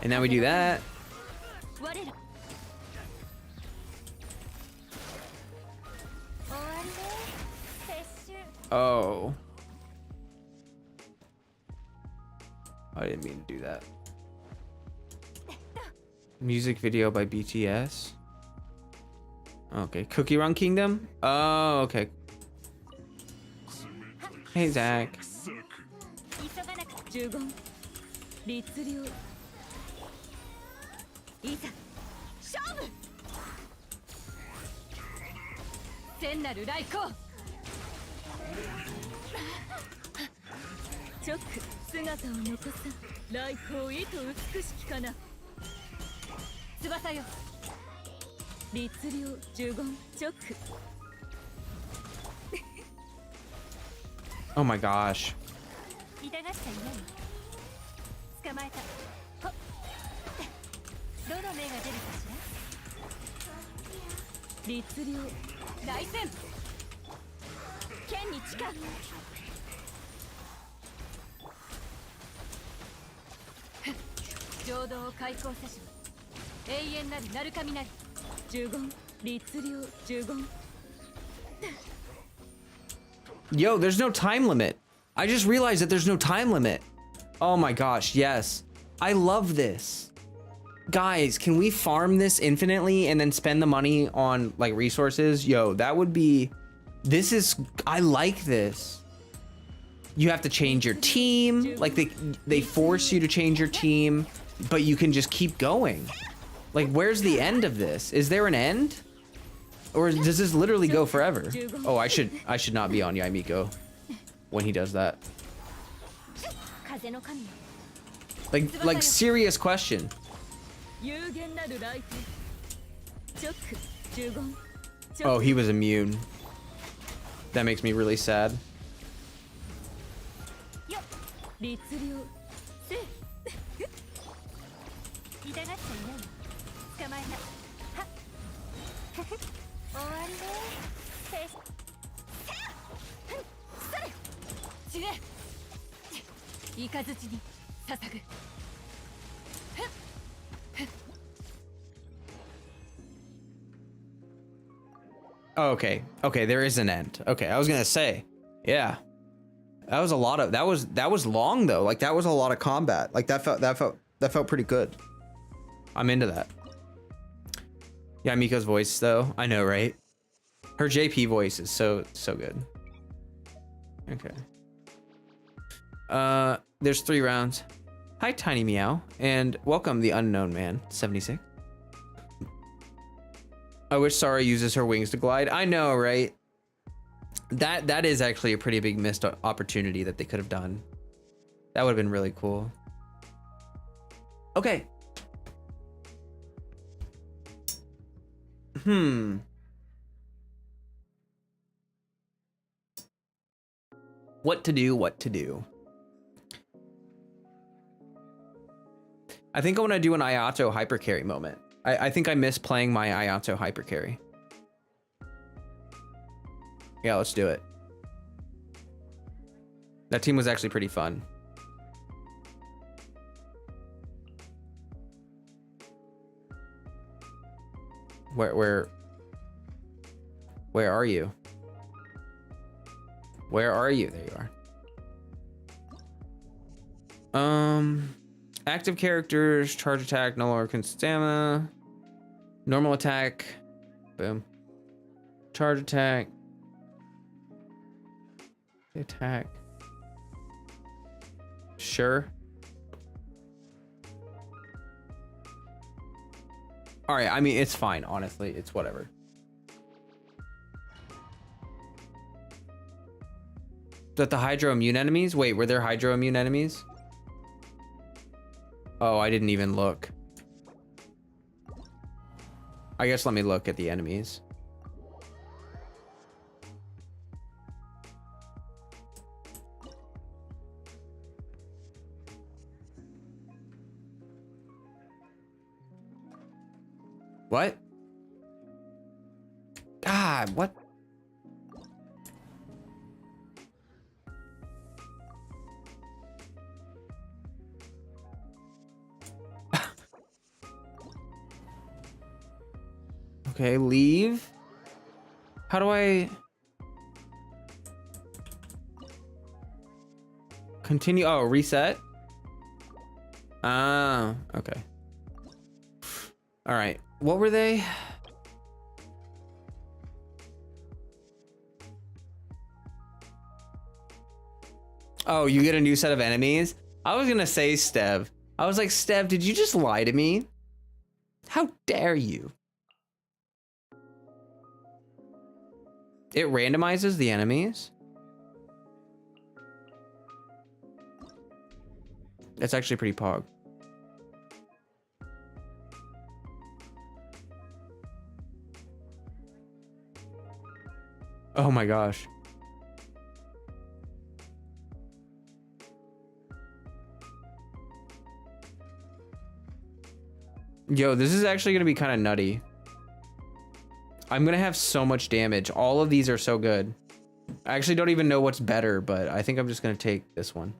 And now we do that. Oh. I didn't mean to do that. Music video by BTS. Okay, Cookie Run Kingdom? Oh, okay. Hey, Zach. Oh my gosh. Yo, there's no time limit. I just realized that there's no time limit. Oh my gosh, yes. I love this. Guys, can we farm this infinitely and then spend the money on like resources? Yo, that would be, this is, I like this. You have to change your team. Like they force you to change your team, but you can just keep going. Like, where's the end of this? Is there an end? Or does this literally go forever? Oh, I should not be on Yaimiko when he does that. Like serious question. Oh, he was immune. That makes me really sad. Oh, okay. Okay, there is an end. Okay, I was gonna say, yeah. That was a lot of that was long though. Like that was a lot of combat. Like that felt pretty good. I'm into that. Yeah, Miko's voice though. I know, right? Her JP voice is so good. Okay. There's 3 rounds. Hi, Tiny Meow, and welcome the unknown man, 76. I wish Sara uses her wings to glide. I know, right? That is actually a pretty big missed opportunity that they could have done. That would have been really cool. Okay. What to do? I think I want to do an Ayato hypercarry moment. I think I miss playing my Ayato hypercarry. Yeah, let's do it. That team was actually pretty fun. Where are you? Where are you? There you are. Active characters, charge attack, no longer stamina. Normal attack. Boom. Charge attack. Attack. Sure. All right, I mean, it's fine, honestly. It's whatever. Is that the hydro immune enemies? Wait, were there hydro immune enemies? Oh, I didn't even look. I guess let me look at the enemies. What? God, what? Okay, leave. How do I continue? Oh, reset. Ah, okay. All right. What were they? Oh, you get a new set of enemies? I was gonna say Stev. I was like, Stev, did you just lie to me? How dare you? It randomizes the enemies. That's actually pretty pog. Oh my gosh. Yo, this is actually gonna be kind of nutty. I'm gonna have so much damage. All of these are so good. I actually don't even know what's better, but I think I'm just gonna take this one.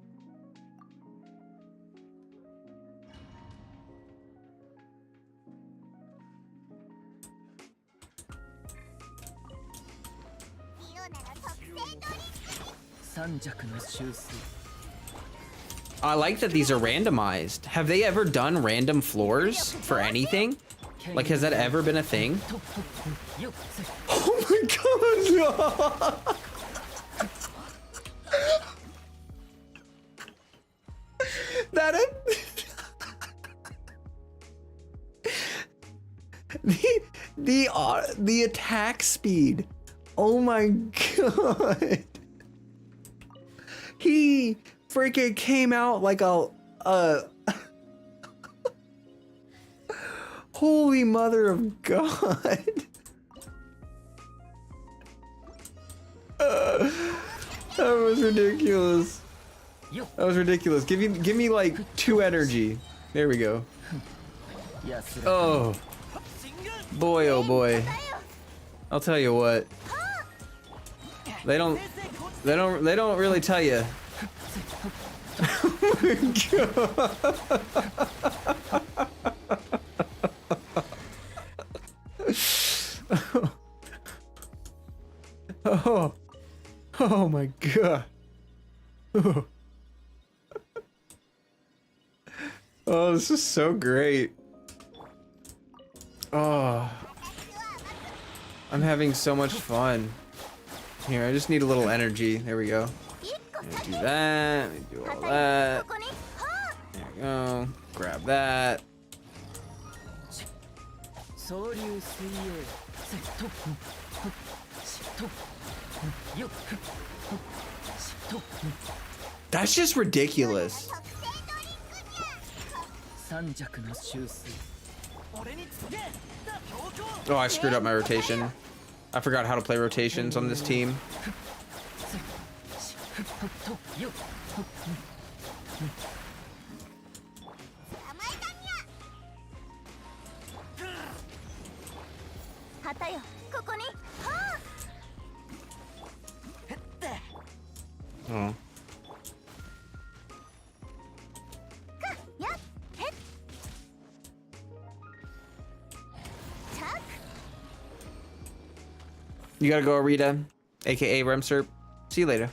I like that these are randomized. Have they ever done random floors for anything? Like, has that ever been a thing? Oh my god! That it? The attack speed. Oh my god. He freaking came out like a holy mother of God. That was ridiculous. That was ridiculous. Give me like 2 energy. There we go. Oh. Boy, oh boy. I'll tell you what. They don't really tell you. Oh my god. Oh. Oh my god. Oh. Oh, this is so great. Oh. I'm having so much fun. Here, I just need a little energy. There we go. Do that. Do all that. There we go. Grab that. That's just ridiculous. Oh, I screwed up my rotation. I forgot how to play rotations on this team. Oh. You gotta go, Arita, aka Remserp. See you later.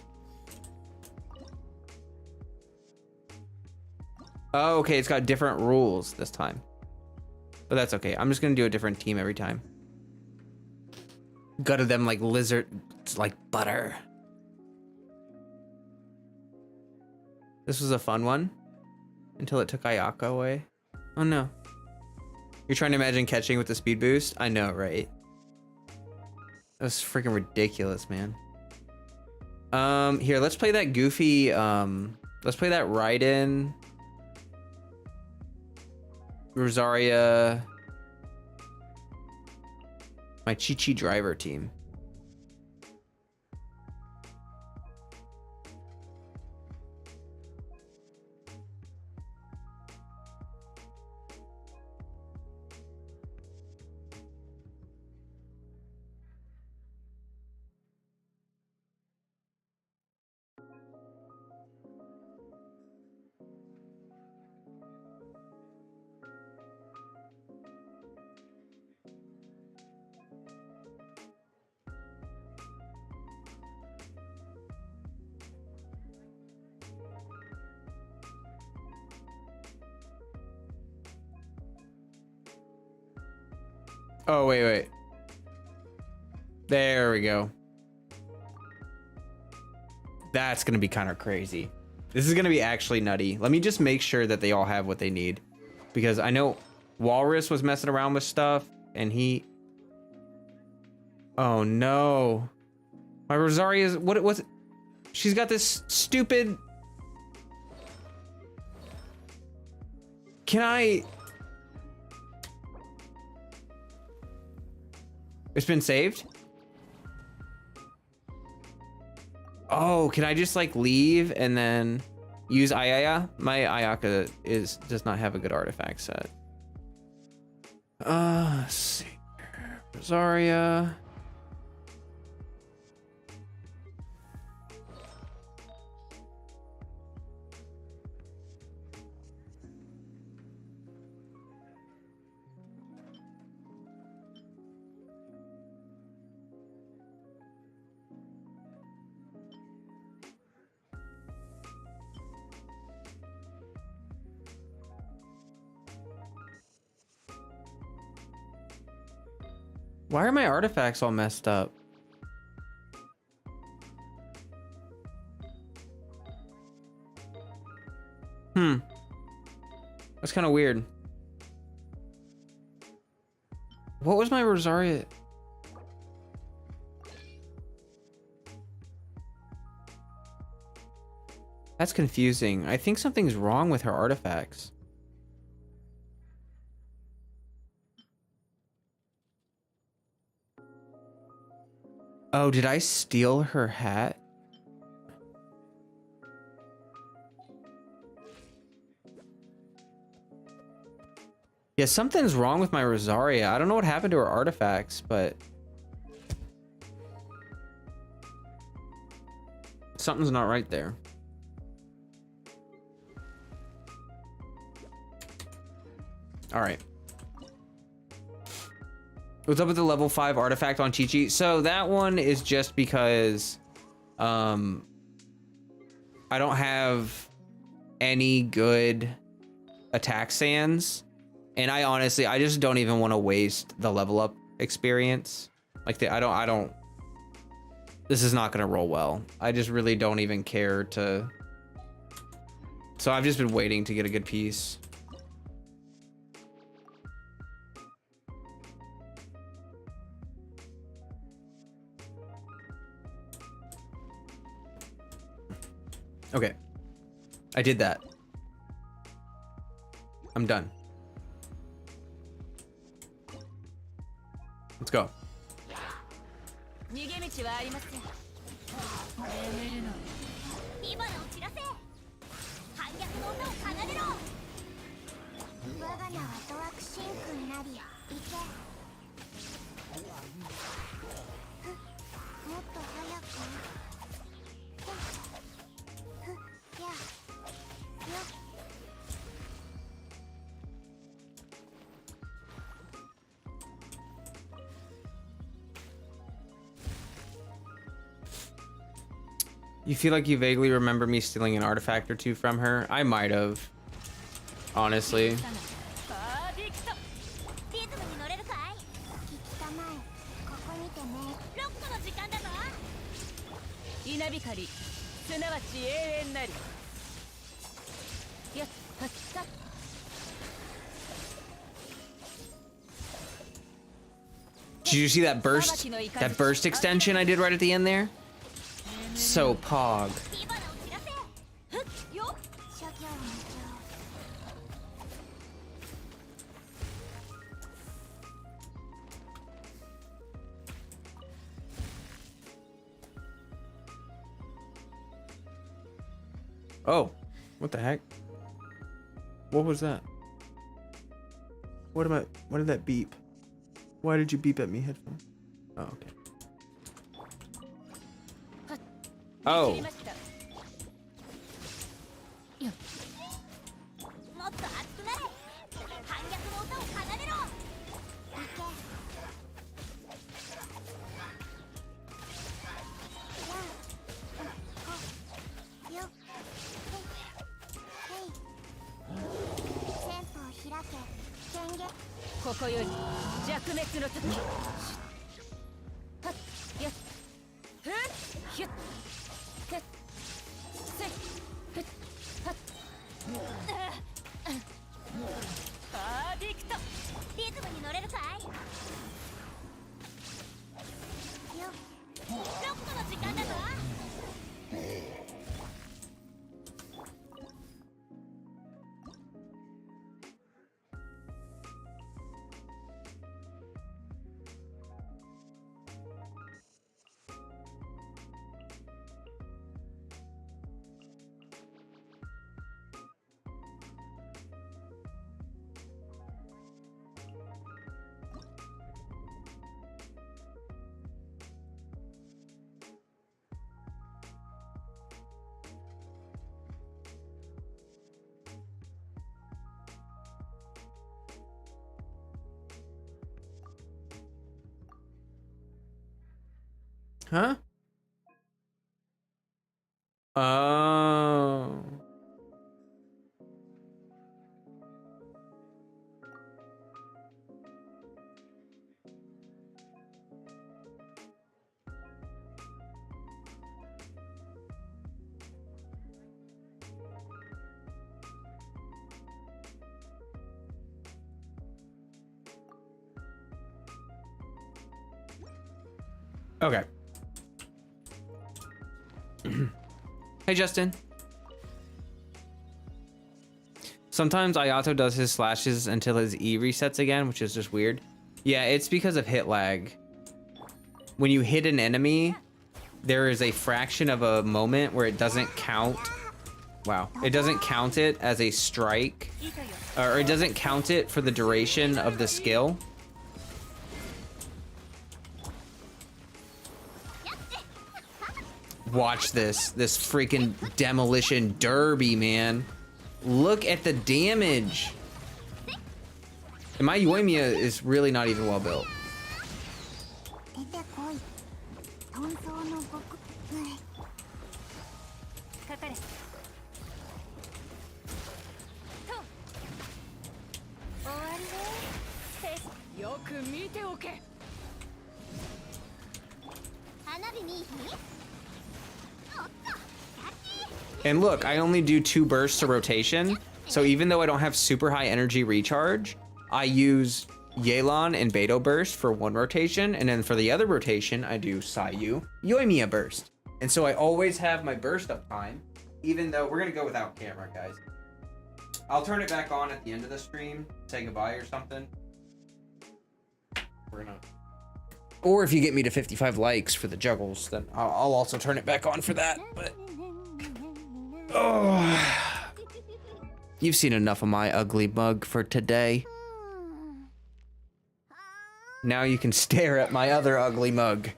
Oh, okay, it's got different rules this time. But that's okay. I'm just gonna do a different team every time. Gutted them like lizards, like butter. This was a fun one. Until it took Ayaka away. Oh no. You're trying to imagine catching with the speed boost? I know, right? That was freaking ridiculous, man. Here, let's play that goofy, let's play that Raiden, Rosaria, my Chi-Chi driver team. Oh, wait. There we go. That's gonna be kind of crazy. This is gonna be actually nutty. Let me just make sure that they all have what they need. Because I know Walrus was messing around with stuff and he... Oh no. My Rosaria's... What was it? She's got this stupid... Can I... It's been saved? Oh, can I just like leave and then use Ayaya? My Ayaka does not have a good artifact set. Let's see. Rosaria. Why are my artifacts all messed up? That's kind of weird. What was my Rosaria? That's confusing. I think something's wrong with her artifacts. Oh, did I steal her hat? Yeah, something's wrong with my Rosaria. I don't know what happened to her artifacts, but something's not right there. All right. What's up with the level 5 artifact on Chi-Chi? So that one is just because I don't have any good attack sands. And I just don't even want to waste the level up experience. Like I don't, this is not going to roll well. I just really don't even care to. So I've just been waiting to get a good piece. Okay. I did that. I'm done. Let's go. You feel like you vaguely remember me stealing an artifact or two from her? I might have. Honestly. Did you see that burst? That burst extension I did right at the end there? So pog. Oh, what the heck? What was that? What did that beep? Why did you beep at me, headphone? Oh, okay. Oh. Huh? Oh. Okay. Hey, Justin. Sometimes Ayato does his slashes until his E resets again, which is just weird. Yeah, it's because of hit lag. When you hit an enemy, there is a fraction of a moment where it doesn't count. Wow. It doesn't count it as a strike, or it doesn't count it for the duration of the skill. Watch this freaking demolition derby, man. Look at the damage. And my Yoimiya is really not even well built. And look, I only do 2 bursts of rotation. So even though I don't have super high energy recharge, I use Yelan and Beto burst for 1 rotation. And then for the other rotation, I do Sayu Yoimiya burst. And so I always have my burst up time, even though we're gonna go without camera, guys. I'll turn it back on at the end of the stream, say goodbye or something. We're gonna, or if you get me to 55 likes for the juggles, then I'll also turn it back on for that. But oh, you've seen enough of my ugly mug for today. Now you can stare at my other ugly mug.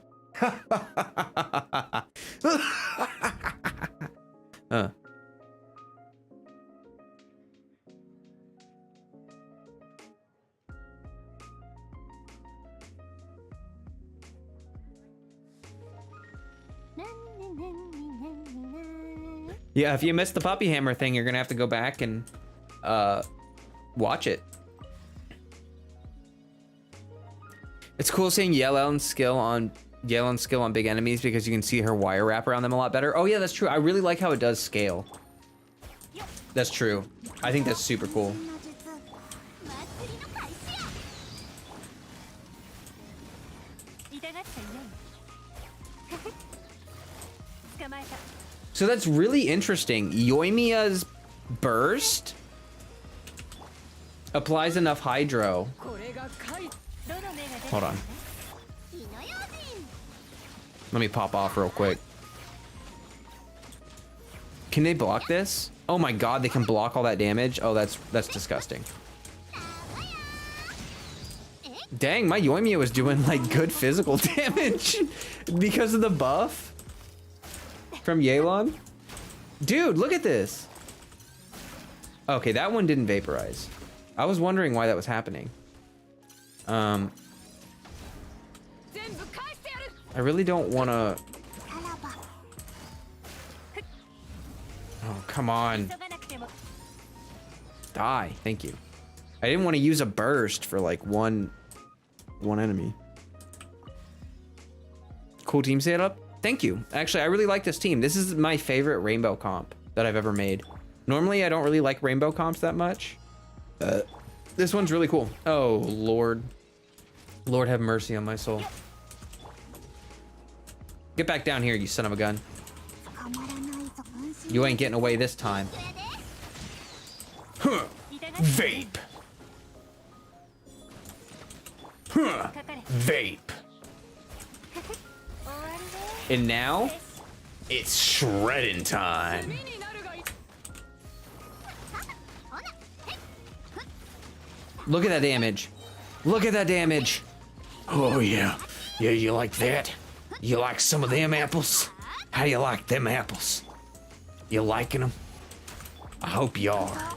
Yeah, if you missed the puppy hammer thing, you're gonna have to go back and watch it. It's cool seeing Yelan's skill on big enemies because you can see her wire wrap around them a lot better. Oh yeah, that's true. I really like how it does scale. That's true. I think that's super cool. So that's really interesting. Yoimiya's burst applies enough hydro. Hold on. Let me pop off real quick. Can they block this? Oh my god, they can block all that damage. Oh, that's disgusting. Dang, my Yoimiya was doing like good physical damage because of the buff from Yelan. Dude, look at this. Okay, that one didn't vaporize. I was wondering why that was happening. I really don't want to. Oh, come on. Die. Thank you. I didn't want to use a burst for like one enemy. Cool team setup. Thank you. Actually, I really like this team. This is my favorite rainbow comp that I've ever made. Normally, I don't really like rainbow comps that much. This one's really cool. Oh, Lord. Lord have mercy on my soul. Get back down here, you son of a gun. You ain't getting away this time. Huh. Vape. Huh. Vape. And now, it's shredding time. Look at that damage. Look at that damage. Oh, yeah. Yeah, you like that? You like some of them apples? How do you like them apples? You liking them? I hope you are.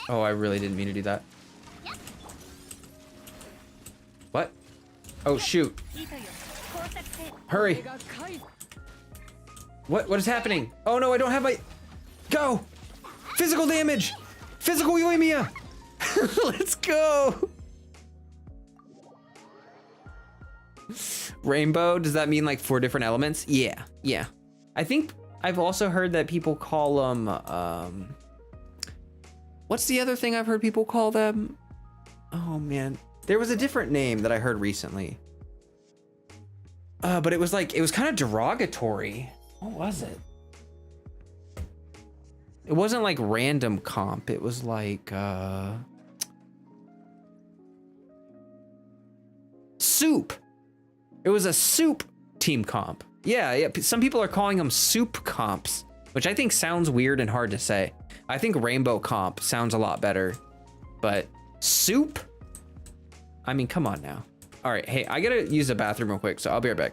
Oh, I really didn't mean to do that. What? Oh, shoot. Hurry. What is happening? Oh no, I don't have my... Go! Physical damage! Physical Yoimiya! Let's go! Rainbow, does that mean like 4 different elements? Yeah, yeah. I think I've also heard that people call them What's the other thing I've heard people call them? Oh man, there was a different name that I heard recently. But it was kind of derogatory. What was it? It wasn't like random comp. It was like soup. It was a soup team comp. Yeah. Some people are calling them soup comps, which I think sounds weird and hard to say. I think rainbow comp sounds a lot better, but soup? I mean, come on now. All right, hey, I gotta use the bathroom real quick, so I'll be right back.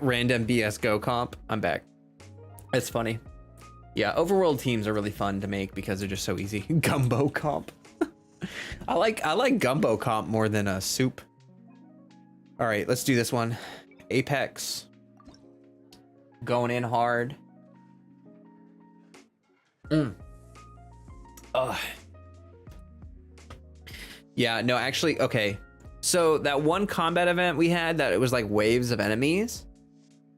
Random BS Go comp. I'm back. It's funny. Yeah, overworld teams are really fun to make because they're just so easy. Gumbo comp. I like gumbo comp more than a soup. All right, let's do this one. Apex. Going in hard. Yeah, no, actually, okay. So that one combat event we had that it was like waves of enemies.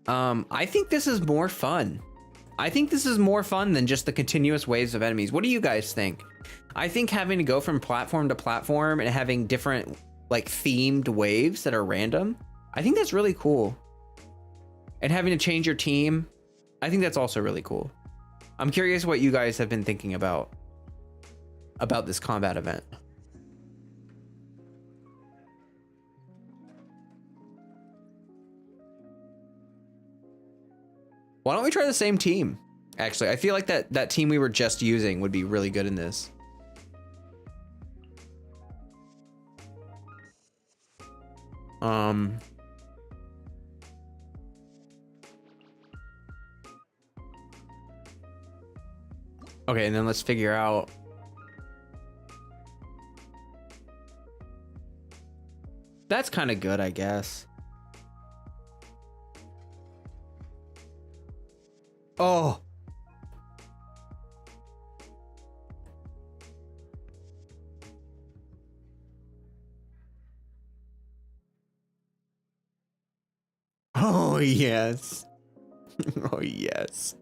I think this is more fun. I think this is more fun than just the continuous waves of enemies. What do you guys think? I think having to go from platform to platform and having different like themed waves that are random, I think that's really cool. And having to change your team, I think that's also really cool. I'm curious what you guys have been thinking about this combat event. Why don't we try the same team? Actually, I feel like that team we were just using would be really good in this. Okay, and then let's figure out. That's kind of good, I guess. Oh. Oh, yes. Oh, yes.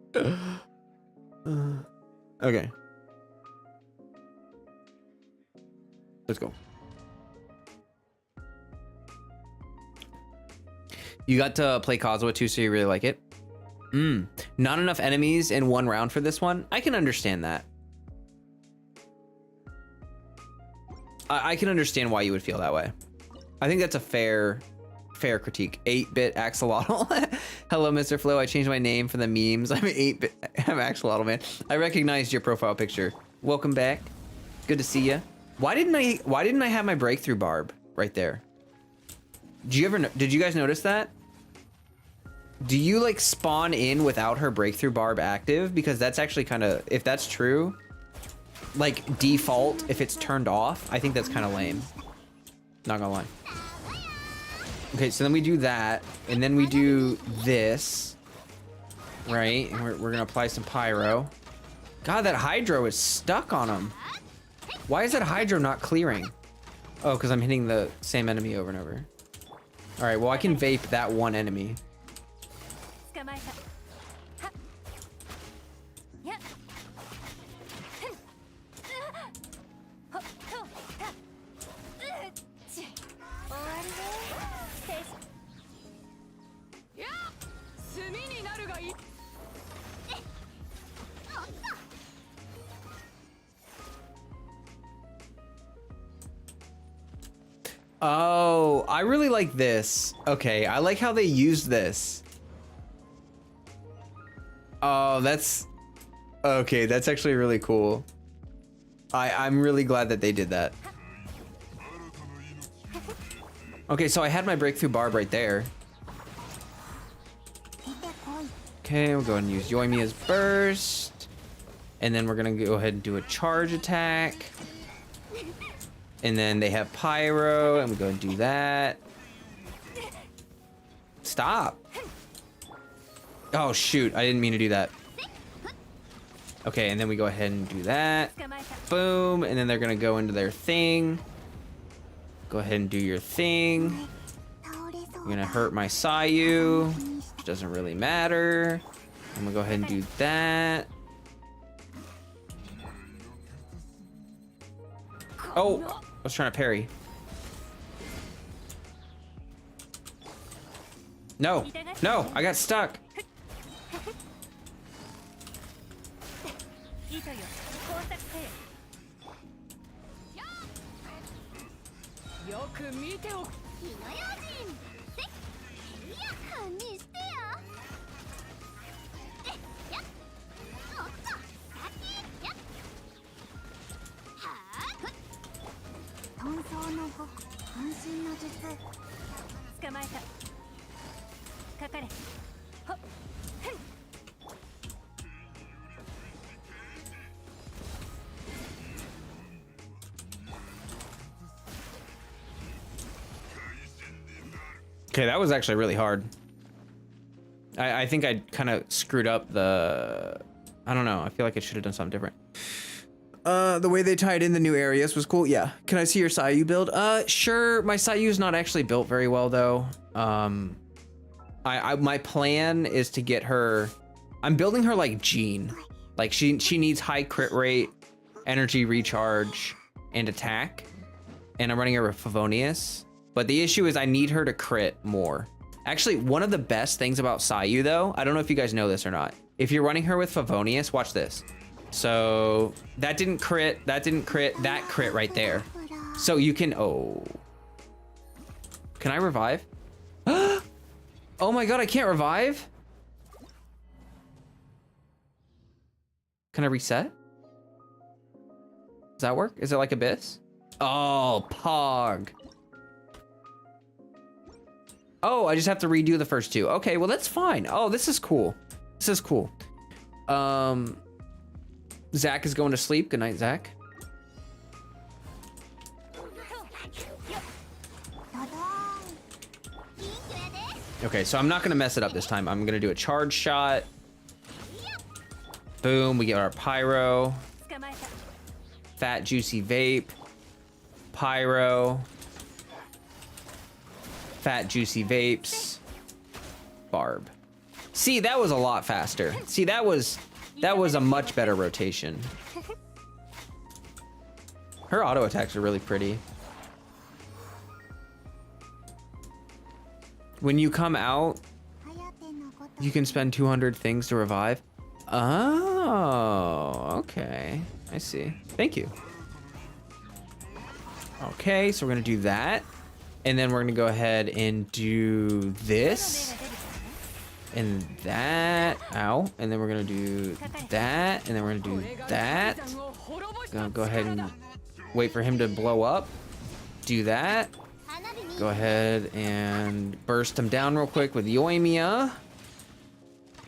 Okay. Let's go. You got to play Kazuha too, so you really like it? Not enough enemies in one round for this one. I can understand that. I can understand why you would feel that way. I think that's a fair critique. 8-bit axolotl. Hello, Mr. Flo. I changed my name for the memes. I'm 8-bit. I'm axolotl, man. I recognized your profile picture. Welcome back. Good to see you. Why didn't I have my breakthrough barb right there? Did you guys notice that? Do you like spawn in without her breakthrough barb active? Because that's actually kind of, if that's true, like default, if it's turned off, I think that's kind of lame. Not gonna lie. Okay, so then we do that, and then we do this, right? And we're gonna apply some pyro. God, that hydro is stuck on him. Why is that hydro not clearing? Oh, because I'm hitting the same enemy over and over. All right, well, I can vape that one enemy. Oh, I really like this. Okay, I like how they used this. Oh, that's okay. That's actually really cool. I'm really glad that they did that. Okay, so I had my breakthrough barb right there. Okay, we'll go ahead and use Yoimiya's burst. And then we're gonna go ahead and do a charge attack. And then they have pyro, and we go and do that. Stop. Oh shoot, I didn't mean to do that. Okay, and then we go ahead and do that. Boom, and then they're gonna go into their thing. Go ahead and do your thing. You're gonna hurt my Sayu, which doesn't really matter. I'm gonna go ahead and do that. Oh, I was trying to parry. No, no, I got stuck. Okay, that was actually really hard. I think I kind of screwed up the... I don't know. I feel like I should have done something different. The way they tied in the new areas was cool. Yeah. Can I see your Sayu build? Sure. My Sayu's not actually built very well, though. My plan is to get her... I'm building her like Jean. Like, she needs high crit rate, energy recharge, and attack. And I'm running her with Favonius. But the issue is I need her to crit more. Actually, one of the best things about Sayu, though, I don't know if you guys know this or not. If you're running her with Favonius, watch this. So that didn't crit, that crit right there. So you can, oh. Can I revive? Oh my God, I can't revive? Can I reset? Does that work? Is it like Abyss? Oh, Pog. Oh, I just have to redo the first two. Okay, well, that's fine. Oh, this is cool. This is cool. Zach is going to sleep. Good night, Zach. Okay, so I'm not gonna mess it up this time. I'm gonna do a charge shot. Boom, we get our pyro. Fat juicy vape. Pyro. Fat juicy vapes. Barb. See, that was a lot faster. See, that was a much better rotation. Her auto attacks are really pretty. When you come out, you can spend 200 things to revive. Oh, okay. I see. Thank you. Okay, so we're gonna do that. And then we're gonna go ahead and do this. And that. Ow. And then we're gonna do that. And then we're gonna do that. Gonna go ahead and wait for him to blow up. Do that. Go ahead and burst him down real quick with Yoimiya.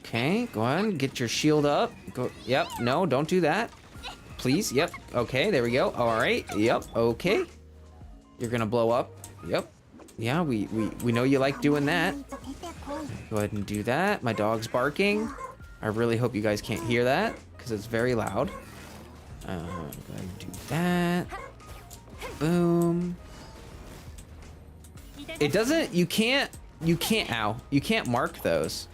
Okay, go ahead and get your shield up. Go. Yep. No, don't do that. Please. Yep. Okay, there we go. All right. Yep. Okay. You're gonna blow up. Yep. Yeah, we know you like doing that. Go ahead and do that. My dog's barking. I really hope you guys can't hear that because it's very loud. Go ahead and do that. Boom. It doesn't, you can't, ow. You can't mark those.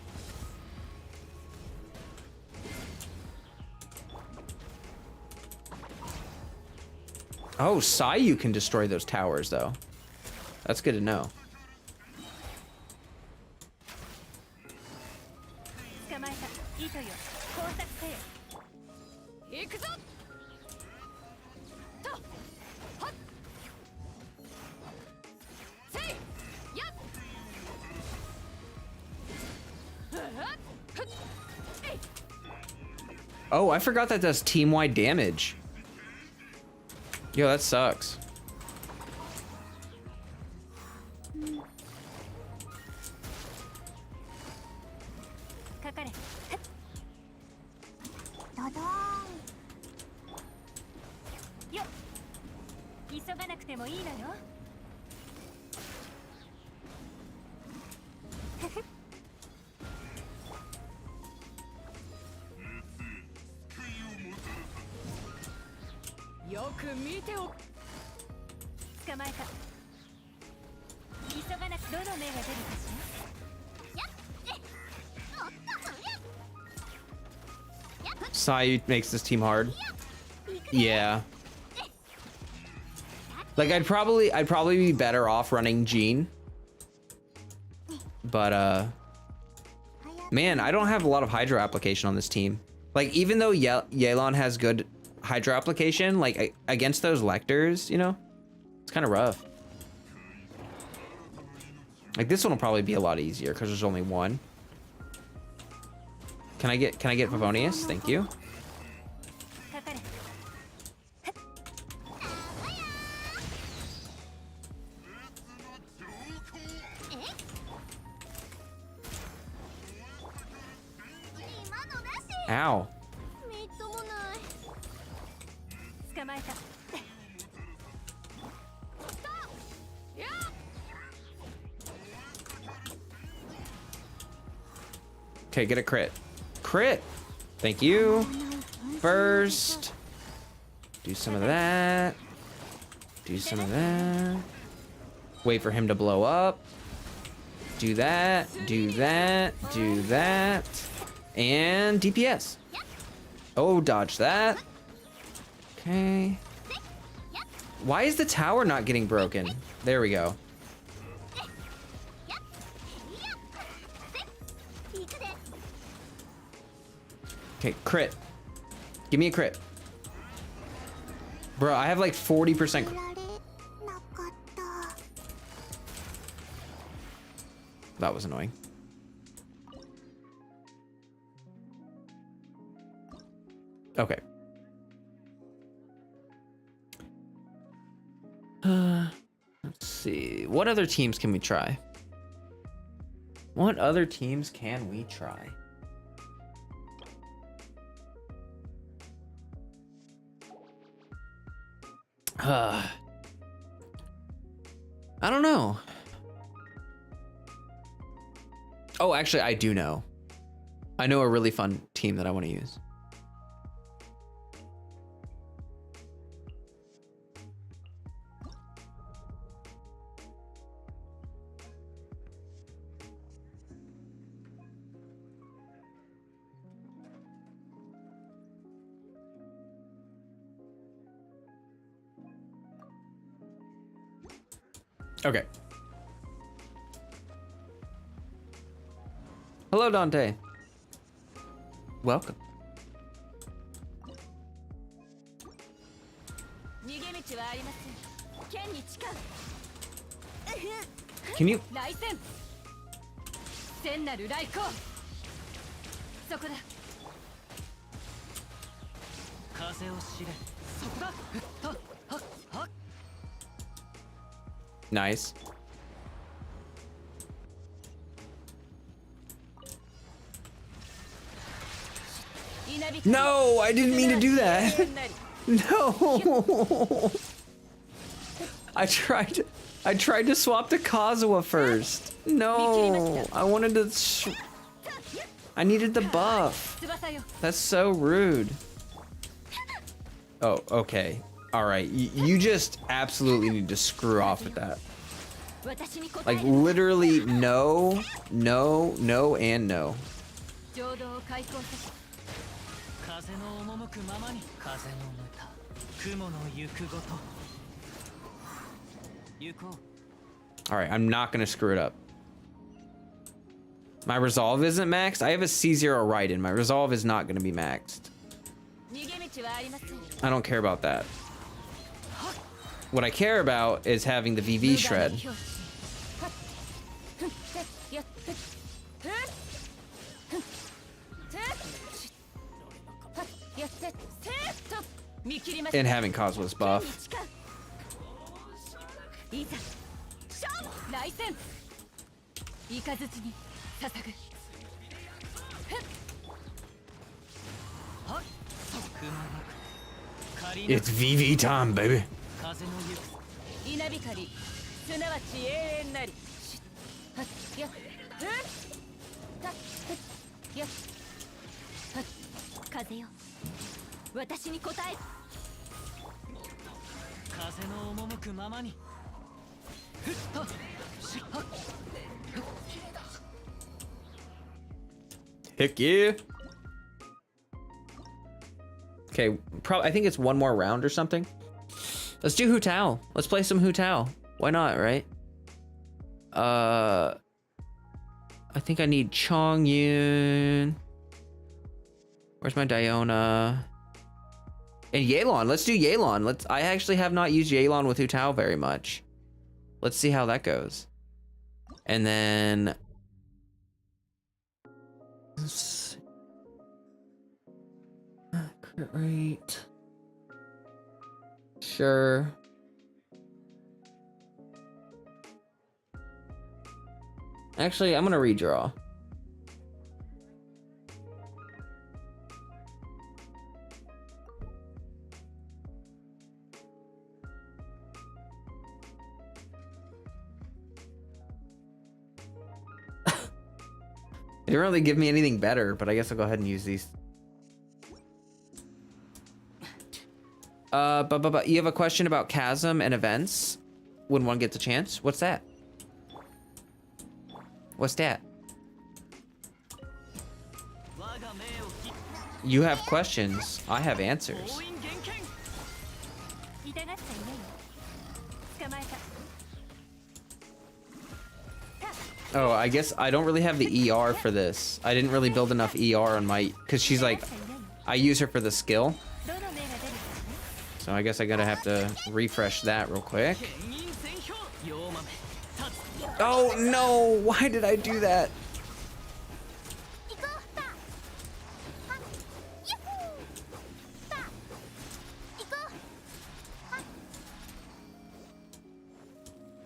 Oh, Sayu can destroy those towers though. That's good to know. Oh, I forgot that does team-wide damage. Yo, that sucks. Sai makes this team hard. Yeah. Like I'd probably be better off running Jean. But man, I don't have a lot of Hydro application on this team. Like even though Yelan has good Hydro application, like against those Lectors, you know, it's kind of rough. Like this one will probably be a lot easier because there's only one. Can I get Favonius? Thank you. Ow. Okay, get a crit. Crit! Thank you. First. Do some of that. Do some of that. Wait for him to blow up. Do that. Do that. Do that. And DPS. Oh, dodge that. Okay. Why is the tower not getting broken? There we go. Okay, crit. Give me a crit. Bro, I have like 40%. That was annoying. Okay. Let's see. What other teams can we try? What other teams can we try? I don't know. Oh, actually, I do know. I know a really fun team that I want to use. Okay. Hello, Dante. Welcome. Can you? Nice. No, I didn't mean to do that. No. I tried to swap to Kazuha first. No, I wanted to. I needed the buff. That's so rude. Oh, okay. All right, you just absolutely need to screw off with that. Like literally no, no, no, and no. All right, I'm not gonna screw it up. My resolve isn't maxed. I have a C0 right in. My resolve is not gonna be maxed. I don't care about that. What I care about is having the VV shred. And having Kazuha's buff. いざ来戦イカズチに捧ぐはっ It's VV time, baby. 風の行く稲光すなわち永遠なりはっやっはっやっはっ風よ私に答え風の赴くままに Heck yeah. Okay, I think it's one more round or something. Let's do Hu Tao. Let's play some Hu Tao. Why not, right? I think I need Chong Yun. Where's my Diona? And Yelan. Let's do Yelan. I actually have not used Yelan with Hu Tao very much. Let's see how that goes. And then crit rate. Sure. Actually, I'm gonna redraw. They didn't really give me anything better, but I guess I'll go ahead and use these. But you have a question about Chasm and events when one gets a chance? What's that? What's that? You have questions. I have answers. Oh, I guess I don't really have the ER for this. I didn't really build enough ER on my... Because she's like... I use her for the skill. So I guess I gotta have to refresh that real quick. Oh no! Why did I do that?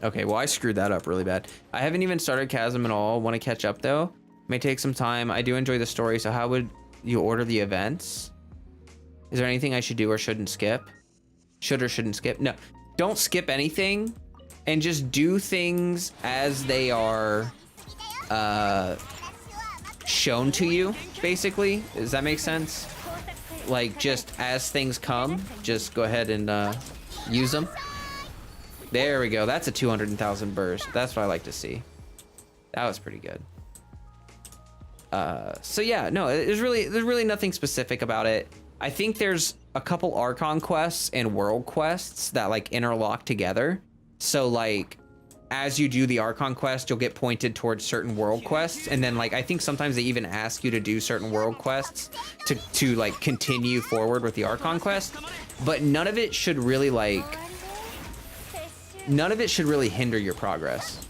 Okay, well I screwed that up really bad. I haven't even started Chasm at all. Want to catch up though. May take some time. I do enjoy the story, so how would you order the events? Is there anything I should do or shouldn't skip? Should or shouldn't skip? No, don't skip anything and just do things as they are shown to you, basically. Does that make sense? Like, just as things come, just go ahead and use them. There we go. That's a 200,000 burst. That's what I like to see. That was pretty good. So yeah, no, there's really nothing specific about it. I think there's a couple Archon quests and world quests that like interlock together. So like, as you do the Archon quest, you'll get pointed towards certain world quests. And then like, I think sometimes they even ask you to do certain world quests to like continue forward with the Archon quest. But none of it should really like, none of it should really hinder your progress.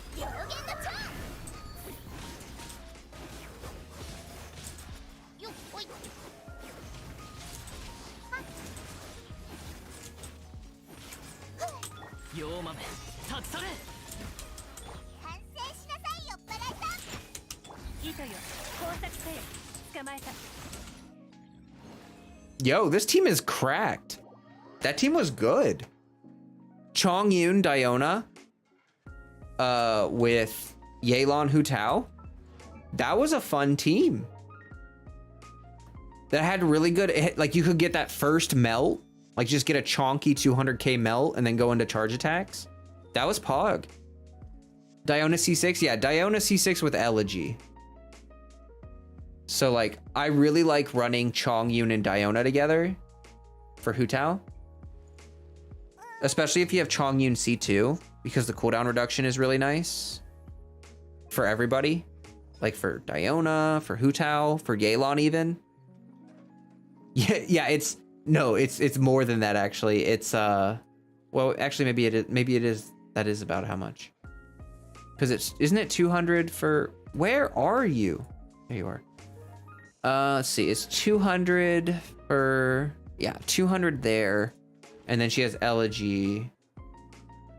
Yo, this team is cracked. That team was good. Chong Yun, Diona, with Yelan, Hu Tao. That was a fun team. That had really good, like you could get that first melt, like just get a chonky 200k melt and then go into charge attacks. That was Pog. Diona C6, yeah, Diona C6 with Elegy. So like, I really like running Chong Yun and Diona together for Hu Tao. Especially if you have Chong Yun C2, because the cooldown reduction is really nice for everybody. Like for Diona, for Hu Tao, for Yelan even. Yeah, it's more than that actually. It's well, actually maybe it is that is about how much. Because isn't it 200 for, where are you? There you are. Let's see, it's 200 for Yeah, 200 there. And then she has Elegy,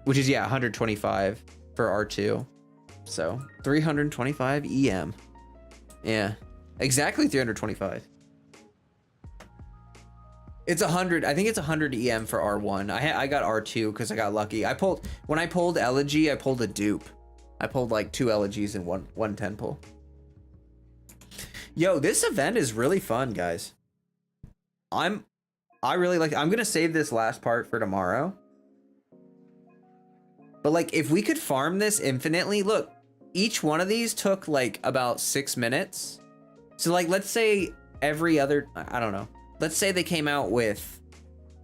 which is, yeah, 125 for R2. So 325 EM. Yeah, exactly 325. It's 100. I think it's 100 EM for R1. I got R2 because I got lucky. When I pulled Elegy, I pulled a dupe. I pulled like 2 Elegies in one 10 pull. Yo, this event is really fun, guys. I really like. I'm gonna save this last part for tomorrow. But like, if we could farm this infinitely, look, each one of these took like about 6 minutes. So like, let's say every other, I don't know. Let's say they came out with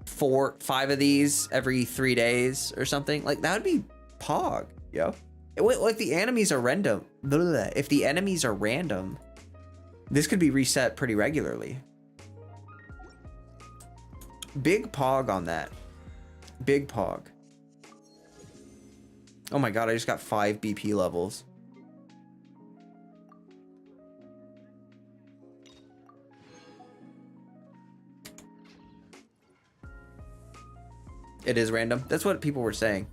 4, 5 of these every 3 days or something. Like that would be pog, yo. Like the enemies are random. If the enemies are random, this could be reset pretty regularly. Big pog on that. Big pog. Oh my god, I just got 5 BP levels. It is random. That's what people were saying.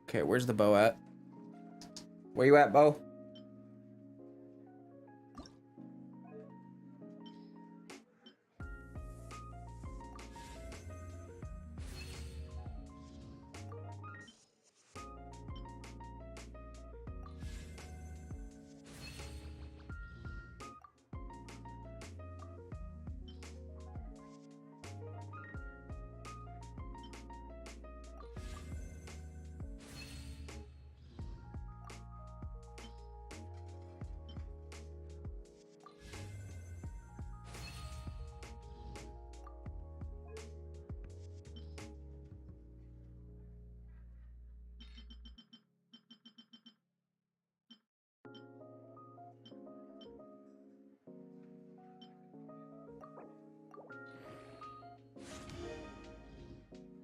Okay, where's the bow at? Where you at, bow?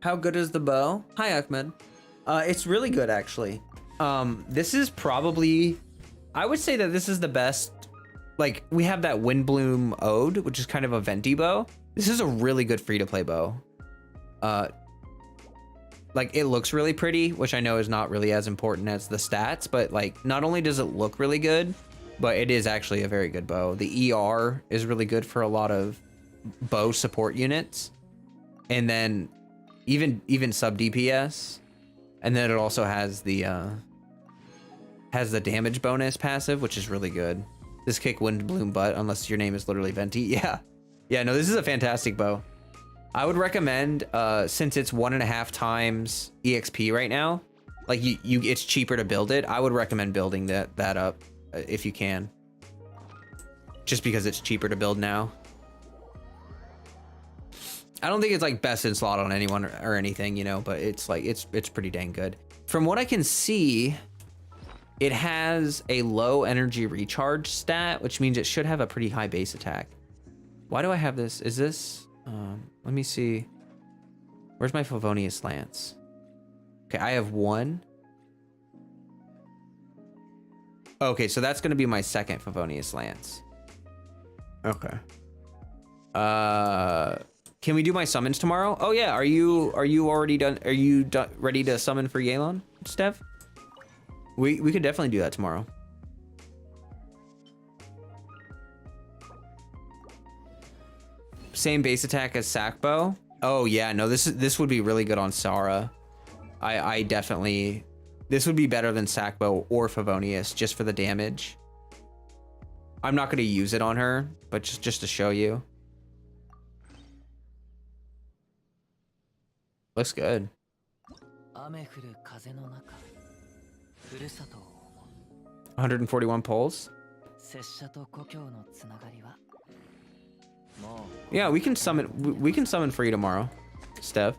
How good is the bow? Hi, Ahmed. It's really good, actually. This is probably, I would say that this is the best. Like, we have that Windbloom Ode, which is kind of a venti bow. This is a really good free-to-play bow. Like, it looks really pretty, which I know is not really as important as the stats, but like, not only does it look really good, but it is actually a very good bow. The ER is really good for a lot of bow support units. And then even sub DPS, and then it also has the damage bonus passive, which is really good. This kick Windbloom butt, unless your name is literally Venti. Yeah, no, this is a fantastic bow. I would recommend, since it's 1.5 times EXP right now, like it's cheaper to build it. I would recommend building that up if you can, just because it's cheaper to build now. I don't think it's like best in slot on anyone or anything, you know, but it's like, it's pretty dang good. From what I can see, it has a low energy recharge stat, which means it should have a pretty high base attack. Why do I have this? Is this, let me see. Where's my Favonius Lance? Okay, I have 1. Okay, so that's gonna be my second Favonius Lance. Okay. Can we do my summons tomorrow? Oh yeah, are you already done? Are you ready to summon for Yelan, Steph? We could definitely do that tomorrow. Same base attack as Sackbow. Oh yeah, no, this would be really good on Sara. I definitely, this would be better than Sackbow or Favonius just for the damage. I'm not going to use it on her, but just to show you. Looks good. 141 pulls. Yeah, we can summon. We can summon for you tomorrow, Steph.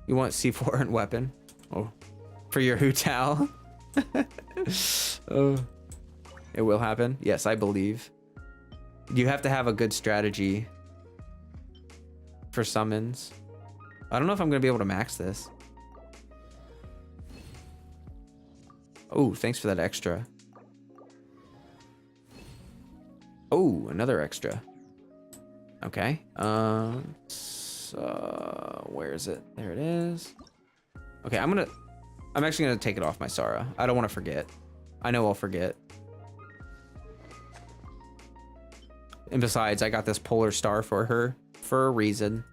You want C4 and weapon? Oh, for your Hu Tao. Oh, it will happen. Yes, I believe. You have to have a good strategy for summons. I don't know if I'm gonna be able to max this. Oh, thanks for that extra. Oh, another extra. Okay. Where is it? There it is. Okay, I'm actually gonna take it off my Sara. I don't want to forget. I know I'll forget. And besides, I got this polar star for her for a reason.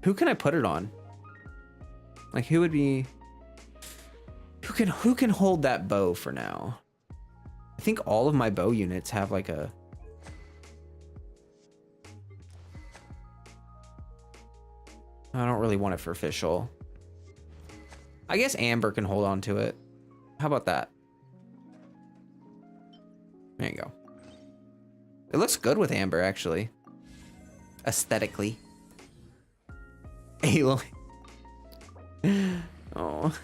Who can I put it on? Like, who would be... Who can hold that bow for now? I think all of my bow units have like a... I don't really want it for official. I guess Amber can hold on to it. How about that? There you go. It looks good with Amber, actually. Aesthetically. Aloy. Oh.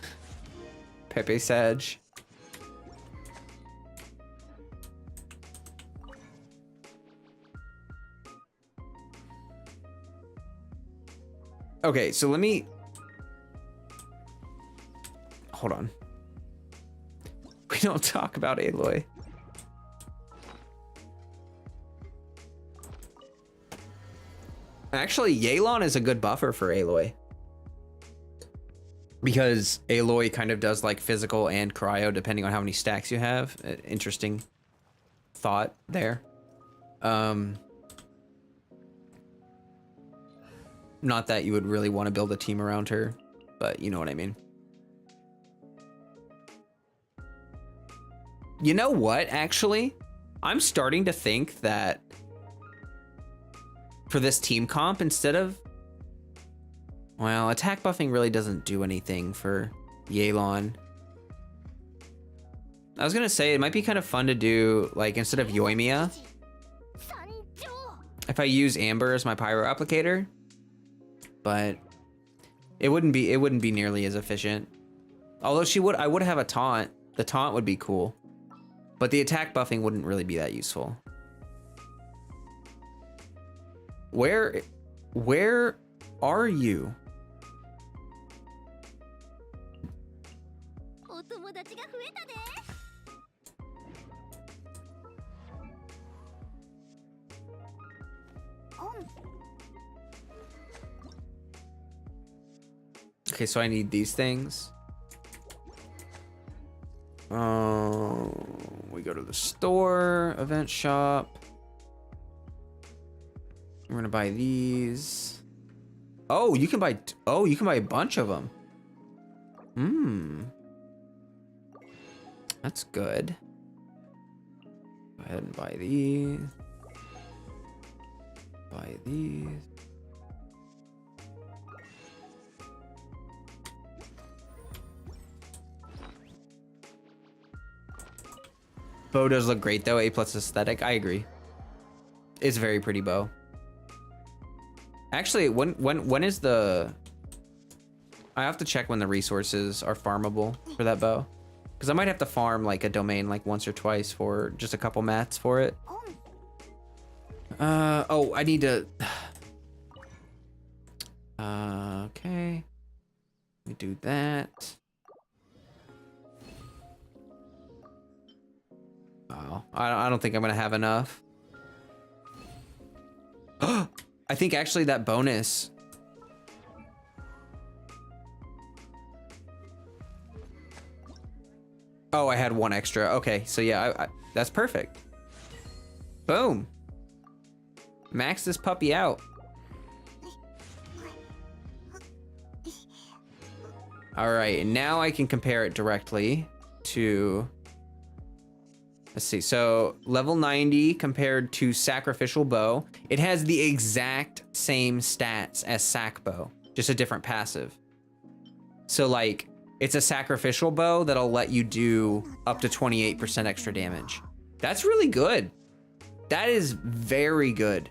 Pepe Sag. Okay, so let me... Hold on. We don't talk about Aloy. Actually, Yelan is a good buffer for Aloy. Because Aloy kind of does like physical and cryo depending on how many stacks you have. Interesting thought there. Not that you would really want to build a team around her, but you know what I mean. You know what, actually? I'm starting to think that for this team comp, instead of... Well, attack buffing really doesn't do anything for Yelan. I was gonna say, it might be kind of fun to do, like, instead of Yoimiya, if I use Amber as my Pyro Applicator, but it wouldn't be nearly as efficient. Although I would have a taunt. The taunt would be cool, but the attack buffing wouldn't really be that useful. Where are you? Okay, so I need these things. We go to the store, event shop. We're gonna buy these. Oh, you can buy a bunch of them. That's good. Go ahead and buy these. Buy these. Bow does look great though. A+ aesthetic. I agree. It's a very pretty bow. Actually, when is the... I have to check when the resources are farmable for that bow. Because I might have to farm like a domain like once or twice for just a couple mats for it. Oh, I need to... Okay. Let me do that. Oh, I don't think I'm gonna have enough. I think actually that bonus. Oh, I had one extra. Okay, so yeah, that's perfect. Boom. Max this puppy out. All right, and now I can compare it directly to... Let's see, so level 90 compared to Sacrificial Bow. It has the exact same stats as Sac Bow, just a different passive. So like, it's a Sacrificial Bow that'll let you do up to 28% extra damage. That's really good. That is very good.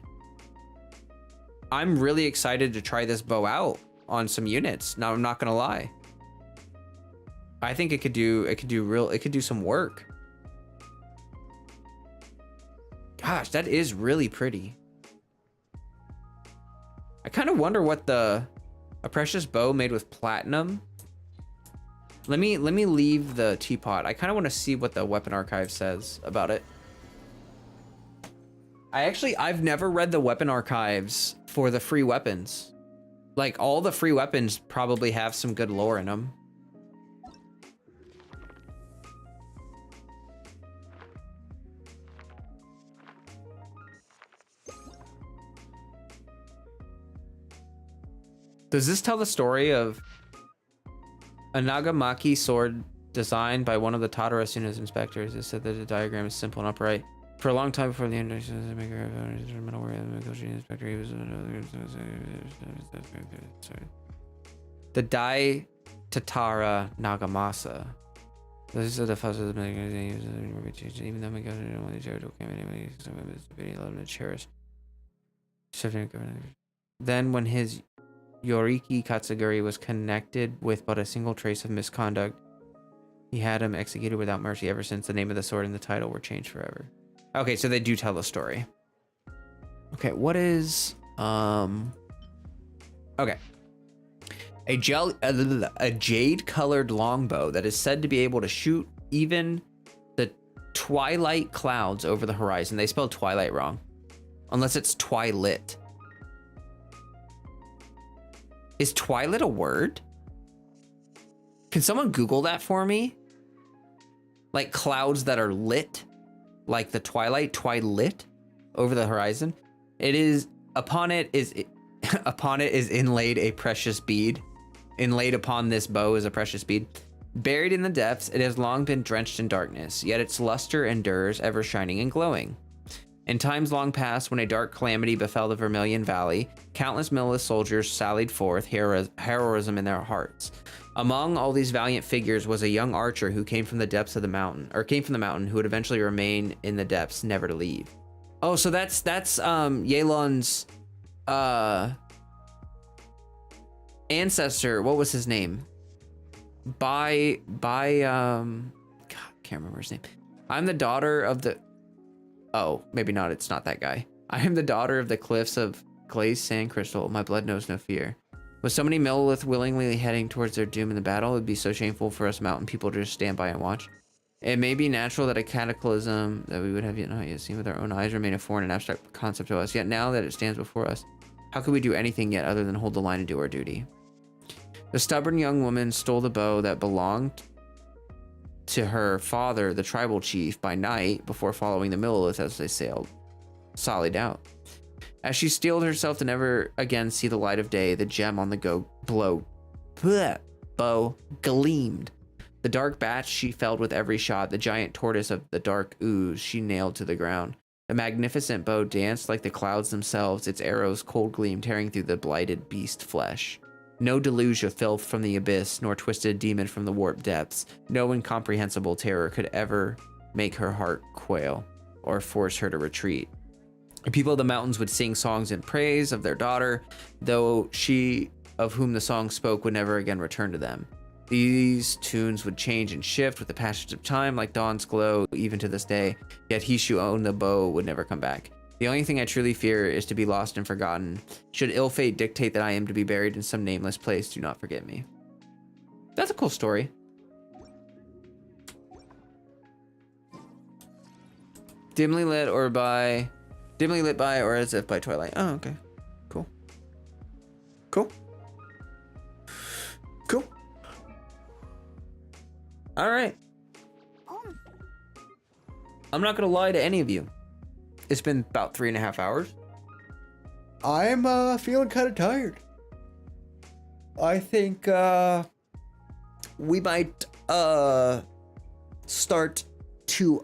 I'm really excited to try this bow out on some units. Now, I'm not gonna lie. I think it could do some work. Gosh, that is really pretty. I kind of wonder what a precious bow made with platinum. Let me leave the teapot. I kind of want to see what the weapon archive says about it. I've never read the weapon archives for the free weapons. Like, all the free weapons probably have some good lore in them. Does this tell the story of a Nagamaki sword designed by one of the Tadara Suna's inspectors? It said that the diagram is simple and upright. For a long time before the introduction of the maker of metalware, the negotiating inspector, he was the Dai Tatara Nagamasa. This is the first of the maker, even though Miko didn't want to share it, okay, cherish. Then when his Yoriki Katsuguri was connected with but a single trace of misconduct, he had him executed without mercy. Ever since, the name of the sword and the title were changed forever. Okay, so they do tell the story. Okay, what is okay. A jade-colored longbow that is said to be able to shoot even the twilight clouds over the horizon. They spelled twilight wrong, unless it's twilit. Is twilit a word? Can someone Google that for me? Like clouds that are lit, like the twilit over the horizon. It is upon it is inlaid a precious bead. Inlaid upon this bow is a precious bead. Buried in the depths, it has long been drenched in darkness, yet its luster endures, ever shining and glowing. In times long past, when a dark calamity befell the Vermilion Valley, countless Millis soldiers sallied forth, heroism in their hearts. Among all these valiant figures was a young archer who came from the depths of the mountain, who would eventually remain in the depths, never to leave. Oh, so that's Yelan's ancestor. What was his name? God, can't remember his name. I'm the daughter of the... Oh, maybe not. It's not that guy. I am the daughter of the cliffs of glazed sand crystal. My blood knows no fear. With so many Millith willingly heading towards their doom in the battle, it would be so shameful for us mountain people to just stand by and watch. It may be natural that a cataclysm that we would have not yet seen with our own eyes remain a foreign and abstract concept to us. Yet now that it stands before us, how could we do anything yet other than hold the line and do our duty? The stubborn young woman stole the bow that belonged to her father, the tribal chief, by night before following the Millith as they sallied out. As she steeled herself to never again see the light of day, the gem on the bow gleamed. The dark batch she felled with every shot, the giant tortoise of the dark ooze she nailed to the ground. The magnificent bow danced like the clouds themselves, its arrows cold gleam tearing through the blighted beast flesh. No deluge of filth from the abyss, nor twisted demon from the warped depths. No incomprehensible terror could ever make her heart quail or force her to retreat. The people of the mountains would sing songs in praise of their daughter, though she of whom the song spoke would never again return to them. These tunes would change and shift with the passage of time like dawn's glow even to this day, yet he who owned the bow would never come back. The only thing I truly fear is to be lost and forgotten. Should ill fate dictate that I am to be buried in some nameless place, do not forget me. That's a cool story. Dimly lit by or as if by twilight. Oh, okay. Cool. Cool. Cool. All right. I'm not gonna lie to any of you. It's been about 3.5 hours. I'm feeling kind of tired. I think we might start to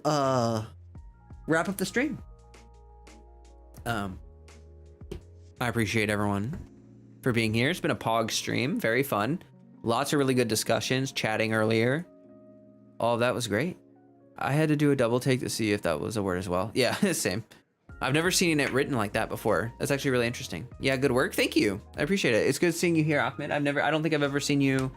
wrap up the stream. I appreciate everyone for being here. It's been a Pog stream, very fun. Lots of really good discussions, chatting earlier. All of that was great. I had to do a double take to see if that was a word as well. Yeah, same. I've never seen it written like that before. That's actually really interesting. Yeah, good work. Thank you. I appreciate it. It's good seeing you here, Ahmed. I don't think I've ever seen you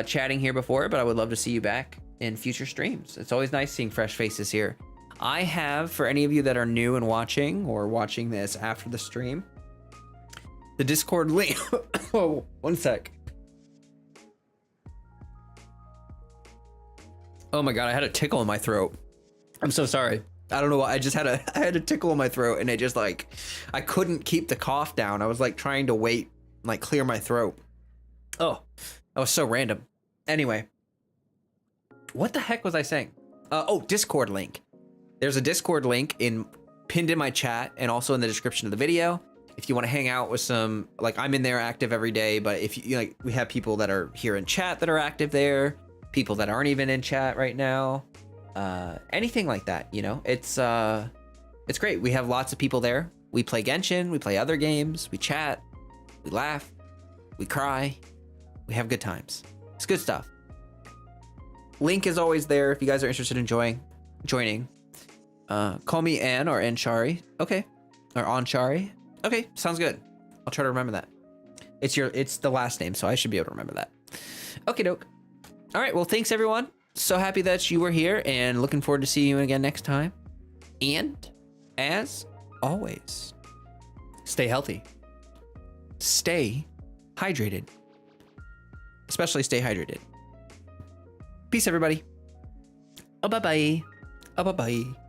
chatting here before, but I would love to see you back in future streams. It's always nice seeing fresh faces here. I have, for any of you that are new and watching or watching this after the stream, the Discord link. Oh, one sec. Oh my God, I had a tickle in my throat. I'm so sorry. I don't know why. I had a tickle in my throat, and it just like, I couldn't keep the cough down. I was like trying to wait, like clear my throat. Oh, that was so random. Anyway, what the heck was I saying? Oh, Discord link. There's a Discord link pinned in my chat and also in the description of the video. If you want to hang out with some, like I'm in there active every day, but if you like, we have people that are here in chat that are active there, people that aren't even in chat right now. Anything like that, you know, it's great. We have lots of people there. We play Genshin, we play other games, we chat, we laugh, we cry, we have good times. It's good stuff. Link is always there if you guys are interested in joining. Call me Ann or Anshari. Okay. Or Anshari. Okay, sounds good. I'll try to remember that. It's the last name, so I should be able to remember that. Okay, doke. All right, well, thanks everyone. So happy that you were here and looking forward to seeing you again next time. And as always, stay healthy. Stay hydrated. Especially stay hydrated. Peace, everybody. Bye-bye. Bye-bye.